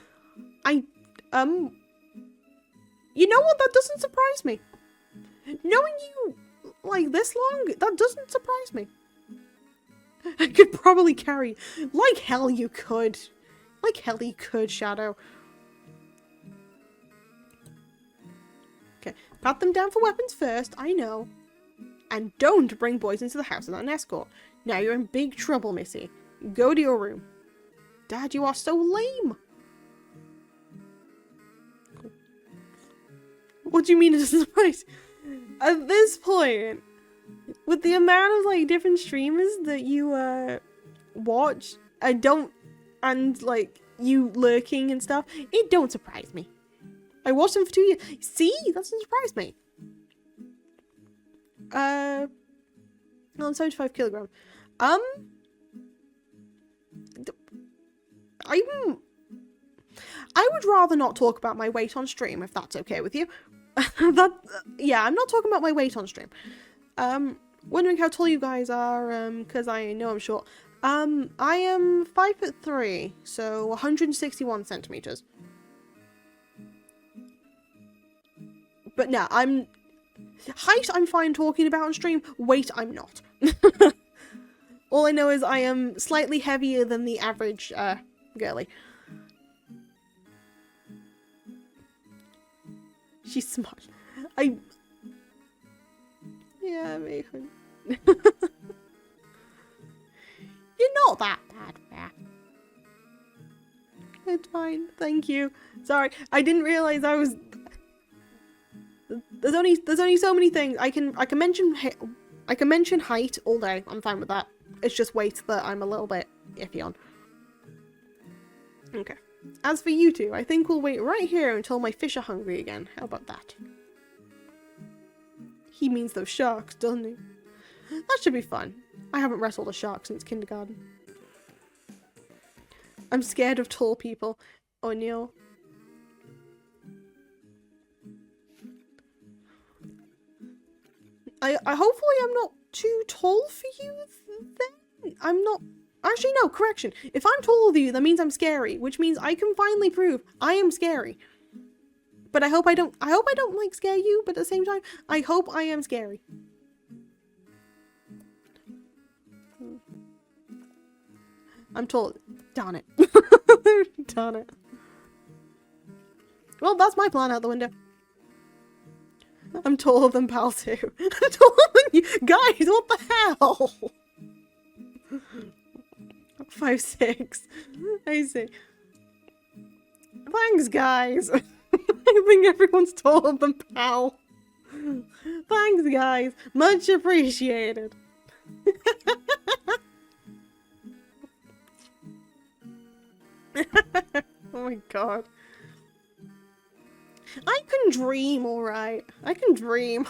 You know what? That doesn't surprise me. Knowing you, like, this long, that doesn't surprise me. I could probably carry... Like hell you could. Like hell you could, Shadow. Okay, pat them down for weapons first, I know. And don't bring boys into the house without an escort. Now you're in big trouble, Missy. Go to your room. Dad, you are so lame. Cool. What do you mean it doesn't surprise? At this point, with the amount of like different streamers that you watch, and like you lurking and stuff, it don't surprise me. I watched them for 2 years. See, that doesn't surprise me. I'm 75 kilograms. I'm I would rather not talk about my weight on stream, if that's okay with you. Yeah, I'm not talking about my weight on stream. Wondering how tall you guys are, because I know I'm short. I am 5'3", so 161 centimeters. But no, height I'm fine talking about on stream, weight I'm not. All I know is I am slightly heavier than the average, girly. She's smart. Yeah, maybe. You're not that bad, Pat. It's fine, thank you. Sorry, I didn't realize I was... There's only so many things. I can mention height all day. I'm fine with that. It's just weight that I'm a little bit iffy on. Okay. As for you two, I think we'll wait right here until my fish are hungry again. How about that? He means those sharks, doesn't he? That should be fun. I haven't wrestled a shark since kindergarten. I'm scared of tall people. Oh no. I hopefully I'm not too tall for you then? I'm not... Actually, no, correction. If I'm taller than you, that means I'm scary, which means I can finally prove I am scary. But I hope I don't like scare you, but at the same time, I hope I am scary. I'm tall. Darn it. Darn it. Well, that's my plan out the window. I'm taller than Pal too. I'm taller than you. Guys, what the hell? 5'6". I see. Thanks, guys. I think everyone's taller than Pal. Thanks, guys. Much appreciated. Oh my god. I can dream, alright. I can dream.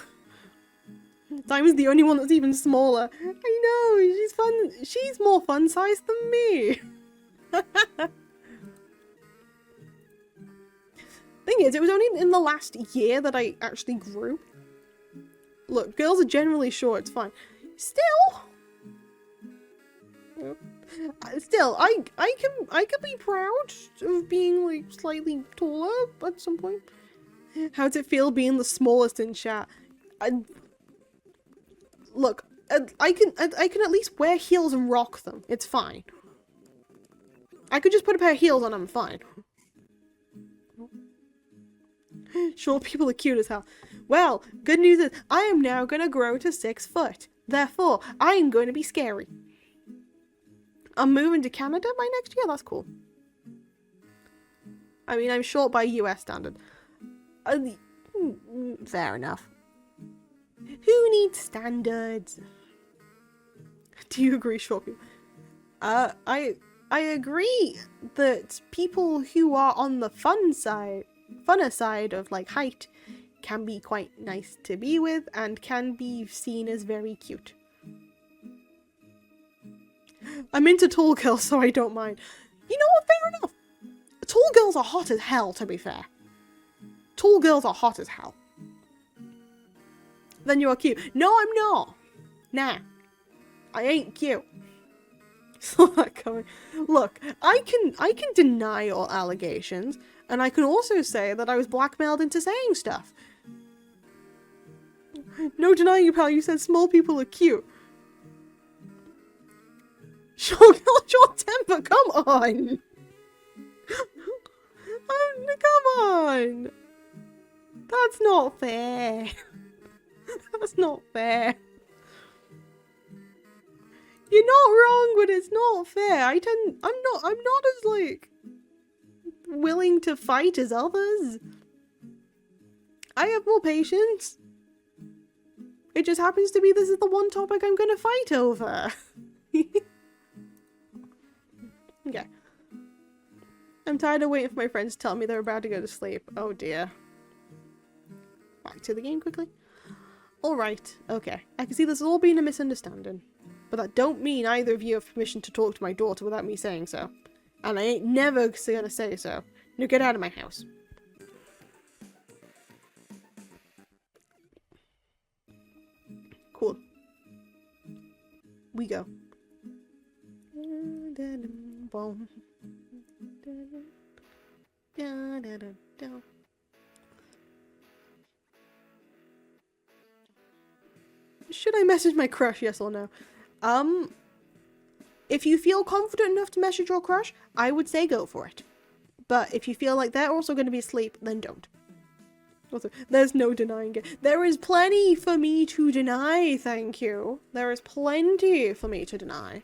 Simon's the only one that's even smaller. I know, she's fun. She's more fun-sized than me. Thing is, it was only in the last year that I actually grew. Look, girls are generally short, it's fine. Still, I can be proud of being like slightly taller at some point. How does it feel being the smallest in chat? Look, I can at least wear heels and rock them. It's fine. I could just put a pair of heels on, I'm fine. Short people are cute as hell. Well, good news is I am now gonna grow to 6 foot. Therefore, I am going to be scary. I'm moving to Canada by next year. That's cool. I mean, I'm short by US standard. Fair enough. Who needs standards? Do you agree, short people? I agree that people who are on the funner side of like height can be quite nice to be with and can be seen as very cute. I'm into tall girls, so I don't mind. You know what? Fair enough. Tall girls are hot as hell, to be fair. Tall girls are hot as hell. Then you are cute. No, I'm not. Nah. I ain't cute. Saw that coming. Look, I can deny all allegations, and I can also say that I was blackmailed into saying stuff. No denying you, pal, you said small people are cute. Short temper, come on! Come on! That's not fair. That's not fair. You're not wrong, but it's not fair. I'm not as, like, willing to fight as others. I have more patience. It just happens to be this is the one topic I'm gonna fight over. Okay. I'm tired of waiting for my friends to tell me they're about to go to sleep. Oh dear. Back to the game quickly. Alright, okay. I can see this has all been a misunderstanding. But that don't mean either of you have permission to talk to my daughter without me saying so. And I ain't never gonna say so. Now get out of my house. Cool. We go. Should I message my crush, yes or no? If you feel confident enough to message your crush, I would say go for it. But if you feel like they're also going to be asleep, then don't. Also, there's no denying it. There is plenty for me to deny, thank you. There is plenty for me to deny.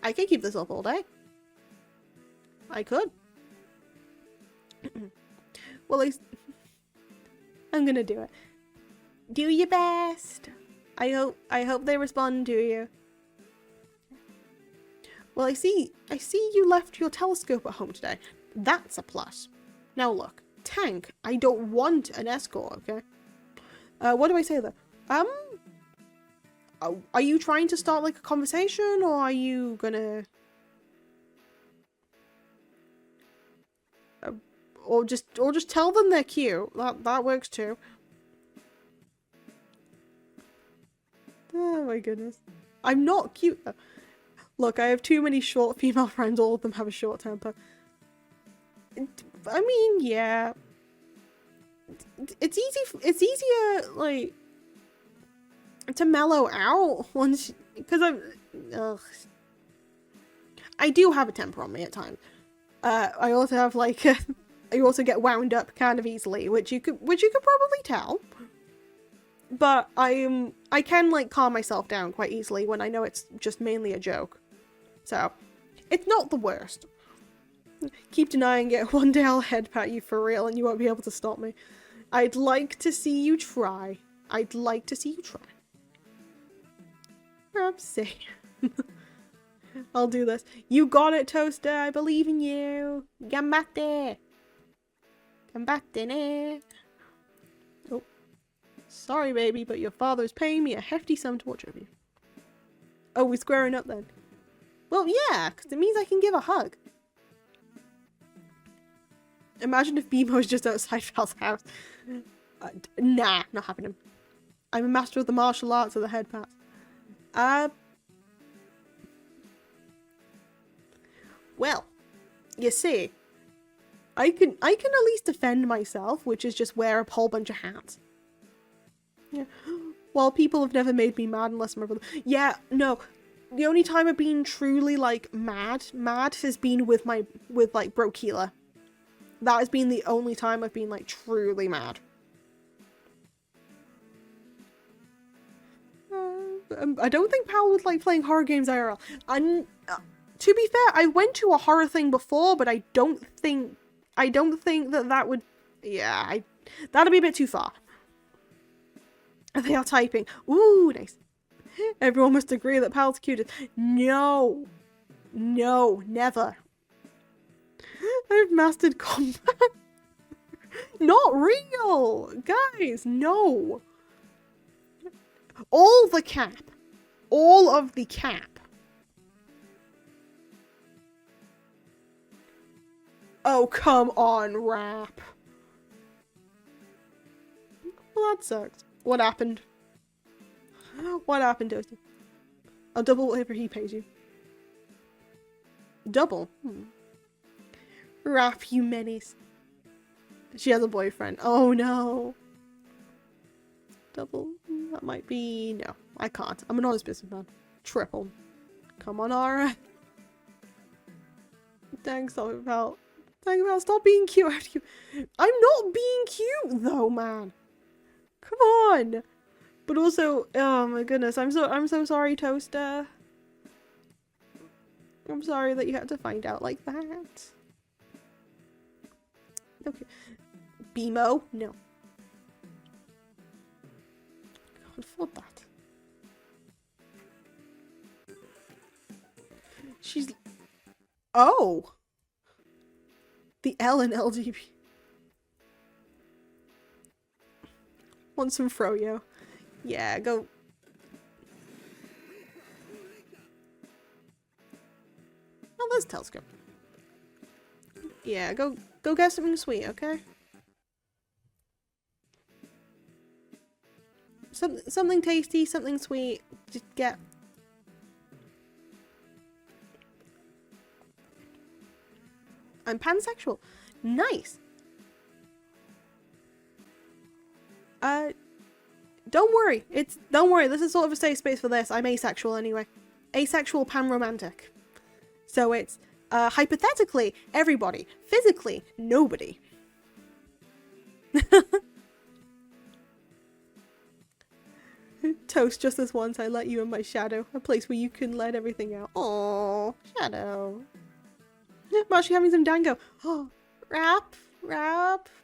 I could keep this up all day. I could. Well, I'm gonna do it. Do your best. I hope they respond to you. Well, I see you left your telescope at home today. That's a plus. Now look, Tank, I don't want an escort, okay? What do I say though? Are you trying to start like a conversation, or are you gonna... Or just tell them they're cute. That works too. Oh my goodness. I'm not cute though. Look, I have too many short female friends. All of them have a short temper. I mean, yeah. It's easier, like, to mellow out once, because I do have a temper on me at times. I also have like I also get wound up kind of easily, which you could probably tell. But I can like calm myself down quite easily when I know it's just mainly a joke. So, it's not the worst. Keep denying it. One day I'll headpat you for real and you won't be able to stop me. I'd like to see you try. I'd like to see you try. Perhaps I'll do this. You got it, Toaster. I believe in you. Gambatte. Gambatte ne. Oh. Sorry, baby, but your father's paying me a hefty sum to watch over you. Oh, we're squaring up then. Well, yeah, because it means I can give a hug. Imagine if Bemo's just outside Val's house. Nah, not happening. I'm a master of the martial arts of the head pat. Well, you see, I can at least defend myself, which is just wear a whole bunch of hats. Yeah. While people have never made me mad unless my brother. Yeah, no. The only time I've been truly like mad has been with like Brokila. That has been the only time I've been like truly mad. I don't think Pal would like playing horror games IRL. To be fair, I went to a horror thing before, but I don't think that would. Yeah, that'd be a bit too far. They are typing. Ooh, nice. Everyone must agree that Pal's cutest. No. No, never. I've mastered combat. Not real! Guys, no. All the cap. All of the cap. Oh, come on, rap. Well, that sucks. What happened? What happened, Toasty? I'll double whatever he pays you. Double? Rap, you menace. She has a boyfriend. Oh no. Double? That might be... No, I can't. I'm an honest businessman. Triple. Come on, Ara. Thanks, Val. Thanks, Val. Stop being cute. I'm not being cute, though, man. Come on. But also, oh my goodness, I'm so sorry, Toaster. I'm sorry that you had to find out like that. Okay. Bemo? No. I can't afford that. She's... Oh! The L in LGB. Want some froyo? Yeah, go. Oh, there's telescope. Yeah, go get something sweet, okay? Something tasty, something sweet. Just get. I'm pansexual. Nice. Don't worry. Don't worry. This is sort of a safe space for this. I'm asexual anyway. Asexual panromantic. So it's hypothetically everybody. Physically nobody. Toast, just this once I let you in my shadow. A place where you can let everything out. Aww, shadow. I'm actually having some dango. Oh, rap.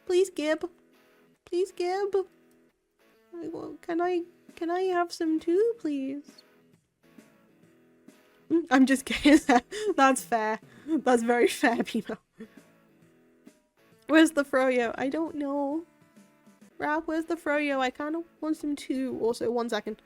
Please, Gib. Please, Gib. Can I have some too, please? I'm just kidding. That's fair. That's very fair, Pimo. Where's the froyo? I don't know. Rap, where's the froyo? I kind of want some too. Also, 1 second.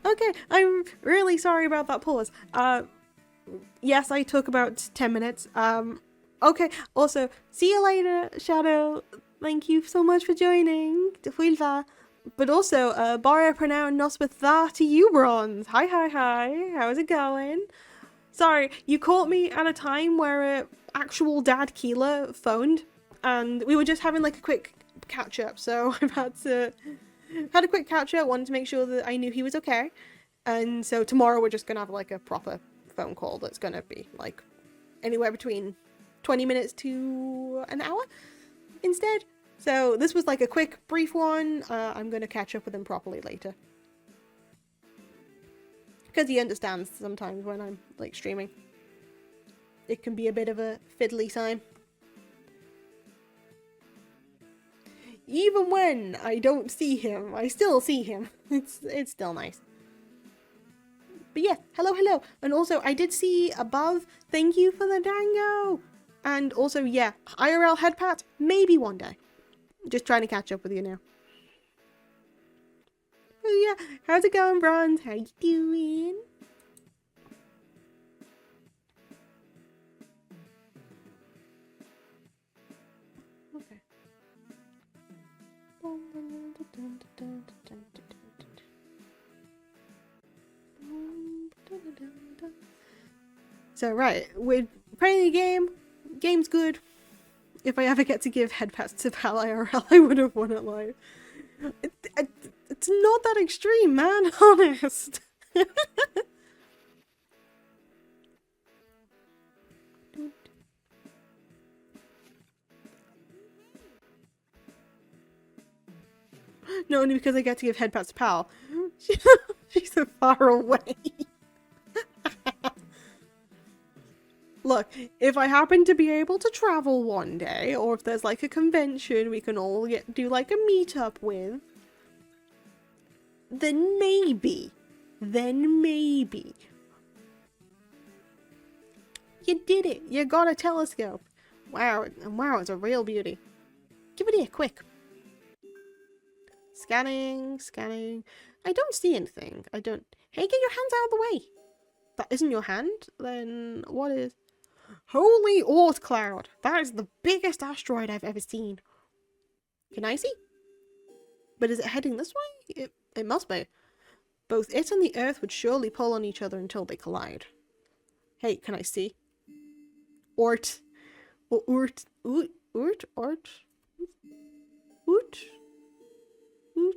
Okay, I'm really sorry about that pause. Yes, I took about 10 minutes. Okay, also, see you later, Shadow. Thank you so much for joining. Dwylva. But also, bara pronoun nos with tha to you, Bronze. Hi, hi, hi. How's it going? Sorry, you caught me at a time where actual Dad Keela phoned, and we were just having like a quick catch up. So I've had a quick catch up. Wanted to make sure that I knew he was okay, and so tomorrow we're just gonna have like a proper phone call that's gonna be like anywhere between 20 minutes to an hour instead. So this was like a quick, brief one. I'm gonna catch up with him properly later. Because he understands sometimes when I'm like streaming. It can be a bit of a fiddly time. Even when I don't see him, I still see him. It's still nice. But yeah, hello. And also, I did see above, thank you for the dango. And also, yeah, IRL head pat, maybe one day. Just trying to catch up with you now. Oh yeah, how's it going, Bronze? How you doing? Okay. So right, we're playing the game. Game's good. If I ever get to give headpats to Pal IRL, I would have won it live. It's not that extreme, man. Honest. No, only because I get to give headpats to Pal. She's so far away. Look, if I happen to be able to travel one day, or if there's like a convention we can all do like a meetup with, then maybe. You did it. You got a telescope. Wow, it's a real beauty. Give it here, quick. Scanning. I don't see anything. I don't... Hey, get your hands out of the way. That isn't your hand? Then what is... Holy Oort Cloud! That is the biggest asteroid I've ever seen. Can I see? But is it heading this way? It must be. Both it and the Earth would surely pull on each other until they collide. Hey, can I see? Oort. Oort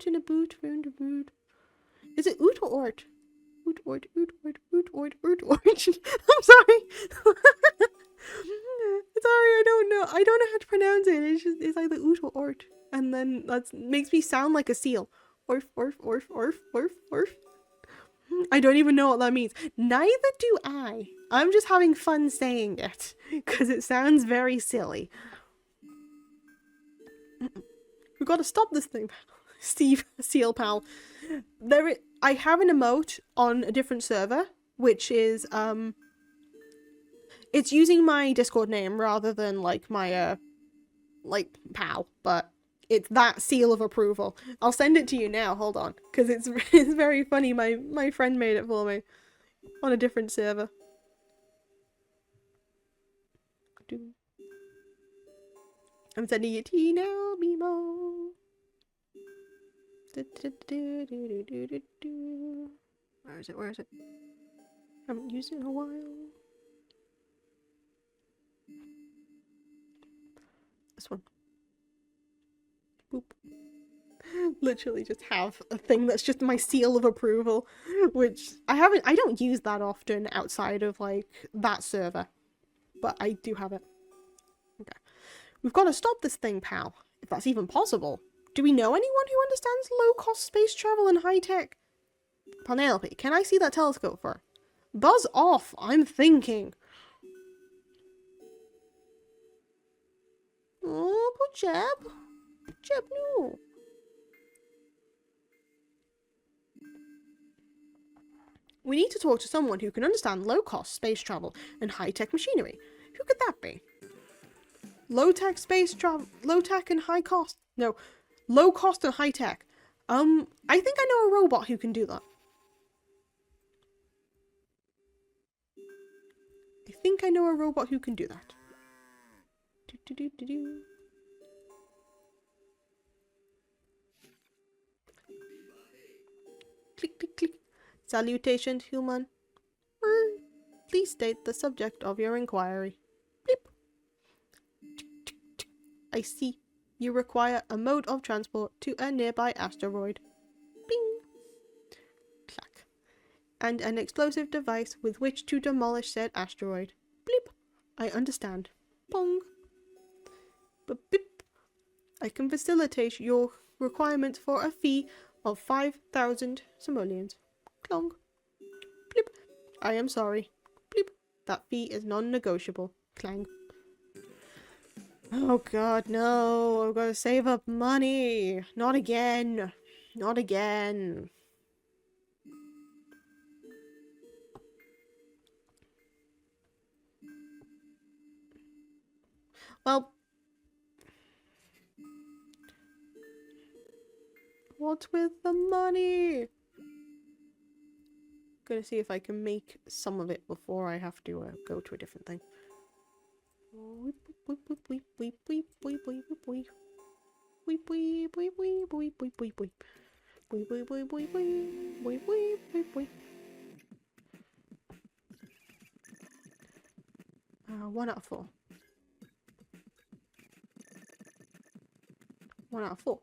in a boot, round a boot. Is it oot or ort? Oot. I'm sorry. Sorry, I don't know. I don't know how to pronounce it. It's either oot or ort. And then that makes me sound like a seal. Orf. I don't even know what that means. Neither do I. I'm just having fun saying it. Because it sounds very silly. We've got to stop this thing, Steve, Seal Pal. I have an emote on a different server, which is, it's using my Discord name rather than, like, my, like, pal, but it's that seal of approval. I'll send it to you now, hold on, because it's very funny. My friend made it for me on a different server. I'm sending it to you now, Mimo. Where is it? I haven't used it in a while. This one. Boop. Literally just have a thing that's just my seal of approval, which I don't use that often outside of like that server, but I do have it. Okay. We've got to stop this thing, pal, if that's even possible. Do we know anyone who understands low-cost space travel and high-tech? Penelope, can I see that telescope for her? Buzz off, I'm thinking. Oh, poor Jeb. Jeb, no. We need to talk to someone who can understand low-cost space travel and high-tech machinery. Who could that be? Low-tech space travel, low-tech and high-cost. No, low-cost and high-tech. I think I know a robot who can do that. I think I know a robot who can do that. Do. Click, click, click. Salutations, human. Please state the subject of your inquiry. Bleep. I see. You require a mode of transport to a nearby asteroid. Bing. Clack. And an explosive device with which to demolish said asteroid. Bleep. I understand. Pong. But beep. I can facilitate your requirements for a fee of 5,000 simoleons. Clong. Bleep. I am sorry. Bleep. That fee is non-negotiable. Clang. Oh god, no. I've got to save up money. Not again. Not again. Well, what's with the money? Gonna see if I can make some of it before I have to go to a different thing. One out of four. 1 out of 4.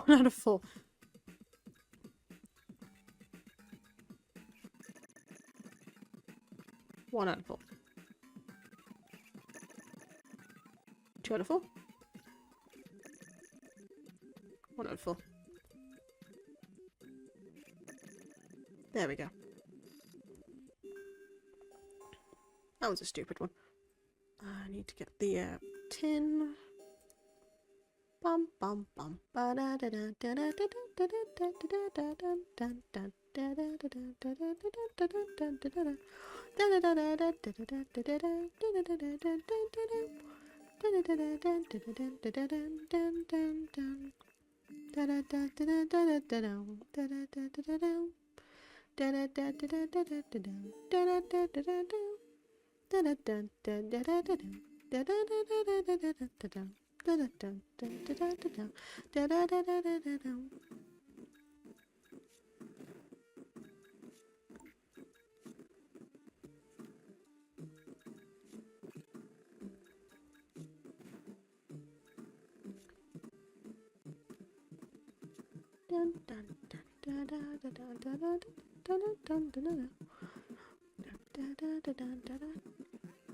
1 out of 4. One out of 4. 2 out of 4. 1 out of 4. There we go. That was a stupid one. I need to get the tin. Bum bum bum. Ba da da da da da da da da da da da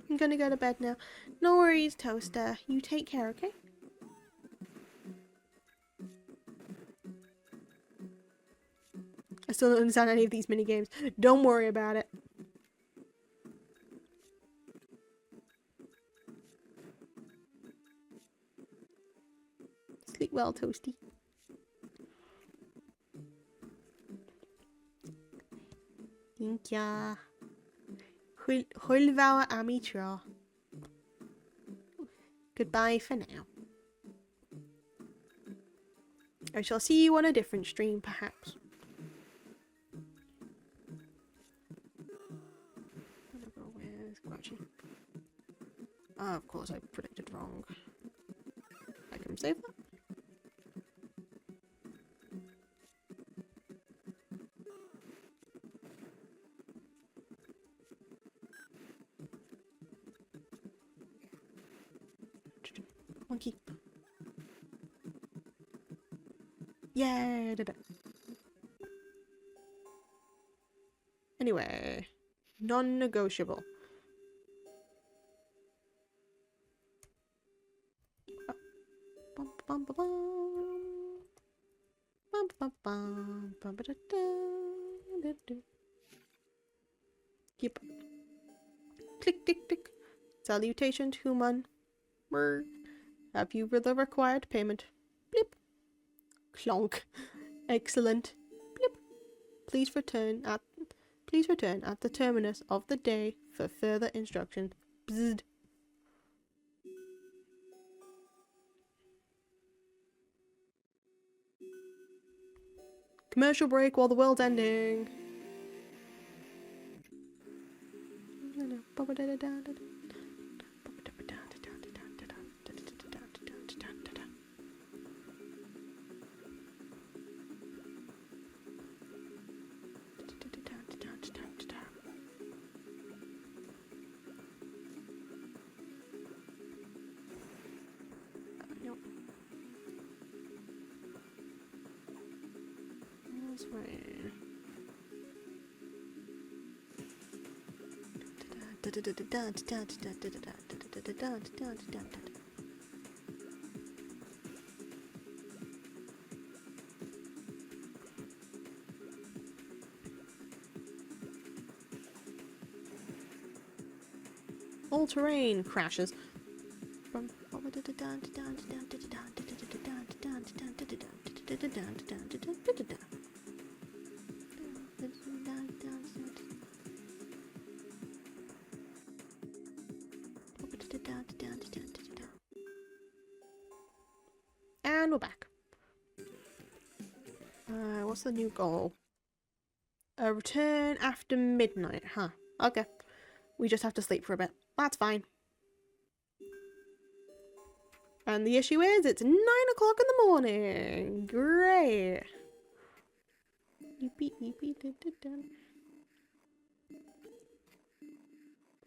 I'm gonna go to bed now. No worries, Toaster. You take care, okay? I still don't understand any of these mini games. Don't worry about it. Sleep well, Toasty. Thank ya. Hulvauer Amitra. Goodbye for now. I shall see you on a different stream, perhaps. Where's Grouchy? Ah, of course, I predicted wrong. I can save that. Monkey. Yeah, did it. Anyway, non-negotiable. Yep. Click, click, click. Salutations, human. Brr. Have you the required payment? Blip. Clonk. Excellent. Blip. Please return at the terminus of the day for further instructions. Bzzd. Commercial break while the world's ending. All terrain crashes. And we're back. What's the new goal? Return after midnight, huh? Okay. We just have to sleep for a bit. That's fine. And the issue is, it's 9 o'clock in the morning. Great.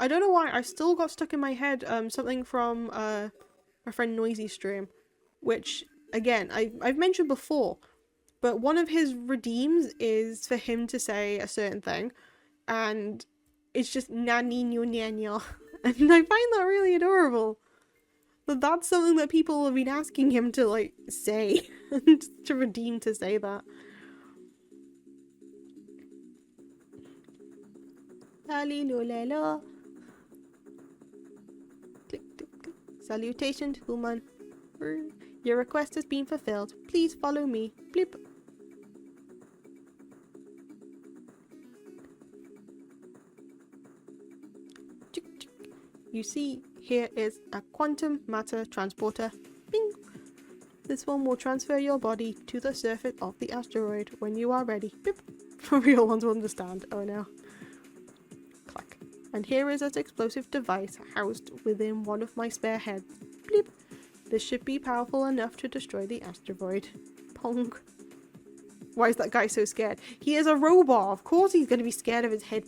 I don't know why, I still got stuck in my head something from my friend Noisy's stream, which, again, I've mentioned before, but one of his redeems is for him to say a certain thing, and it's just na niño ñaño, and I find that really adorable. But that's something that people have been asking him to, like, say, to redeem to say that. Alilulelo. Click, click, click. Salutations, human. Your request has been fulfilled. Please follow me. Blip. You see, here is a quantum matter transporter. Bing! This one will transfer your body to the surface of the asteroid when you are ready. Bip! For real ones will understand. Oh no. Click. And here is an explosive device housed within one of my spare heads. Blip! This should be powerful enough to destroy the asteroid. Pong. Why is that guy so scared? He is a robot. Of course he's going to be scared of his head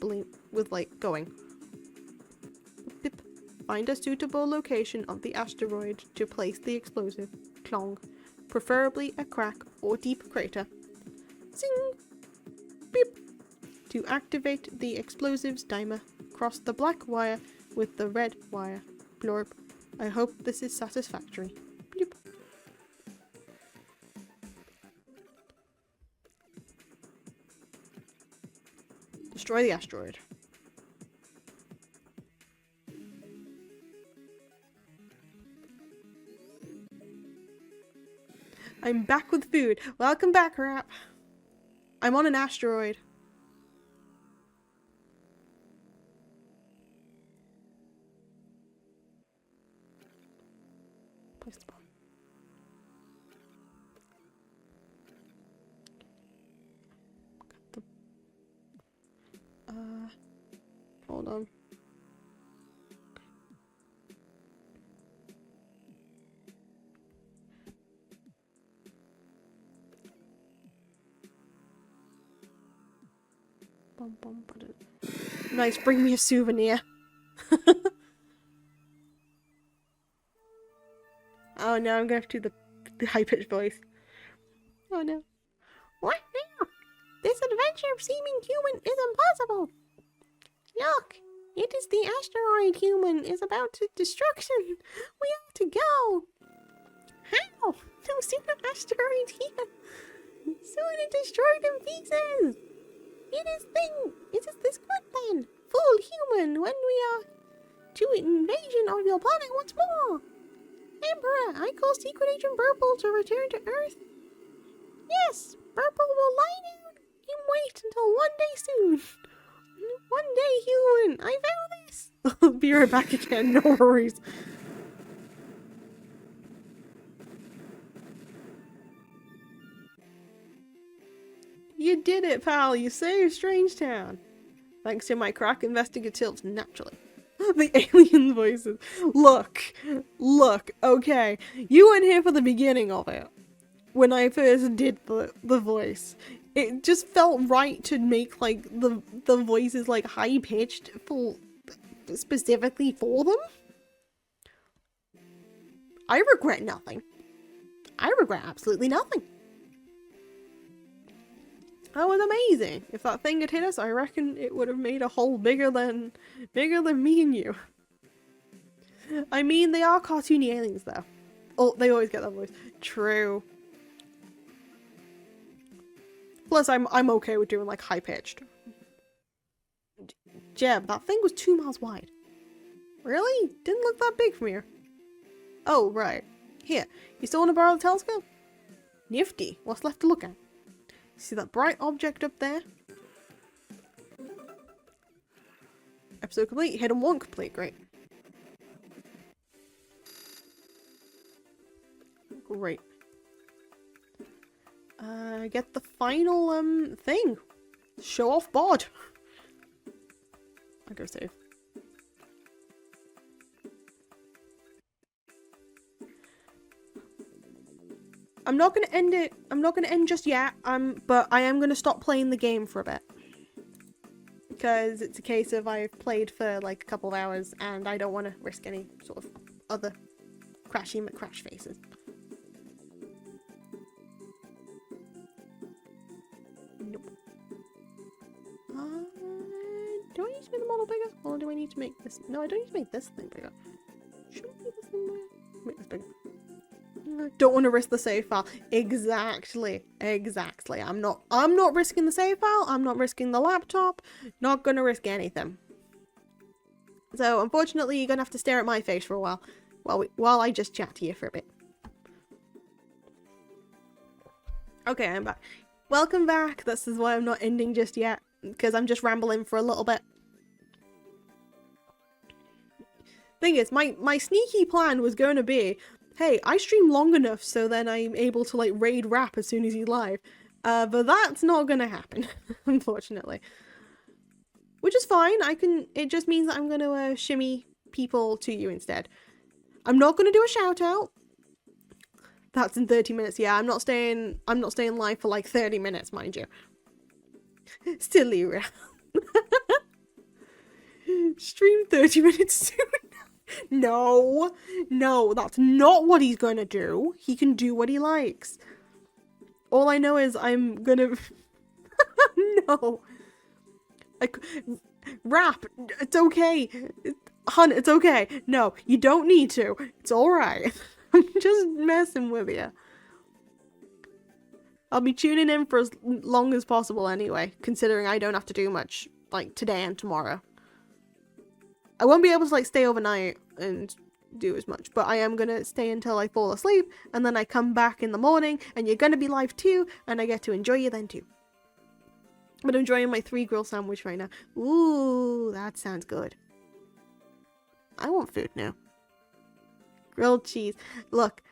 with, like, going. Bip. Find a suitable location of the asteroid to place the explosive. Clong. Preferably a crack or deep crater. Zing! Beep! To activate the explosives timer, cross the black wire with the red wire. Blurb. I hope this is satisfactory. Bleep. Destroy the asteroid. I'm back with food. Welcome back, Rap. I'm on an asteroid. Place the bomb. Hold on. Nice, bring me a souvenir. Oh no, I'm gonna have to do the high-pitched voice. Oh no. What now? This adventure of seeming human is impossible. Look, it is the asteroid human is about to destruction. We have to go. How? No sooner asteroid here. Soon it destroyed in pieces. It is this good then, full human, when we are to invasion of your planet once more. Emperor, I call Secret Agent Burple to return to Earth. Yes, Burple will lie down and wait until one day soon. One day, human, I found this. I'll be right back again, no worries. You did it, pal. You saved Strangetown. Thanks to my crack investigative, naturally. The alien voices. Look, okay. You weren't here for the beginning of it. When I first did the voice. It just felt right to make like the voices like high pitched for specifically for them. I regret nothing. I regret absolutely nothing. That was amazing. If that thing had hit us, I reckon it would have made a hole bigger than me and you. I mean, they are cartoony aliens though. Oh, they always get that voice. True. Plus, I'm okay with doing like high pitched. Jeb, that thing was 2 miles wide. Really? Didn't look that big from here. Oh, right. Here, you still want to borrow the telescope? Nifty. What's left to look at? See that bright object up there? Episode complete. Hidden 1 complete. Great. Great. Get the final, thing. Show off bod. I go save. I'm not gonna end it. I'm not gonna end just yet. But I am gonna stop playing the game for a bit. Because it's a case of I've played for like a couple of hours and I don't want to risk any sort of other crashy McCrash faces. Nope. Do I need to make the model bigger? Or do I need to make this? No, I don't need to make this thing bigger. Should I make this thing bigger? Make this bigger. Don't want to risk the save file. Exactly. I'm not risking the save file. I'm not risking the laptop. Not gonna risk anything. So unfortunately, you're gonna have to stare at my face for a while, while I just chat to you for a bit. Okay, I'm back. Welcome back. This is why I'm not ending just yet, because I'm just rambling for a little bit. Thing is, my sneaky plan was going to be, hey, I stream long enough so then I'm able to like raid rap as soon as he's live. But that's not gonna happen, unfortunately. Which is fine. It just means that I'm gonna shimmy people to you instead. I'm not gonna do a shout out. That's in 30 minutes. Yeah, I'm not staying live for like 30 minutes, mind you. Silly rap. Stream 30 minutes soon. No, that's not what he's gonna do. He can do what he likes. All I know is I'm gonna... No. Rap, it's okay. Hun, it's okay. No, you don't need to. It's alright. I'm just messing with you. I'll be tuning in for as long as possible anyway, considering I don't have to do much, like, today and tomorrow. I won't be able to like stay overnight and do as much, but I am gonna stay until I fall asleep, and then I come back in the morning, and you're gonna be live too, and I get to enjoy you then too. But I'm enjoying my 3 grill sandwich right now. Ooh, that sounds good. I want food now. Grilled cheese. Look,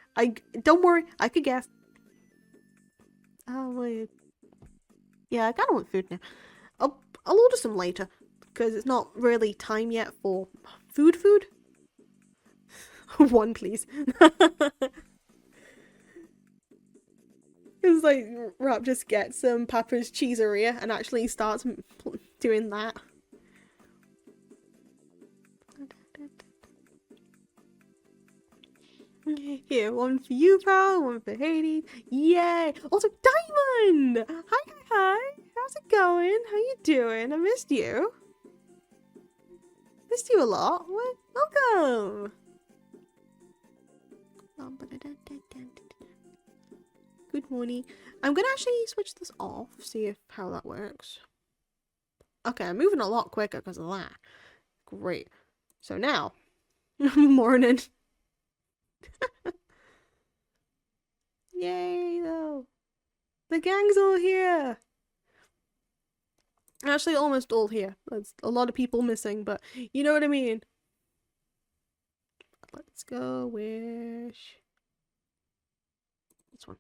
don't worry, I could guess. Oh wait. Yeah, I kinda want food now. I'll order some later. Because it's not really time yet for food. 1, please. It's like, Rap just gets some Papa's Cheeseria and actually starts doing that. Here, 1 for you, pal, 1 for Hades. Yay! Also, Diamond! Hi. How's it going? How you doing? I missed you. Missed you a lot. What? Welcome! Good morning. I'm gonna actually switch this off, see how that works. Okay, I'm moving a lot quicker because of that. Great. So now, morning. Yay, though. The gang's all here. Actually, almost all here. There's a lot of people missing, but you know what I mean. Let's go wish. This one.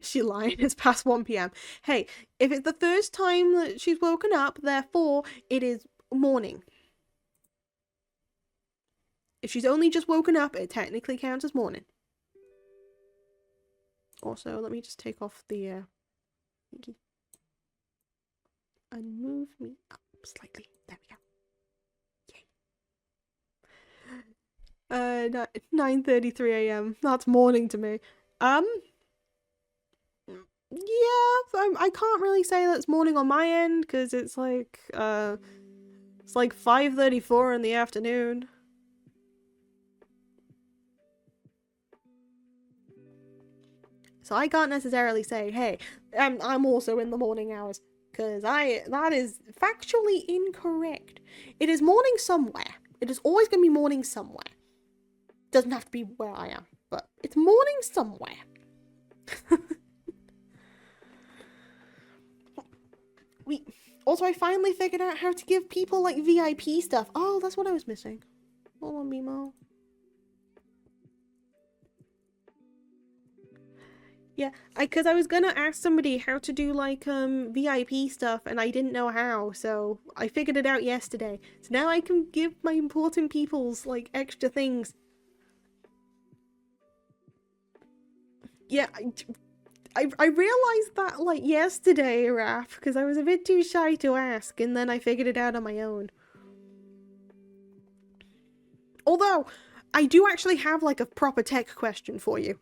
She lying. It's past 1 p.m. Hey, if it's the first time that she's woken up, therefore it is morning. If she's only just woken up, it technically counts as morning. Also, let me just take off the thingy. And move me up slightly. There we go. Yay. 9:33 a.m. That's morning to me. Yeah, I can't really say that's morning on my end because it's like 5:34 in the afternoon. So I can't necessarily say, hey, I'm also in the morning hours, because that is factually incorrect. It is morning somewhere. It is always going to be morning somewhere. Doesn't have to be where I am, but it's morning somewhere. I finally figured out how to give people like VIP stuff. Oh, that's what I was missing. Hold on, Mimo. Yeah, because I was gonna ask somebody how to do like VIP stuff and I didn't know how, so I figured it out yesterday. So now I can give my important peoples like extra things. Yeah, I realized that like yesterday, Raph, because I was a bit too shy to ask, and then I figured it out on my own. Although, I do actually have like a proper tech question for you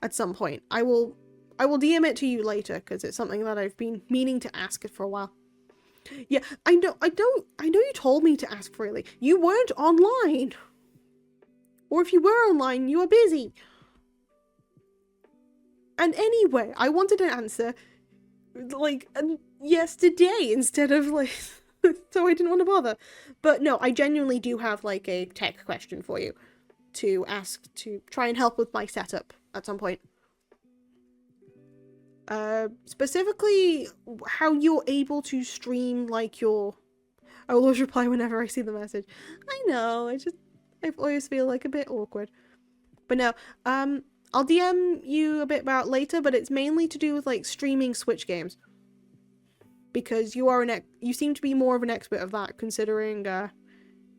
at some point. I will DM it to you later, because it's something that I've been meaning to ask it for a while. Yeah, I know you told me to ask freely. You weren't online. Or if you were online, you were busy. And anyway, I wanted an answer, like, yesterday instead of, like, so I didn't want to bother. But no, I genuinely do have, like, a tech question for you to ask to try and help with my setup at some point. Specifically, how you're able to stream, like, your... I will always reply whenever I see the message. I know, I always feel, like, a bit awkward. But no, I'll DM you a bit about later, but it's mainly to do with like streaming Switch games. Because you seem to be more of an expert of that, considering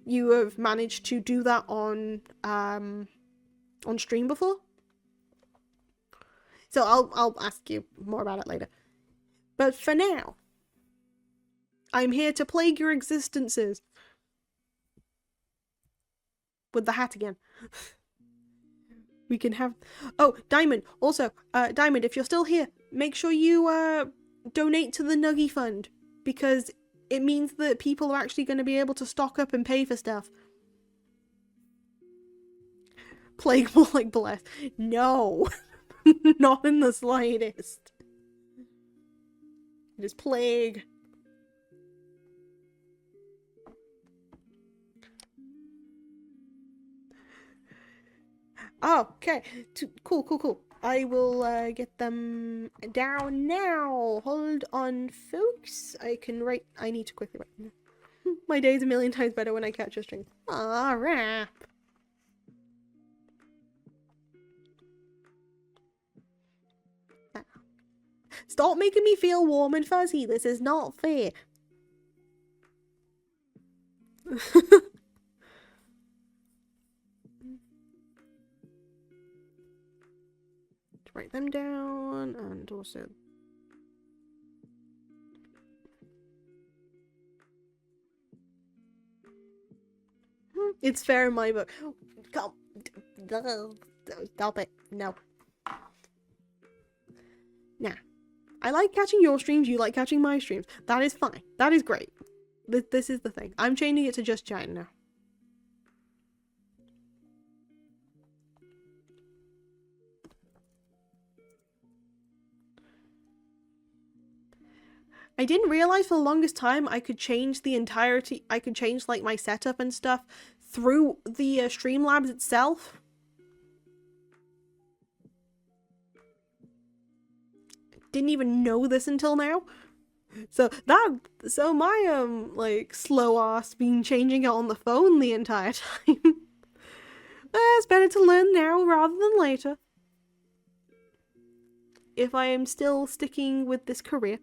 you have managed to do that on stream before. So I'll ask you more about it later. But for now, I'm here to plague your existences. With the hat again. We can have... Oh, Diamond! Also, Diamond, if you're still here, make sure you, donate to the Nuggy Fund. Because it means that people are actually going to be able to stock up and pay for stuff. Plague more like bless. No! Not in the slightest. It is plague. Oh, okay. Cool. I will get them down now. Hold on, folks. I need to quickly write. My day's a million times better when I catch a string. Ah, rap. Stop making me feel warm and fuzzy. This is not fair. Write them down, and also it's fair in my book. Come, stop it. No. Nah, I like catching your streams. You like catching my streams. That is fine. That is great. This is the thing. I'm changing it to just chatting now. I didn't realize for the longest time I could change the entirety, I could change like my setup and stuff through the Streamlabs itself. Didn't even know this until now. So my like slow ass been changing it on the phone the entire time. It's better to learn now rather than later. if I am still sticking with this career.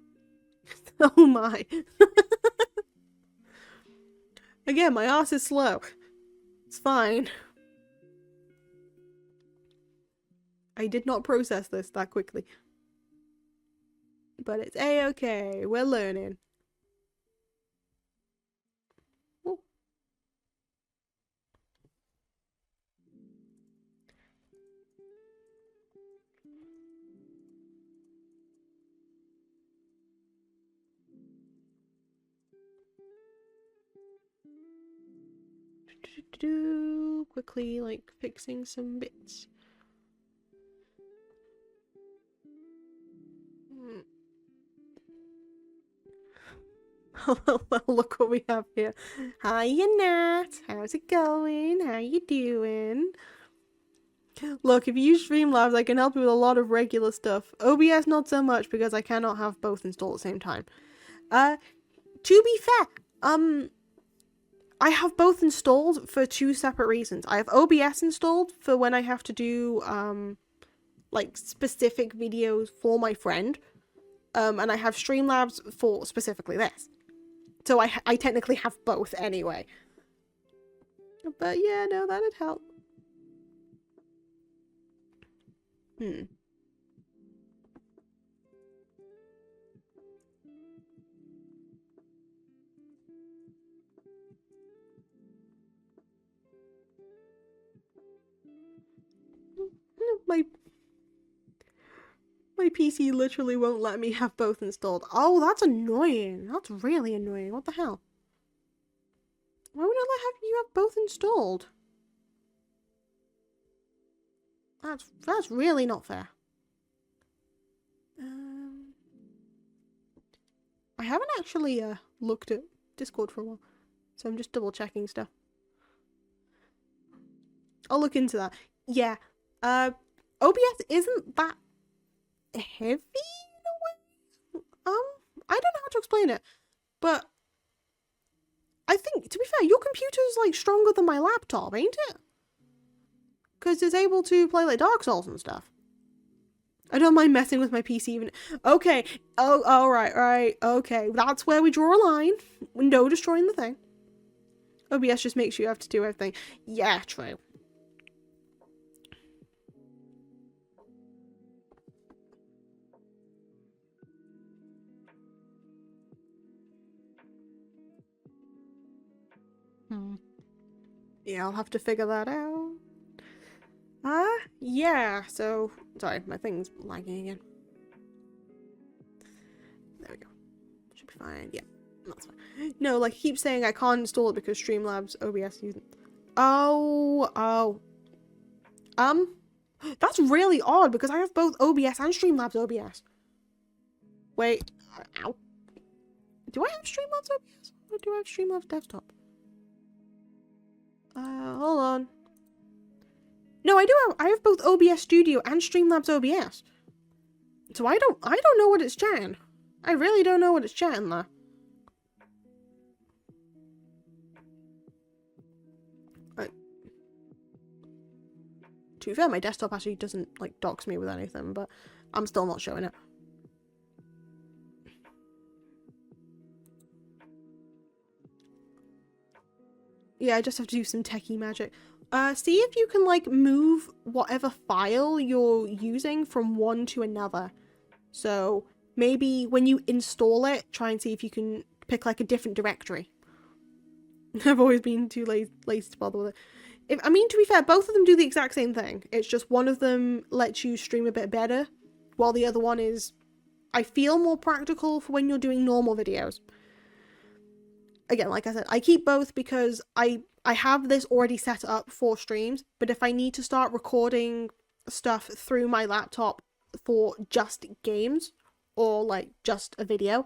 Oh my. Again, my ass is slow. It's fine. I did not process this that quickly. But it's a-okay. We're learning. Ooh. Quickly, like, fixing some bits. Well, look what we have here. Hiya, Nat. How's it going? How you doing? Look, if you use Streamlabs, I can help you with a lot of regular stuff. OBS, not so much, because I cannot have both installed at the same time. To be fair, I have both installed for two separate reasons. I have OBS installed for when I have to do, like, specific videos for my friend. And I have Streamlabs for specifically this. So I technically have both anyway. But yeah, no, that'd help. My PC literally won't let me have both installed. Oh, that's annoying. That's really annoying. What the hell? Why would I let you have both installed? That's really not fair. I haven't actually looked at Discord for a while, so I'm just double checking stuff. I'll look into that. Yeah. OBS isn't that heavy in a way. I don't know how to explain it, but I think, to be fair, your computer's like stronger than my laptop, ain't it? Because it's able to play like Dark Souls and stuff. I don't mind messing with my PC even. Okay. Oh, alright, okay. That's where we draw a line. No destroying the thing. OBS just makes you have to do everything. Yeah, true. Yeah, I'll have to figure that out. Yeah, so... Sorry, my thing's lagging again. There we go. Should be fine. Yeah, that's fine. No, like, keep saying I can't install it because Streamlabs OBS using... Oh. That's really odd because I have both OBS and Streamlabs OBS. Wait. Ow. Do I have Streamlabs OBS? Or do I have Streamlabs Desktop? Hold on. No, I have both OBS Studio and Streamlabs OBS. So I don't know what it's chatting. I really don't know what it's chatting there. To be fair, my desktop actually doesn't like dox me with anything, but I'm still not showing it. Yeah, I just have to do some techie magic. See if you can like move whatever file you're using from one to another. So maybe when you install it, try and see if you can pick like a different directory. I've always been too lazy to bother with it. I mean, to be fair, both of them do the exact same thing. It's just one of them lets you stream a bit better, while the other one is, I feel, more practical for when you're doing normal videos. Again, like I said, I keep both because I have this already set up for streams, but if I need to start recording stuff through my laptop for just games, or like just a video,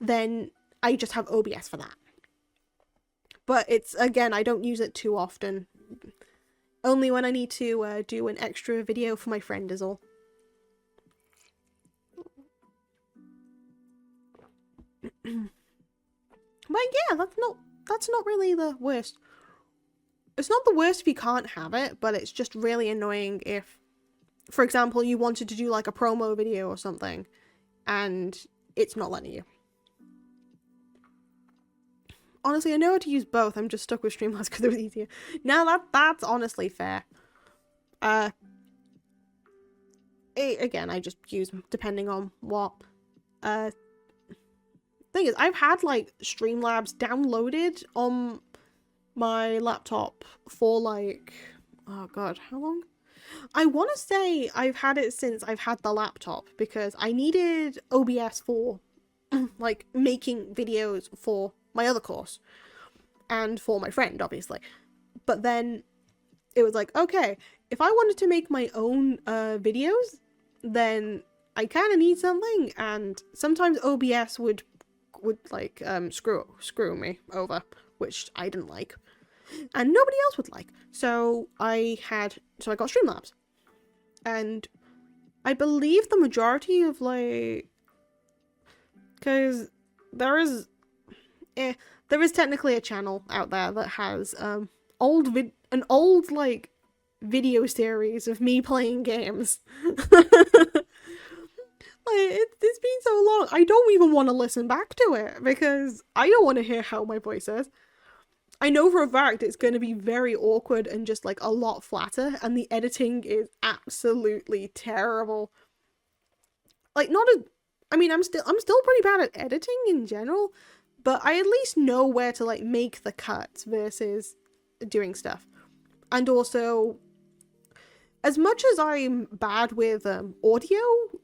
then I just have OBS for that. But it's, again, I don't use it too often. Only when I need to do an extra video for my friend is all. But yeah, that's not really the worst. It's not the worst if you can't have it, but it's just really annoying if for example, you wanted to do like a promo video or something, and it's not letting you. Honestly, I know how to use both. I'm just stuck with Streamlabs because it was easier. Now that's honestly fair. Again, I just use them depending on what. Thing is, I've had like Streamlabs downloaded on my laptop for like, oh god, how long? I want to say I've had it since I've had the laptop, because I needed OBS for like making videos for my other course and for my friend, obviously. But then it was like, okay, if I wanted to make my own videos, then I kind of need something, and sometimes OBS would like screw me over, which I didn't like, and nobody else would like. So I got Streamlabs, and I believe the majority of like, because there is technically a channel out there that has an old like video series of me playing games. It's been so long, I don't even want to listen back to it, because I don't want to hear how my voice is. I know for a fact it's going to be very awkward and just like a lot flatter, and the editing is absolutely terrible. Like, I'm still pretty bad at editing in general, but I at least know where to like make the cuts versus doing stuff. And also, as much as I'm bad with audio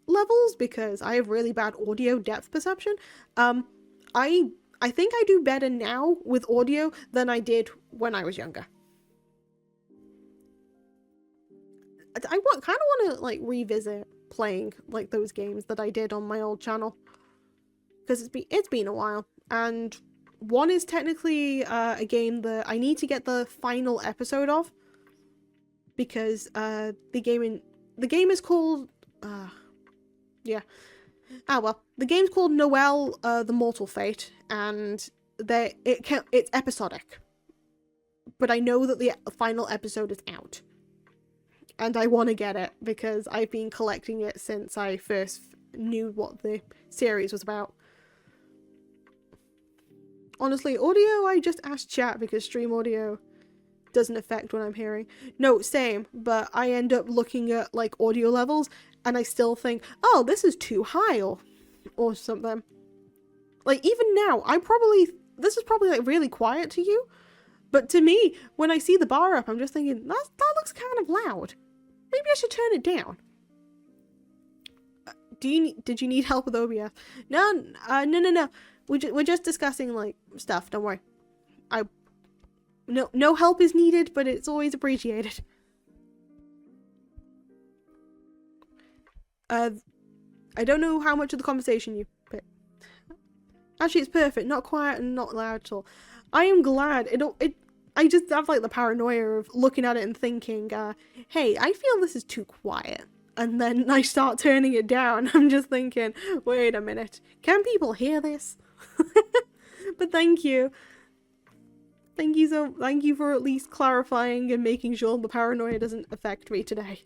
levels, because I have really bad audio depth perception, I think I do better now with audio than I did when I was younger. I kind of want to like revisit playing like those games that I did on my old channel, because it's been a while, and one is technically a game that I need to get the final episode of, because the game is called yeah. Ah well, the game's called Noel the Mortal Fate, and it's episodic. But I know that the final episode is out, and I want to get it because I've been collecting it since I first knew what the series was about. Honestly, audio, I just asked chat because stream audio doesn't affect what I'm hearing. No, same, but I end up looking at like audio levels and I still think, oh, this is too high or something. Like, even now, this is probably like really quiet to you, but to me, when I see the bar up, I'm just thinking, that looks kind of loud. Maybe I should turn it down. Did you need help with OBS? No. We're just discussing like stuff, don't worry. No help is needed, but it's always appreciated. I don't know how much of the conversation you picked. Actually, it's perfect. Not quiet and not loud at all. I am glad. I just have like the paranoia of looking at it and thinking, hey, I feel this is too quiet. And then I start turning it down. I'm just thinking, wait a minute. Can people hear this? But thank you. Thank you for at least clarifying and making sure the paranoia doesn't affect me today.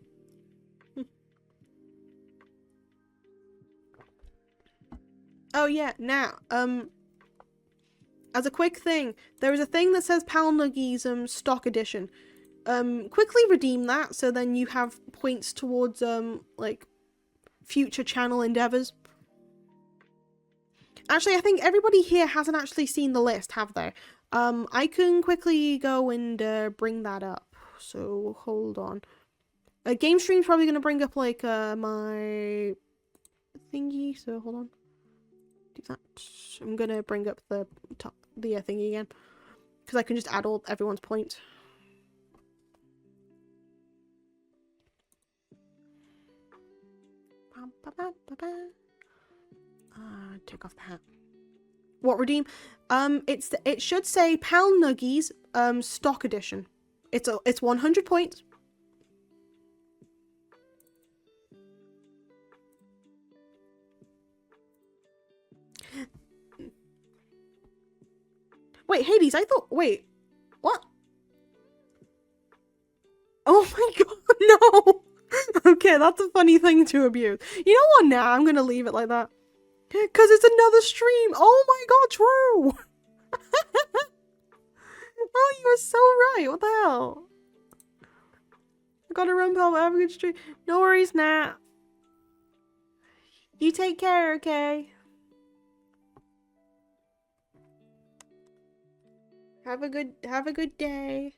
Oh yeah, now, as a quick thing, there is a thing that says Pal Nuggies stock edition. Quickly redeem that, so then you have points towards like future channel endeavors. Actually, I think everybody here hasn't actually seen the list, have they? I can quickly go and bring that up. So hold on. Game stream's probably gonna bring up like my thingy. So hold on. Do that. I'm gonna bring up the thingy again because I can just add everyone's points. Take off the hat. What redeem? It should say Pal Nuggies stock edition. It's 100 points. Wait, Hades, wait, what? Oh my god, no! Okay. Okay, that's a funny thing to abuse. You know what? Now I'm gonna leave it like that. Because it's another stream. Oh my god, true. Oh, you were so right. What the hell? I gotta run, pal. Have a good stream. No worries, Nat. You take care, okay? Have a good day.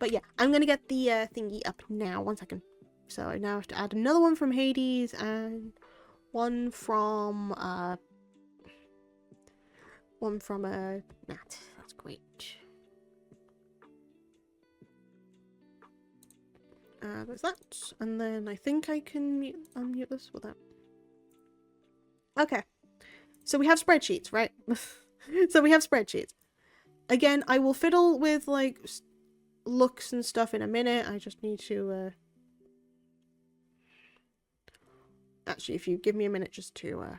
But yeah, I'm gonna get the thingy up now. 1 second. So I now have to add another one from Hades and one from Nat. That's great. There's that, and then I think I can unmute this with that. Okay, so we have spreadsheets, right? So we have spreadsheets. Again, I will fiddle with like looks and stuff in a minute. I just need to actually, if you give me a minute just to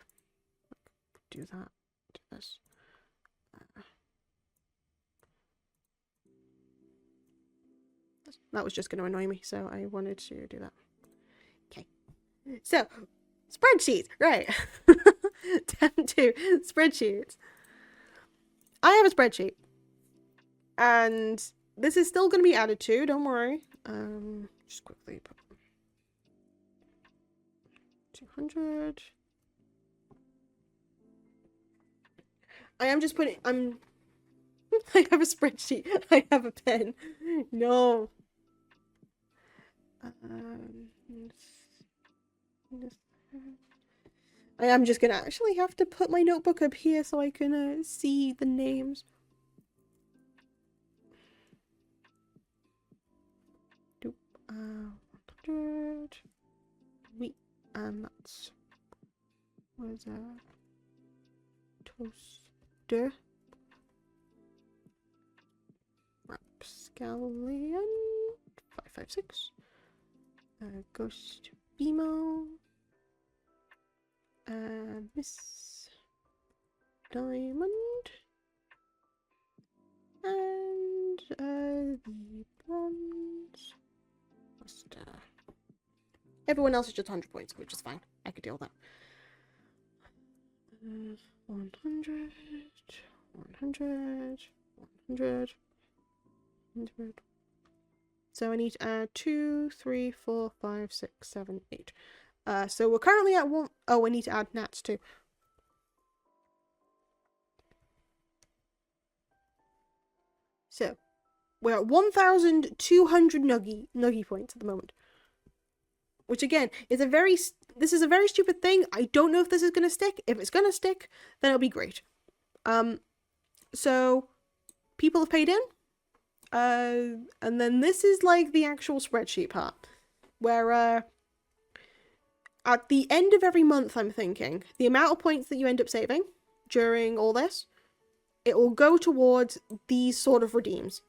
do that, do this. That was just going to annoy me, so I wanted to do that. Okay, so spreadsheets, right? Down to spreadsheets. I have a spreadsheet, and this is still going to be added to. Don't worry. Just quickly put 200. I am just putting. I have a spreadsheet. I have a pen. No. I am just gonna actually have to put my notebook up here so I can see the names. Doop. 100. Wheat and nuts. What is that? Toaster. Rapscallion. 556. Ghost Bemo. Miss Diamond. And the bronze. Everyone else is just 100 points, which is fine. I could deal with that. 100. 100. 100. 100. So I need to add 2, 3, 4, 5, 6, 7, 8. So we're currently at 1. Oh, I need to add Nats too. So we're at 1,200 nuggy points at the moment. Which again is this is a very stupid thing. I don't know if this is gonna stick. If it's gonna stick, then it'll be great. So people have paid in. And then this is like the actual spreadsheet part, where at the end of every month, I'm thinking the amount of points that you end up saving during all this, it will go towards these sort of redeems.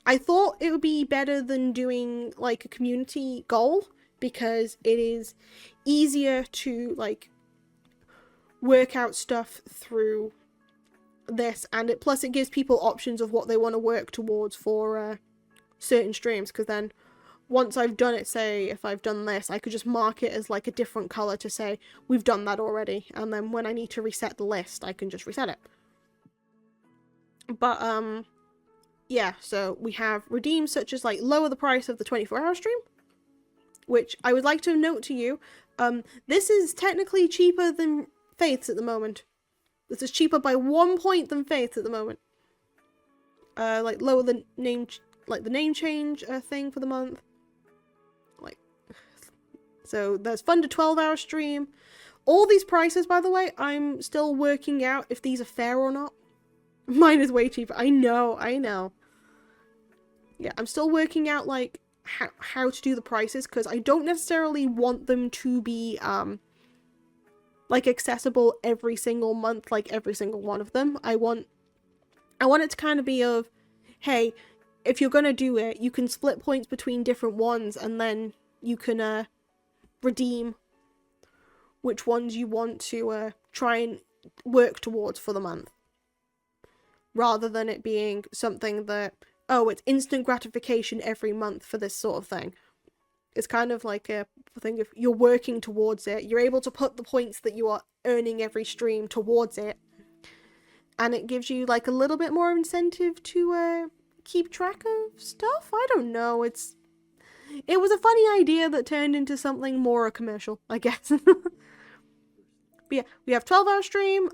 I thought it would be better than doing like a community goal because it is easier to like work out stuff through this, and plus it gives people options of what they want to work towards for certain streams, because then once I've done it, say if I've done this, I could just mark it as like a different color to say we've done that already, and then when I need to reset the list I can just reset it. But yeah, so we have redeems such as like lower the price of the 24-hour stream, which I would like to note to you, this is technically cheaper than Faith's at the moment. This is cheaper by 1 point than Faith at the moment. Like lower the name, like the name change thing for the month. Like, so there's fund a 12-hour stream. All these prices, by the way, I'm still working out if these are fair or not. Mine is way cheaper. I know. Yeah, I'm still working out like how to do the prices, because I don't necessarily want them to be like accessible every single month, like every single one of them. I want it to kind of be of, hey, if you're gonna do it, you can split points between different ones, and then you can redeem which ones you want to try and work towards for the month. Rather than it being something that, oh, it's instant gratification every month for this sort of thing. It's kind of like a thing if you're working towards it, you're able to put the points that you are earning every stream towards it. And it gives you like a little bit more incentive to keep track of stuff. I don't know, it was a funny idea that turned into something more commercial, I guess. But yeah, we have 12-hour stream,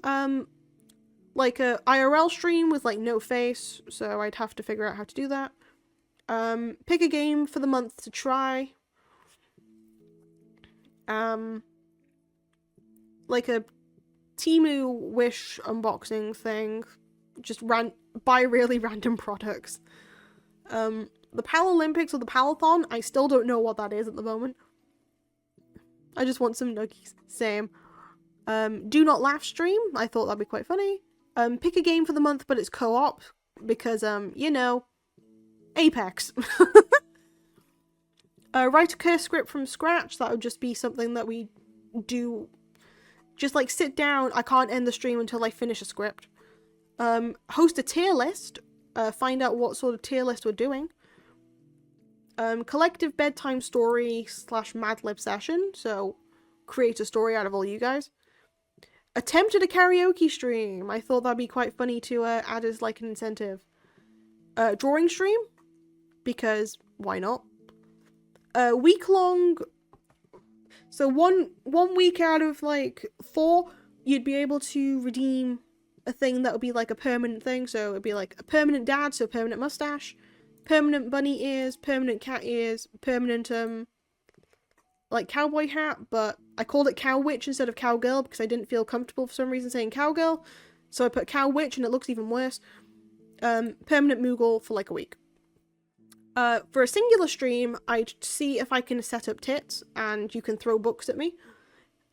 like a IRL stream with like no face, so I'd have to figure out how to do that. Pick a game for the month to try. Like a Temu Wish unboxing thing. Just buy really random products. The Paralympics or the Palathon, I still don't know what that is at the moment. I just want some nuggies. Same. Do not laugh stream. I thought that'd be quite funny. Pick a game for the month, but it's co-op. Because, you know, Apex. Write a curse script from scratch. That would just be something that we do. Just like sit down. I can't end the stream until I finish a script. Host a tier list. Find out what sort of tier list we're doing. Collective bedtime story / Mad Lib session. So create a story out of all you guys. Attempted a karaoke stream. I thought that'd be quite funny to add as like an incentive. Drawing stream. Because why not? Week-long. So one week out of like 4, you'd be able to redeem a thing that would be like a permanent thing. So it'd be like a permanent dad, so permanent mustache, permanent bunny ears, permanent cat ears, permanent like cowboy hat, but I called it cow witch instead of cowgirl because I didn't feel comfortable for some reason saying cowgirl. So I put cow witch and it looks even worse. Permanent Moogle for like a week. For a singular stream, I'd see if I can set up tits, and you can throw books at me.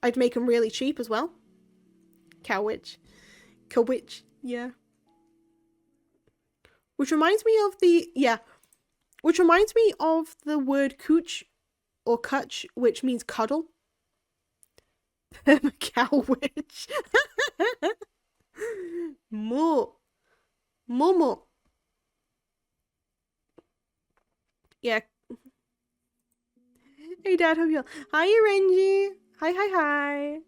I'd make them really cheap as well. Cowwitch. Cowwitch, yeah. Which reminds me of the word cooch, or cutch, which means cuddle. Cowwitch. Moo. Momo. Yeah. Hey Dad, hope you. Hi Renji. Hi.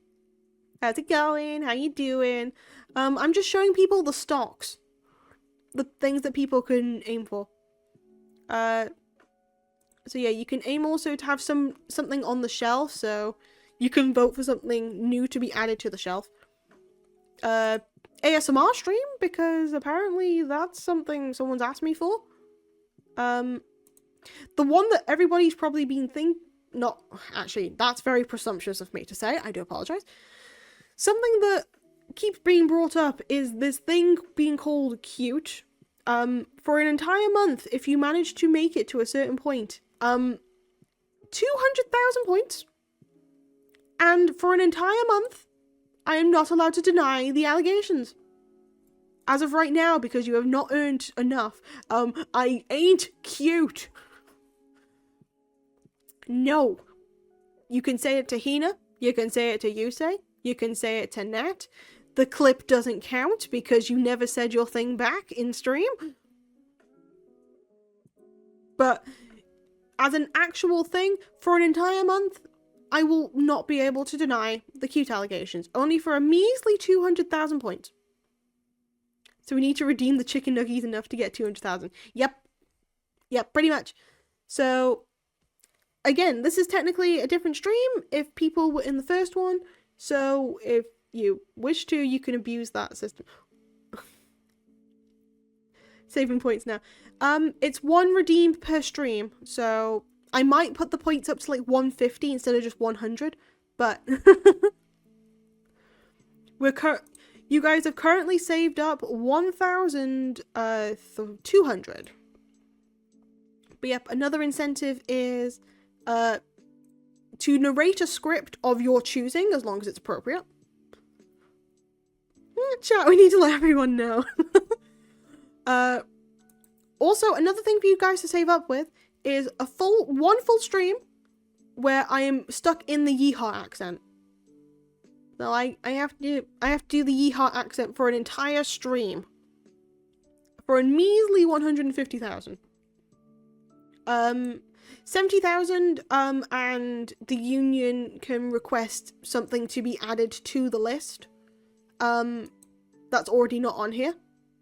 How's it going? How you doing? I'm just showing people the stocks. The things that people can aim for. So yeah, you can aim also to have something on the shelf, so you can vote for something new to be added to the shelf. ASMR stream, because apparently that's something someone's asked me for. The one that everybody's probably been not actually, that's very presumptuous of me to say, I do apologize. Something that keeps being brought up is this thing being called cute. For an entire month, if you manage to make it to a certain point, 200,000 points. And for an entire month, I am not allowed to deny the allegations. As of right now, because you have not earned enough, I ain't cute. No. You can say it to Hina, you can say it to Yusei, you can say it to Nat. The clip doesn't count because you never said your thing back in stream. But as an actual thing, for an entire month, I will not be able to deny the cute allegations. Only for a measly 200,000 points. So we need to redeem the chicken nuggies enough to get 200,000. Yep, pretty much. So, again, this is technically a different stream if people were in the first one. So, if you wish to, you can abuse that system. Saving points now. It's 1 redeemed per stream. So, I might put the points up to like 150 instead of just 100. But, you guys have currently saved up 1,200. But yep, another incentive is to narrate a script of your choosing, as long as it's appropriate. Chat, we need to let everyone know. Also, another thing for you guys to save up with is one full stream where I am stuck in the yeehaw accent. So I have to do the yeehaw accent for an entire stream. For a measly 150,000. 70,000, and the union can request something to be added to the list. That's already not on here.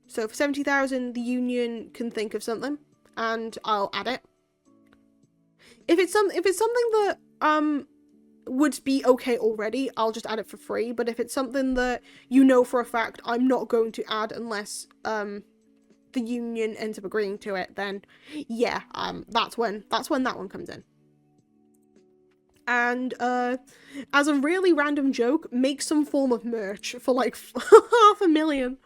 So for 70,000, the union can think of something, and I'll add it. If it's something that would be okay already, I'll just add it for free. But if it's something that you know for a fact I'm not going to add unless the union ends up agreeing to it, then yeah, that's when that one comes in. And as a really random joke, make some form of merch for like 500,000.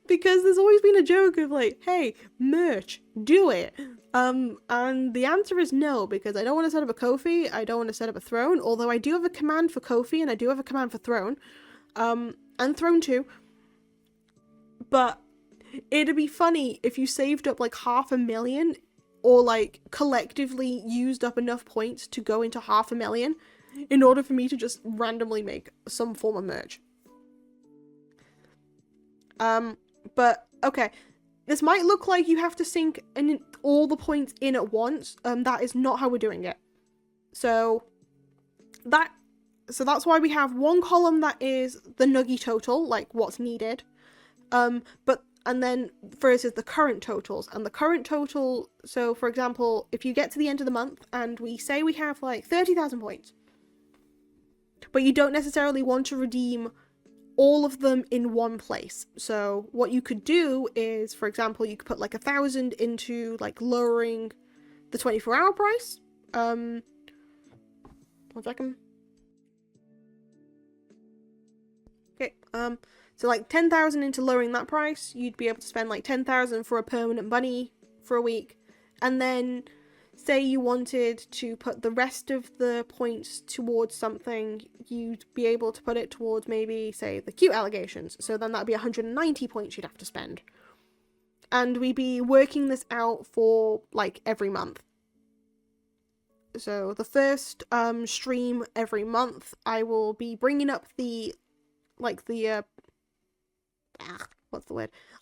Because there's always been a joke of like, hey, merch, do it. And the answer is no, because I don't want to set up a Ko-fi, I don't want to set up a throne, although I do have a command for Ko-fi and I do have a command for throne. And throne too. But it'd be funny if you saved up like 500,000 or like collectively used up enough points to go into 500,000 in order for me to just randomly make some form of merch. But okay, this might look like you have to sink all the points in at once. That is not how we're doing it. So that's why we have one column that is the nuggy total, like what's needed. And then first is the current totals, and the current total, so for example, if you get to the end of the month and we say we have like 30,000 points, but you don't necessarily want to redeem all of them in one place. So what you could do is, for example, you could put like 1,000 into like lowering the 24-hour price. 1 second. Okay, so like 10,000 into lowering that price, you'd be able to spend like 10,000 for a permanent bunny for a week. And then say you wanted to put the rest of the points towards something, you'd be able to put it towards maybe, say, the cute allegations. So then that'd be 190 points you'd have to spend. And we'd be working this out for like every month. So the first stream every month, I will be bringing up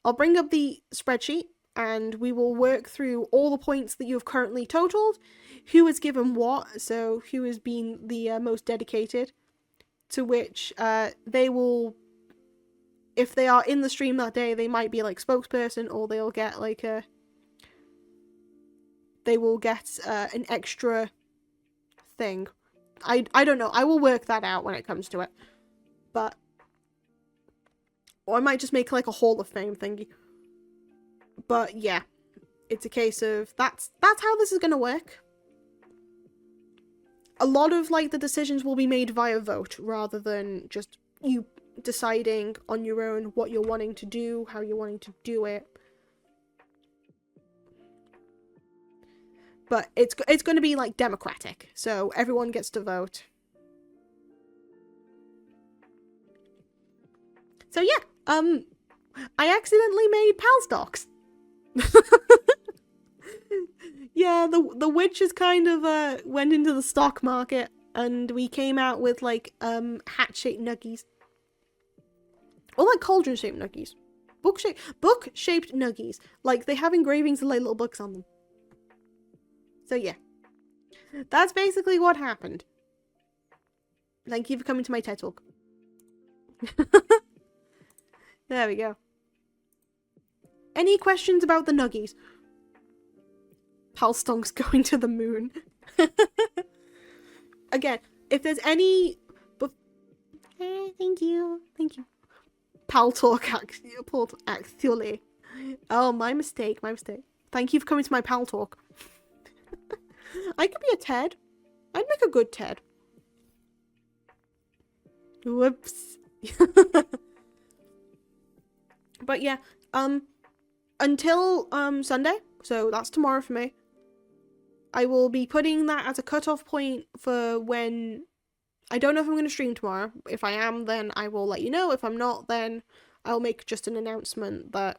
I'll bring up the spreadsheet and we will work through all the points that you have currently totaled, who has given what, so who has been the most dedicated, to which they will, if they are in the stream that day, they might be like spokesperson, or they'll get like an extra thing. I don't know, I will work that out when it comes to it. But or I might just make like a Hall of Fame thingy. But yeah, it's a case of that's how this is gonna work. A lot of like the decisions will be made via vote rather than just you deciding on your own what you're wanting to do, how you're wanting to do it. But it's going to be like democratic, so everyone gets to vote. So yeah, I accidentally made pal stocks. Yeah, the witches kind of went into the stock market and we came out with like hat-shaped nuggies. Or like cauldron-shaped nuggies. Book-shaped nuggies. Like they have engravings of like little books on them. So yeah. That's basically what happened. Thank you for coming to my TED Talk. There we go. Any questions about the nuggies? Palstonks going to the moon. Again, if there's any... thank you. Thank you. Pal talk, actually. Oh, my mistake. Thank you for coming to my pal talk. I could be a Ted. I'd make a good Ted. Whoops. But yeah, until Sunday, so that's tomorrow for me, I will be putting that as a cutoff point for when... I don't know if I'm going to stream tomorrow. If I am, then I will let you know. If I'm not, then I'll make just an announcement that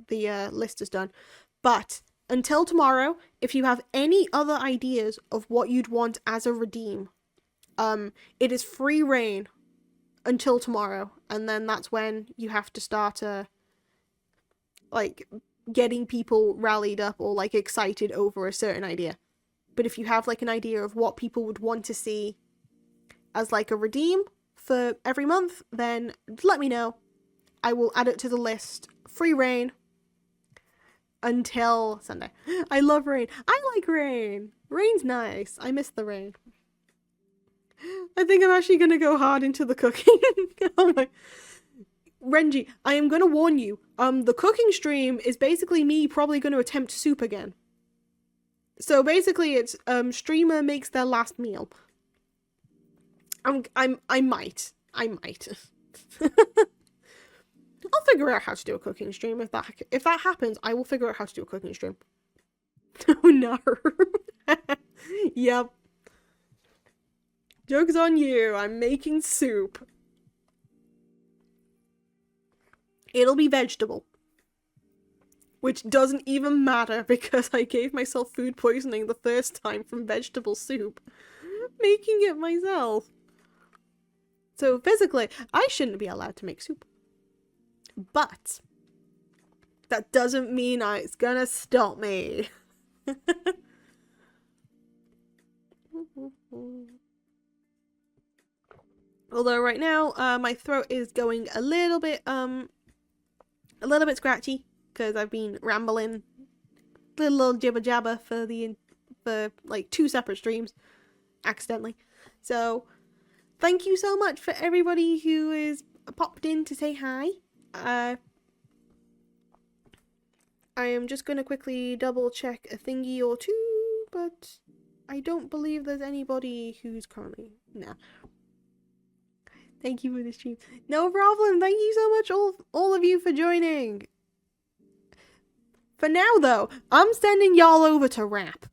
the list is done. But until tomorrow, if you have any other ideas of what you'd want as a redeem, it is free reign until tomorrow, and then that's when you have to start like getting people rallied up or like excited over a certain idea. But if you have like an idea of what people would want to see as like a redeem for every month, then let me know. I will add it to the list. Free reign until Sunday. I love rain. I like rain. Rain's nice. I miss the rain. I think I'm actually gonna go hard into the cooking. Oh my. Renji, I am gonna warn you. The cooking stream is basically me probably gonna attempt soup again. So basically it's streamer makes their last meal. I might. I'll figure out how to do a cooking stream. If that happens, I will figure out how to do a cooking stream. Oh no. Yep. Joke's on you. I'm making soup. It'll be vegetable. Which doesn't even matter because I gave myself food poisoning the first time from vegetable soup. Making it myself. So physically, I shouldn't be allowed to make soup. But that doesn't mean it's gonna stop me. Although right now, my throat is going a little bit scratchy because I've been rambling, little jibber jabber for like 2 separate streams, accidentally. So thank you so much for everybody who is popped in to say hi. I am just going to quickly double check a thingy or two, but I don't believe there's anybody who's currently... Nah. Thank you for the stream. No problem. Thank you so much, all of you, for joining. For now, though, I'm sending y'all over to rap.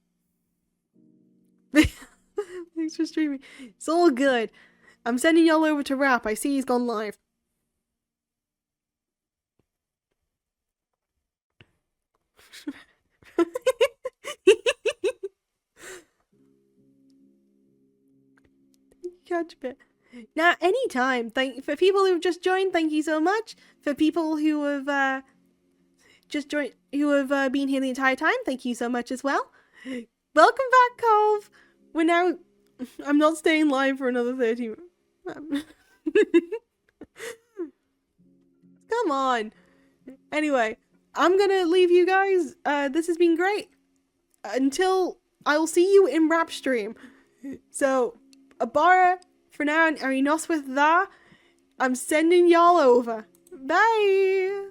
Thanks for streaming. It's all good. I'm sending y'all over to rap. I see he's gone live. Catch bit. Now, anytime. For people who've just joined, thank you so much. For people who have just joined, who have been here the entire time, thank you so much as well. Welcome back, Colv. We're now. I'm not staying live for another 30. Come on. Anyway, I'm gonna leave you guys. This has been great. Until I will see you in rap stream. So, Abara, for now, and Arinos with that, I'm sending y'all over. Bye!